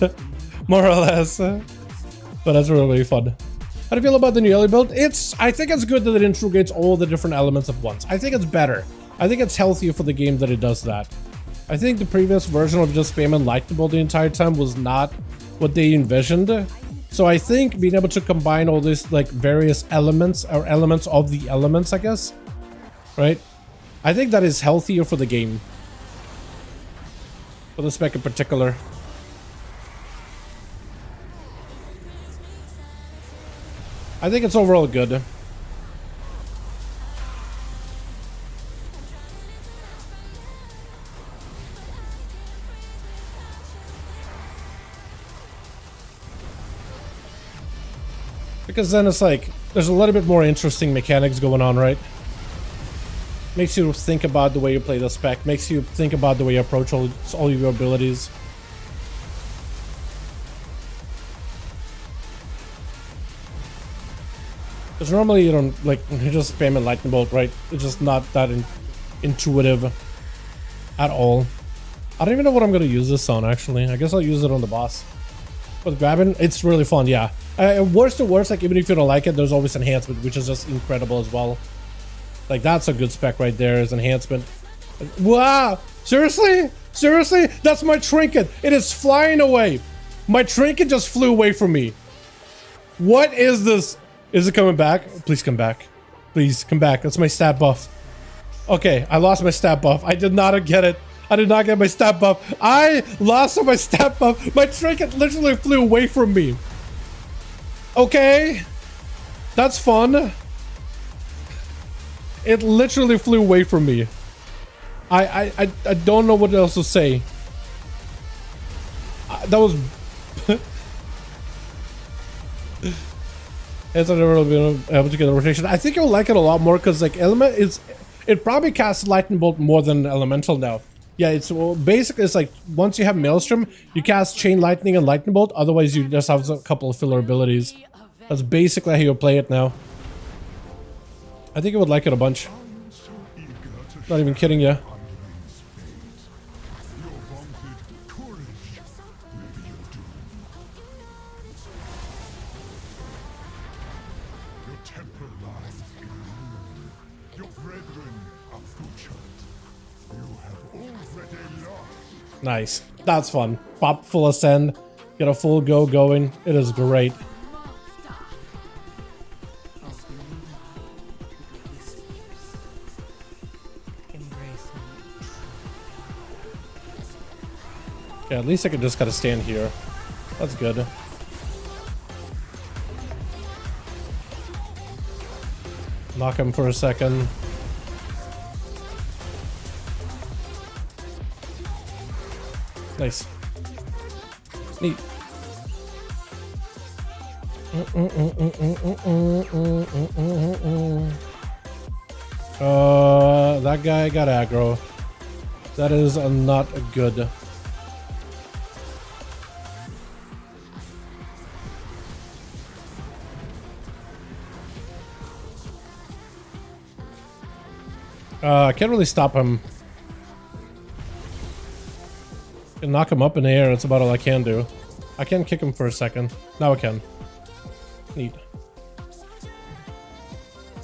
B: more or less. But that's really fun. How do you feel about the new Ellie build? I think it's good that it integrates all the different elements at once. I think it's better. I think it's healthier for the game that it does that. I think the previous version of just spamming lightning bolt the entire time was not what they envisioned. So I think being able to combine all these like various elements or elements of the elements, I guess, right? I think that is healthier for the game. For the spec in particular. I think it's overall good. Because then it's like, there's a little bit more interesting mechanics going on, right? Makes you think about the way you play the spec, makes you think about the way you approach all your abilities. Because normally you don't, like, you just spam a lightning bolt, right? It's just not that intuitive at all. I don't even know what I'm going to use this on, actually. I guess I'll use it on the boss. With grabbing, it's really fun, yeah. Worst to worst, like, even if you don't like it, there's always enhancement, which is just incredible as well. Like, that's a good spec right there, is enhancement. Wow! Seriously? Seriously? That's my trinket! It is flying away! My trinket just flew away from me. What is this? Is it coming back? Please come back. Please come back. That's my stat buff. Okay, I lost my stat buff. I did not get it. I did not get my stat buff. I lost my stat buff. My trinket literally flew away from me. Okay. That's fun. It literally flew away from me. I don't know what else to say. That was... It's never really been able to get a rotation. I think you'll like it a lot more because like element is... It probably casts lightning bolt more than elemental now. Yeah, it's well, basically it's like once you have Maelstrom, you cast chain lightning and lightning bolt. Otherwise, you just have a couple of filler abilities. That's basically how you play it now. I think you would like it a bunch. Not even kidding you. Nice. That's fun. Pop full ascend. Get a full go going. It is great. Yeah, at least I can just gotta stand here. That's good. Knock him for a second. Nice. Neat. That guy got aggro. That is not good. I can't really stop him. I can knock him up in the air, that's about all I can do. I can kick him for a second. Now I can. Neat.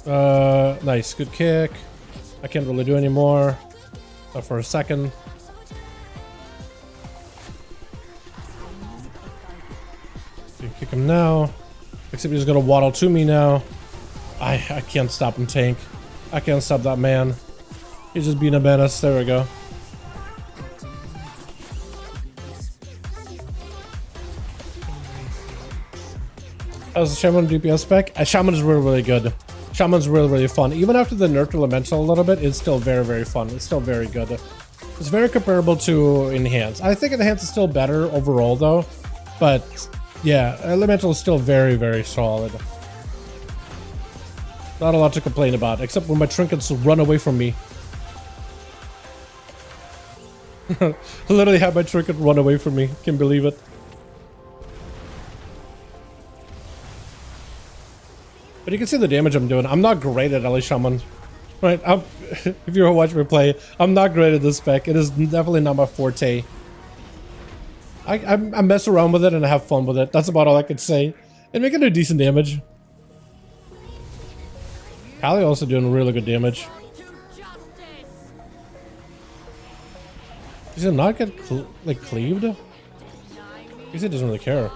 B: Nice, good kick. I can't really do any more. Not for a second. You kick him now. Except he's gonna waddle to me now. I can't stop him, tank. I can't stop that man. He's just being a menace. There we go. How's the Shaman DPS spec? Shaman is really good. Shaman's really fun. Even after the nerf to Elemental a little bit, it's still very fun. It's still very good. It's very comparable to Enhance. I think Enhance is still better overall though. But yeah, Elemental is still very solid. Not a lot to complain about, except when my trinkets run away from me. Literally had my trinket run away from me. Can't believe it. But you can see the damage I'm doing. I'm not great at LA Shaman. Right? If you're watching me play, I'm not great at this spec. It is definitely not my forte. I mess around with it and I have fun with it. That's about all I could say. And making a decent damage. Callie also doing really good damage. Does it not get cleaved? I guess he doesn't really care.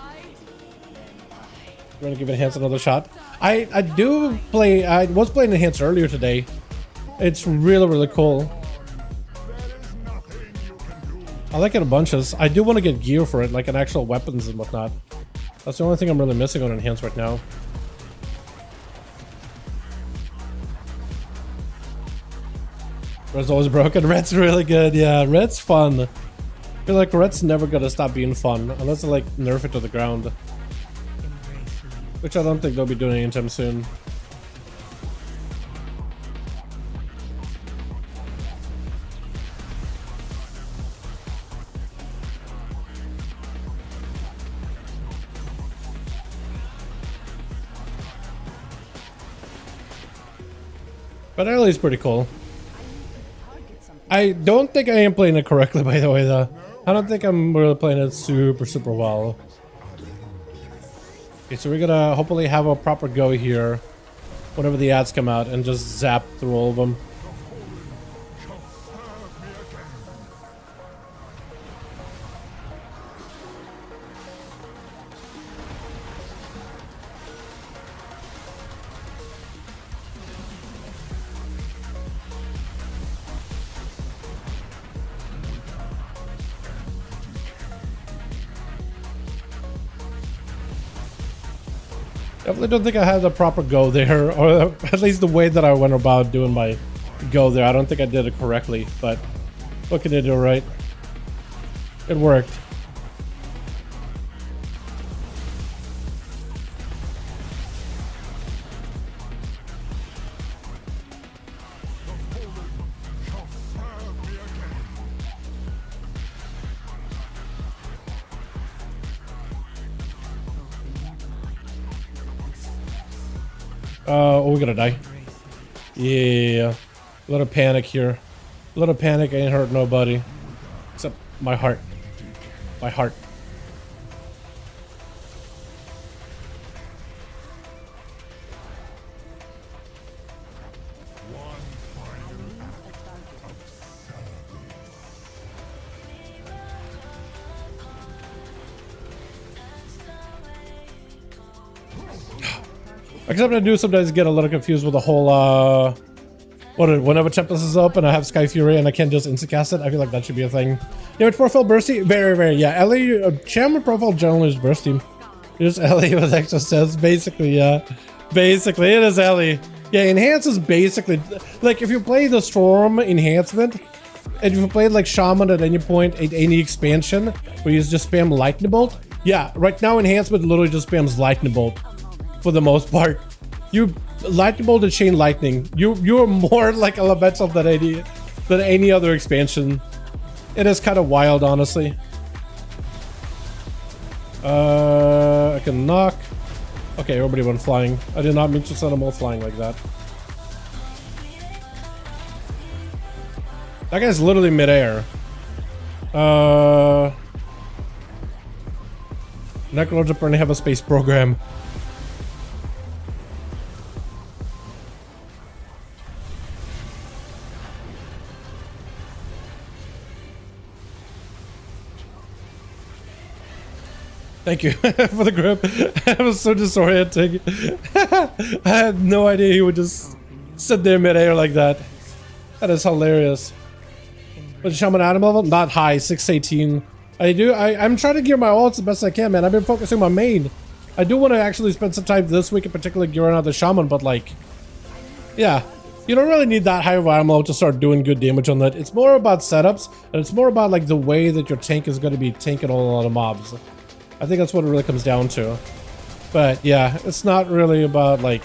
B: We're gonna give Enhance another shot. I was playing Enhance earlier today. It's really cool. I like it in bunches. I do want to get gear for it, like an actual weapons and whatnot. That's the only thing I'm really missing on Enhance right now. Red's always broken. Red's really good. Yeah, Red's fun. I feel like Red's never gonna stop being fun unless they like nerf it to the ground. Which I don't think they'll be doing anytime soon. But Ellie's pretty cool. I don't think I am playing it correctly, by the way, though. I don't think I'm really playing it super well. Okay, so we're gonna hopefully have a proper go here whenever the ads come out and just zap through all of them. Definitely don't think I had the proper go there, or at least the way that I went about doing my go there. I don't think I did it correctly, but what can you do, right? It worked. Oh, we're gonna die. Yeah. A little panic here. A little panic ain't hurt nobody. Except my heart. My heart. Except I do sometimes get a little confused with the whole Whenever Tempest is up and I have Sky Fury and I can't just instant cast it, I feel like that should be a thing. Yeah, which profile bursty? Very, very, yeah. LA, Shaman profile generally is bursty. Here's Ellie with extra sets, basically, yeah. Basically, it is Ellie. Yeah, Enhance is basically, like, if you play the Storm Enhancement, and if you play, like, Shaman at any point, at any expansion, where you just spam Lightning Bolt, yeah, right now Enhancement literally just spams Lightning Bolt, for the most part. You Lightning Bolt and Chain Lightning. You're more like Elemental than any other expansion. It is kind of wild, honestly. I can knock. Okay, everybody went flying. I did not mean to send them all flying like that. That guy's literally midair. Necrologist apparently have a space program. Thank you for the grip. It was so disorienting. I had no idea he would just sit there midair like that. That is hilarious. But Shaman Adam level? Not high, 618. I'm trying to gear my ults the best I can, man. I've been focusing on my main. I do want to actually spend some time this week in particular gearing out the Shaman, but like, yeah. You don't really need that high of ammo to start doing good damage on that. It's more about setups, and it's more about like the way that your tank is going to be tanking a lot of mobs. I think that's what it really comes down to. But yeah, it's not really about like...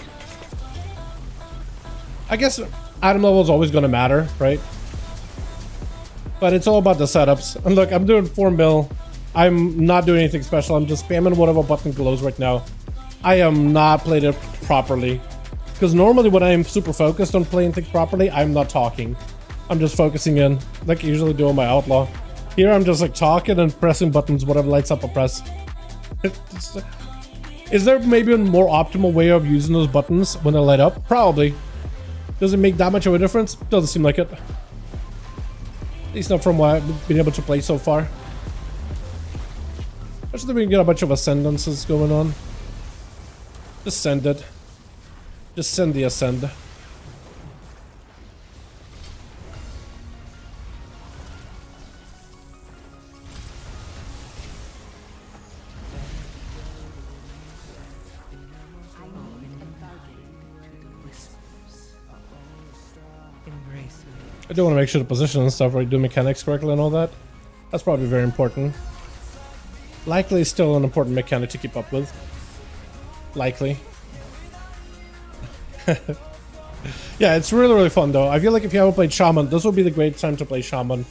B: I guess item level is always going to matter, right? But it's all about the setups. And look, I'm doing 4 mil. I'm not doing anything special. I'm just spamming whatever button glows right now. I am not playing it properly. Because normally when I'm super focused on playing things properly, I'm not talking. I'm just focusing in, like I usually do on my Outlaw. Here I'm just like talking and pressing buttons, whatever lights up I press. Is there maybe a more optimal way of using those buttons when they light up? Probably. Does it make that much of a difference? Doesn't seem like it. At least not from what I've been able to play so far. Actually, we can get a bunch of ascendances going on. Just send it. Just send the ascend. I do want to make sure the position and stuff right, do mechanics correctly and all that. That's probably very important. Likely still an important mechanic to keep up with. Likely. Yeah, it's really, really fun though. I feel like if you haven't played Shaman, this would be the great time to play Shaman.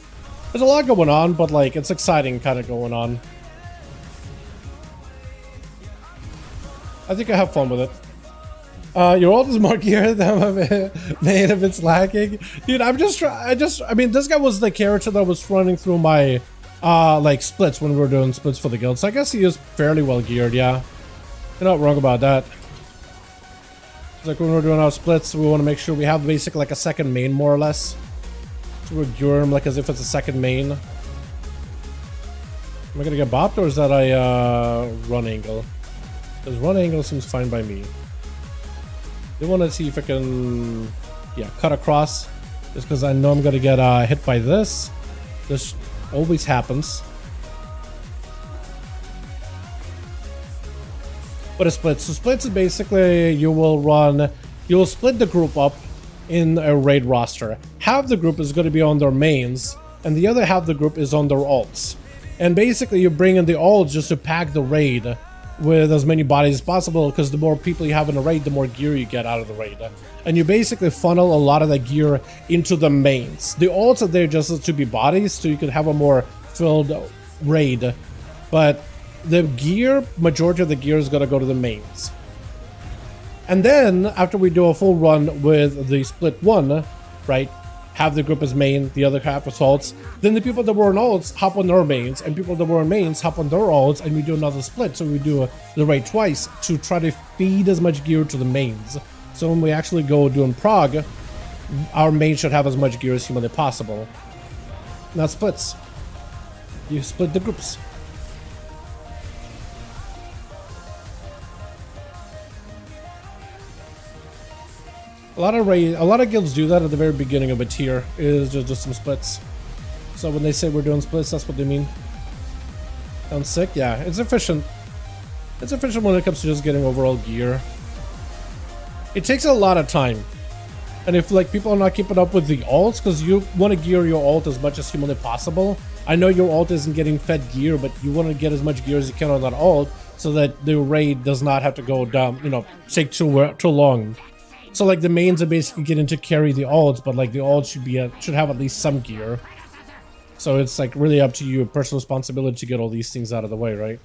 B: There's a lot going on, but like, it's exciting kind of going on. I think I have fun with it. Your ult is more geared than my main if it's lacking. Dude, I mean, this guy was the character that was running through my, like, splits when we were doing splits for the guild. So I guess he is fairly well geared, yeah. You're not wrong about that. Like, when we're doing our splits, we want to make sure we have basically like a second main, more or less. So we're gearing him like as if it's a second main. Am I gonna get bopped, or is that a, run angle? Because run angle seems fine by me. I want to see if I can, yeah, cut across, just because I know I'm gonna get hit by this. This always happens. What is splits? So splits is basically you will split the group up in a raid roster. Half the group is going to be on their mains, and the other half of the group is on their ults. And basically you bring in the ults just to pack the raid with as many bodies as possible, because the more people you have in a raid, the more gear you get out of the raid. And you basically funnel a lot of that gear into the mains. The ults are there just to be bodies, so you can have a more filled raid. But the gear, majority of the gear is going to go to the mains. And then, after we do a full run with the split one, right, half the group is main, the other half is ults, then the people that were on ults hop on their mains, and people that were on mains hop on their ults, and we do another split. So we do the raid twice to try to feed as much gear to the mains. So when we actually go doing prog, our main should have as much gear as humanly possible. And that splits. You split the groups. A lot of guilds do that at the very beginning of a tier, is just some splits. So when they say we're doing splits, that's what they mean. Sounds sick? Yeah, it's efficient. It's efficient when it comes to just getting overall gear. It takes a lot of time. And if like people are not keeping up with the alts, because you want to gear your alt as much as humanly possible. I know your alt isn't getting fed gear, but you want to get as much gear as you can on that alt so that the raid does not have to go down, you know, take too long. So like the mains are basically getting to carry the alts, but like the alts should have at least some gear. So it's like really up to you, personal responsibility to get all these things out of the way, right?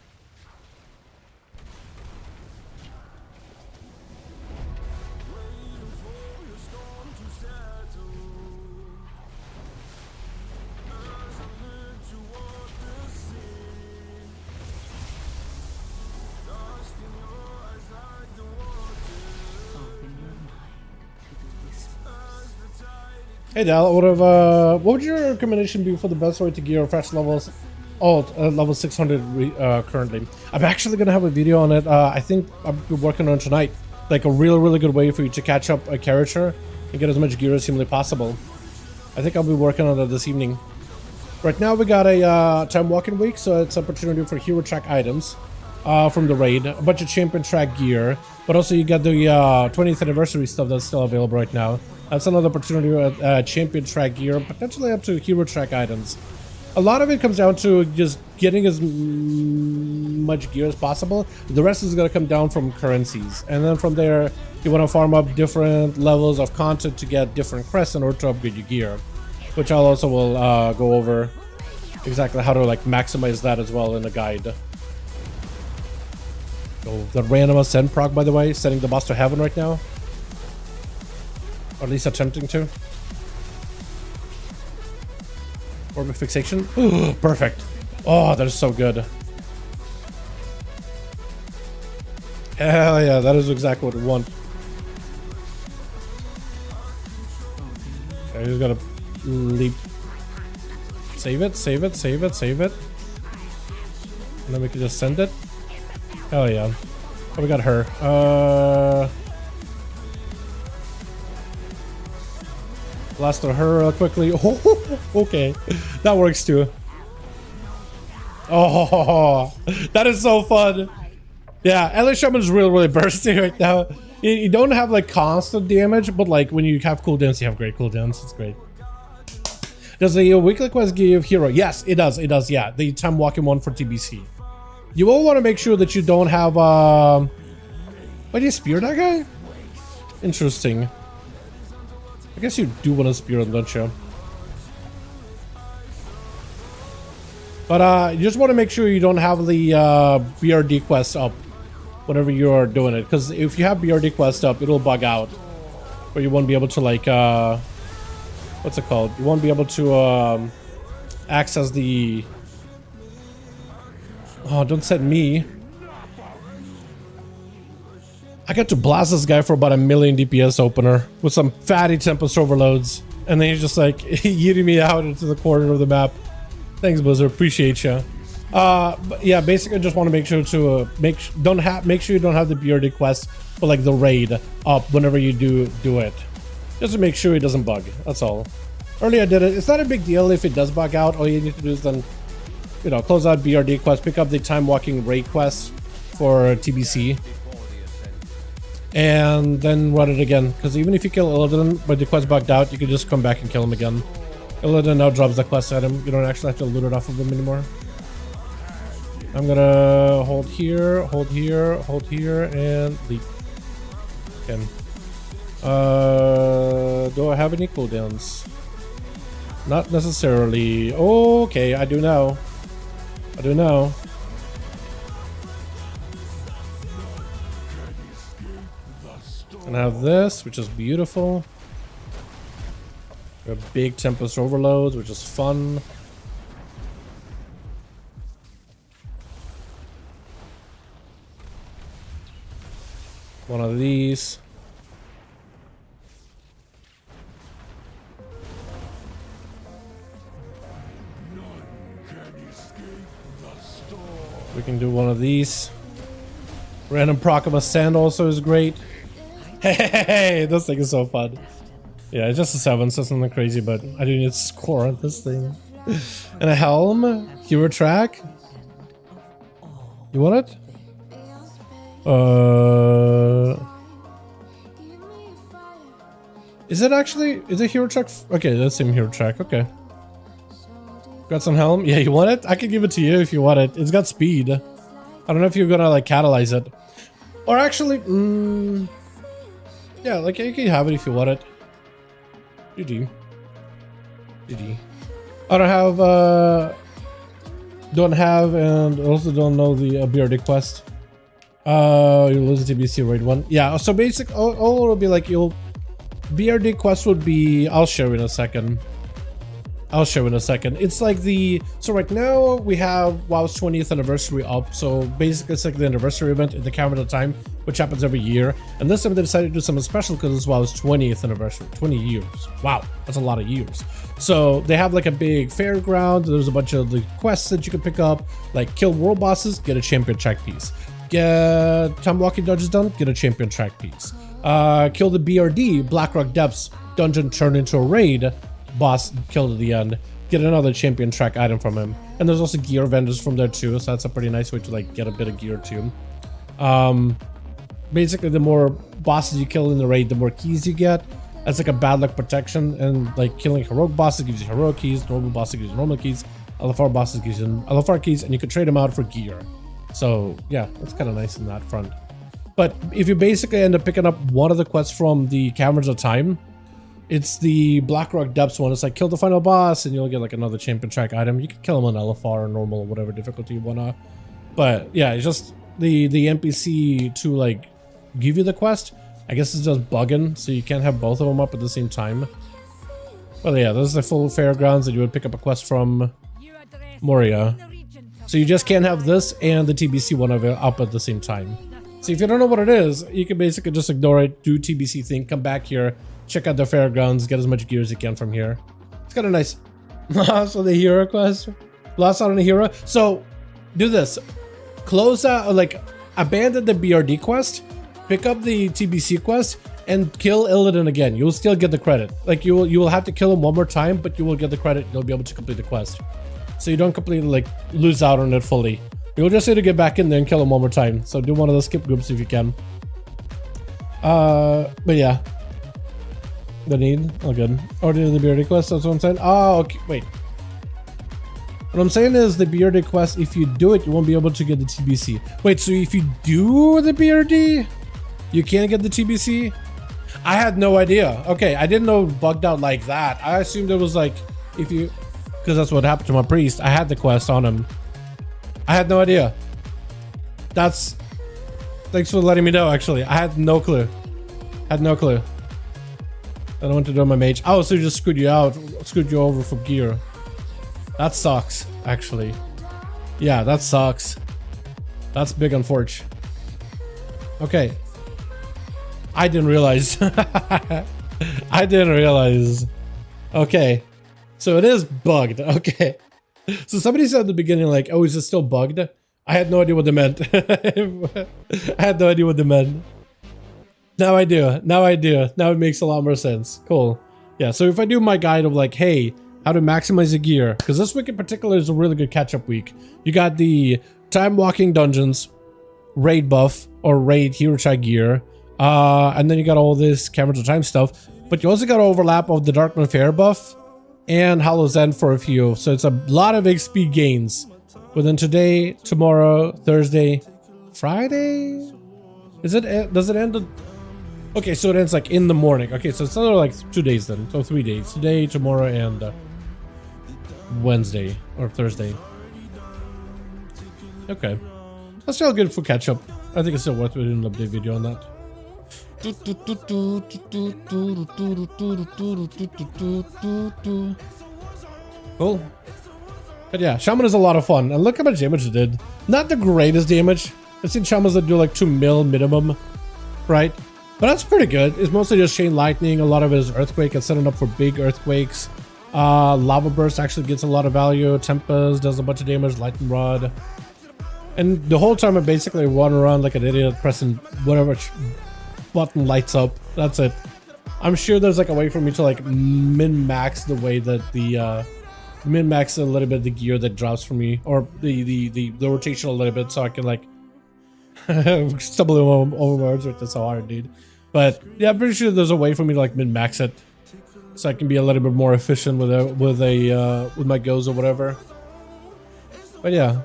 B: Hey Dal, what would your recommendation be for the best way to gear fresh levels alt level 600 currently? I'm actually gonna have a video on it. I think I'll be working on it tonight. Like a really good way for you to catch up a character and get as much gear as humanly possible. I think I'll be working on it this evening. Right now we got a time walking week, so it's an opportunity for hero track items from the raid, a bunch of champion track gear, but also you got the 20th anniversary stuff that's still available right now. That's another opportunity with champion track gear, potentially up to hero track items. A lot of it comes down to just getting as much gear as possible. The rest is going to come down from currencies. And then from there, you want to farm up different levels of content to get different crests in order to upgrade your gear. Which I'll also will go over exactly how to like maximize that as well in the guide. So the random ascend proc, by the way, sending the boss to heaven right now. Or at least attempting to. Orbit fixation. Ooh, perfect. Oh, that is so good. Hell yeah, that is exactly what we want. Okay, he's gotta leap. Save it, save it, save it, save it. And then we can just send it. Hell yeah. Oh, we got her. Blast to her real quickly. Oh, okay. That works too. Oh, that is so fun. Yeah, LA Shaman's really bursty right now. You don't have like constant damage, but like when you have cooldowns, you have great cooldowns. It's great. Does the weekly quest give hero? Yes, it does. It does, yeah. The time walking one for TBC. You will want to make sure that you don't have why do you spear that guy? Interesting. I guess you do want to spear him, don't you? But you just want to make sure you don't have the BRD quest up whenever you are doing it, because if you have BRD quest up, it'll bug out, or you won't be able to like what's it called? You won't be able to access the. Oh, don't send me. I got to blast this guy for about 1,000,000 DPS opener with some fatty Tempest overloads, and then he's just like yeeting me out into the corner of the map. Thanks, Blizzard. Appreciate you. But yeah, basically, just want to make sure to make sure you don't have the BRD quest for like the raid up whenever you do it, just to make sure it doesn't bug. That's all. Earlier I did it. It's not a big deal if it does bug out. All you need to do is then, you know, close out BRD quest, pick up the time walking raid quest for TBC, and then run it again. Because even if you kill Illidan but the quest bugged out, you can just come back and kill him again. Illidan now drops the quest at him. You don't actually have to loot it off of him anymore. I'm gonna hold here, hold here, hold here, and leap. Okay. Do I have any cooldowns? Not necessarily. Oh, okay, I do now. I do now. And I have this, which is beautiful. We have big Tempest overloads, which is fun. One of these. We can do one of these. Random proc of a sand also is great. Hey, this thing is so fun. Yeah, it's just a 7, so it's nothing crazy, but I do need to score on this thing. And a helm, hero track. You want it? Is it actually? Is it hero track? Okay, that's same hero track. Okay. Got some helm? Yeah, you want it? I can give it to you if you want it. It's got speed. I don't know if you're gonna like catalyze it, or actually, yeah, like you can have it if you want it. GG. GG. I don't have, and also don't know the BRD quest. You lose the TBC raid 1. Yeah, so basic, all will be like, BRD quest would be, I'll show you in a second. It's like so right now we have WoW's 20th anniversary up. So basically it's like the anniversary event in the calendar time, which happens every year. And this time they decided to do something special because it's WoW's 20th anniversary, 20 years. Wow, that's a lot of years. So they have like a big fairground. There's a bunch of the quests that you can pick up, like kill world bosses, get a champion track piece. Get time walking dungeons done, get a champion track piece. Kill the BRD, Blackrock Depths dungeon turned into a raid. Boss killed at the end, get another champion track item from him. And there's also gear vendors from there too, so that's a pretty nice way to like get a bit of gear too. Basically the more bosses you kill in the raid, the more keys you get. That's like a bad luck protection, and like killing heroic bosses gives you heroic keys, normal bosses gives you normal keys, LFR bosses gives you LFR keys, and you can trade them out for gear. So yeah, that's kind of nice in that front. But if you basically end up picking up one of the quests from the Caverns of Time, it's the Blackrock Depths one. It's like kill the final boss and you'll get like another champion track item. You can kill him on LFR or normal or whatever difficulty you wanna. But yeah, it's just the NPC to like give you the quest. I guess it's just bugging, so you can't have both of them up at the same time. But yeah, this is the full fairgrounds that you would pick up a quest from Moria. So you just can't have this and the TBC one of it up at the same time. So if you don't know what it is, you can basically just ignore it, do TBC thing, come back here, check out the fairgrounds, get as much gear as you can from here. It's kind of nice. Lost on the hero quest. Lost out on the hero. So do this. Close out, like abandon the BRD quest, pick up the TBC quest, and kill Illidan again. You'll still get the credit. Like you will have to kill him one more time, but you will get the credit. You'll be able to complete the quest. So you don't completely like lose out on it fully. You'll just need to get back in there and kill him one more time. So do one of the skip groups if you can. But yeah. The need? Oh, good. Or do the BRD quest, that's what I'm saying. Oh, okay. Wait. What I'm saying is the BRD quest, if you do it, you won't be able to get the TBC. Wait, so if you do the BRD, you can't get the TBC? I had no idea. Okay, I didn't know it bugged out like that. I assumed it was like, if you... Because that's what happened to my priest. I had the quest on him. I had no idea. That's... Thanks for letting me know, actually. I had no clue. Had no clue. I don't want to do my mage. Oh, so he just screwed you out. Screwed you over for gear. That sucks, actually. Yeah, that sucks. That's big unfortunate. Okay. I didn't realize. I didn't realize. Okay. So it is bugged. Okay. So somebody said at the beginning, like, oh, is it still bugged? I had no idea what they meant. I had no idea what they meant. Now I do. Now I do. Now it makes a lot more sense. Cool. Yeah, so if I do my guide of like, hey, how to maximize the gear, because this week in particular is a really good catch-up week. You got the time walking dungeons, raid buff, or raid hero track gear, and then you got all this Caverns of Time stuff, but you also got overlap of the Darkman Fair buff and Hallow's End for a few. So it's a lot of XP gains within today, tomorrow, Thursday, Friday? Does it end? Okay, so it ends like in the morning. Okay, so it's another like 2 days then. So 3 days. Today, tomorrow, and Wednesday or Thursday. Okay. That's still good for catch up. I think it's still worth doing an update video on that. Cool. But yeah, Shaman is a lot of fun. And look how much damage it did. Not the greatest damage. I've seen Shamans that do like 2 mil minimum. Right? But that's pretty good. It's mostly just chain lightning. A lot of it is earthquake. It's setting up for big earthquakes. Lava burst actually gets a lot of value. Tempest does a bunch of damage. Lightning rod. And the whole time I basically run around like an idiot pressing whatever button lights up. That's it. I'm sure there's like a way for me to like min-max the way that the min-max a little bit the gear that drops for me, or the rotation a little bit, so I can like stumble over words with this so hard, dude. But yeah, I'm pretty sure there's a way for me to like min-max it, so I can be a little bit more efficient with my goes or whatever. But yeah,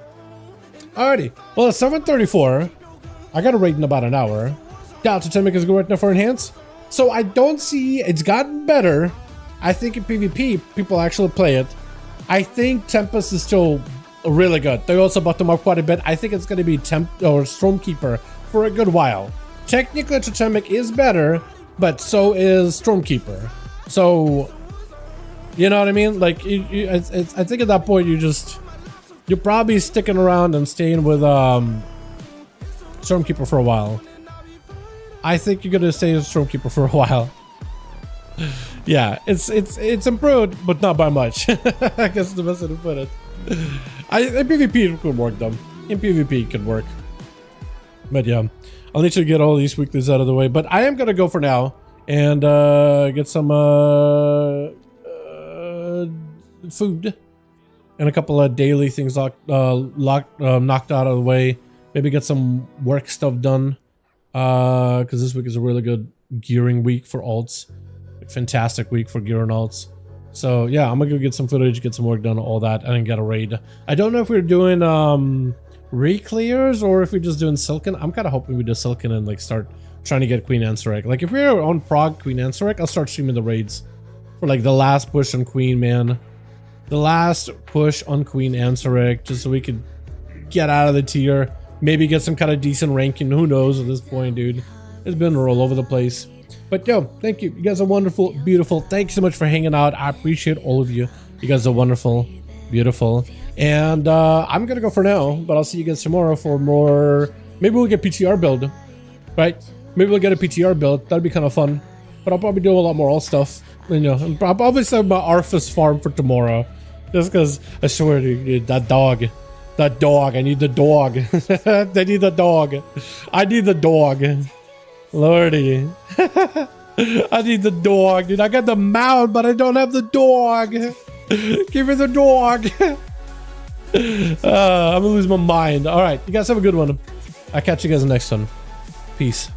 B: alrighty. Well, it's 7:34. I got a raid in about an hour. Down to 10 is good right now for enhance. So I don't see it's gotten better. I think in PvP people actually play it. I think Tempest is still really good. They also buffed them up quite a bit. I think it's going to be Stormkeeper for a good while. Technically, Totemic is better, but so is Stormkeeper. So, you know what I mean? Like, I think at that point you're probably sticking around and staying with Stormkeeper for a while. I think you're gonna stay with Stormkeeper for a while. Yeah, it's improved, but not by much. I guess the best way to put it. In PvP it could work though. In PvP it could work. But yeah, I'll need to get all these weeklies out of the way. But I am gonna go for now and get some food and a couple of daily things knocked out of the way. Maybe get some work stuff done. Because this week is a really good gearing week for alts. A fantastic week for gear and alts. So yeah, I'm gonna go get some footage, get some work done, all that, and then get a raid. I don't know if we're doing re-clears or if we're just doing Silken. I'm kind of hoping we do Silken and like start trying to get Queen Ansarek. Like if we're on Prog Queen Ansarek, I'll start streaming the raids for like the last push on Queen, man. The last push on Queen Ansarek, just so we could get out of the tier. Maybe get some kind of decent ranking. Who knows at this point, dude? It's been all over the place. But yo, thank you. You guys are wonderful, beautiful. Thank you so much for hanging out. I appreciate all of you. You guys are wonderful, beautiful. And I'm gonna go for now, but I'll see you guys tomorrow for more. Maybe we'll get PTR build, right? Maybe we'll get a PTR build. That'd be kind of fun. But I'll probably do a lot more all stuff. You know, I'll probably save my Arthas farm for tomorrow, just because I swear to you, that dog. That dog, I need the dog. I need the dog. I need the dog. Lordy. I need the dog, dude. I got the mount, but I don't have the dog. Give me the dog. I'm gonna lose my mind. All right, you guys have a good one. I'll catch you guys in the next one. Peace.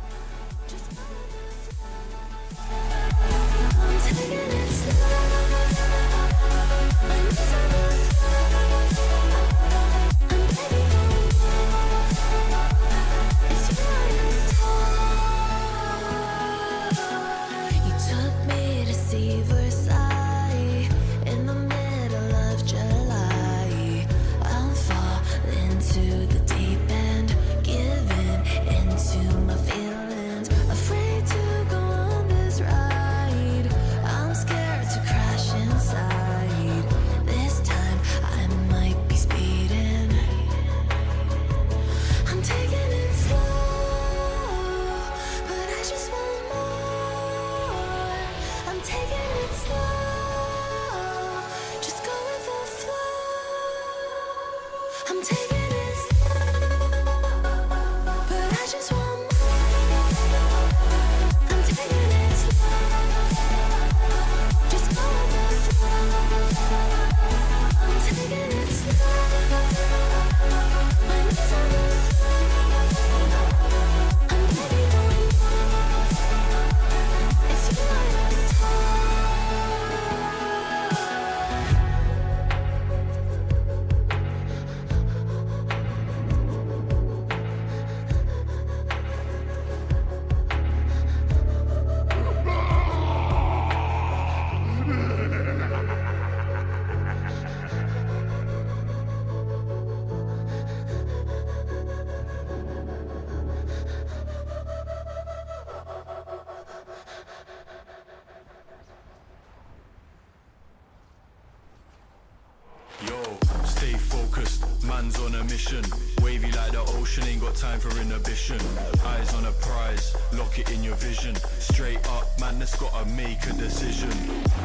E: Man's on a mission, wavy like the ocean, ain't got time for inhibition. Eyes on a prize, lock it in your vision. Straight up, man, that's gotta make a decision.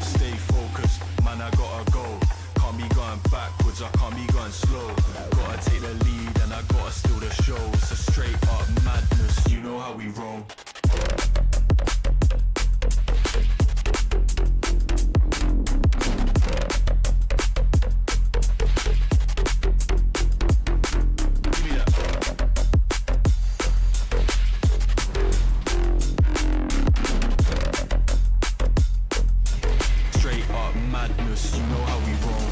E: Stay focused, man, I gotta go. Can't be going backwards, I can't be going slow. Gotta take the lead and I gotta steal the show. It's a straight up madness, you know how we roll. honest, you know how we roll.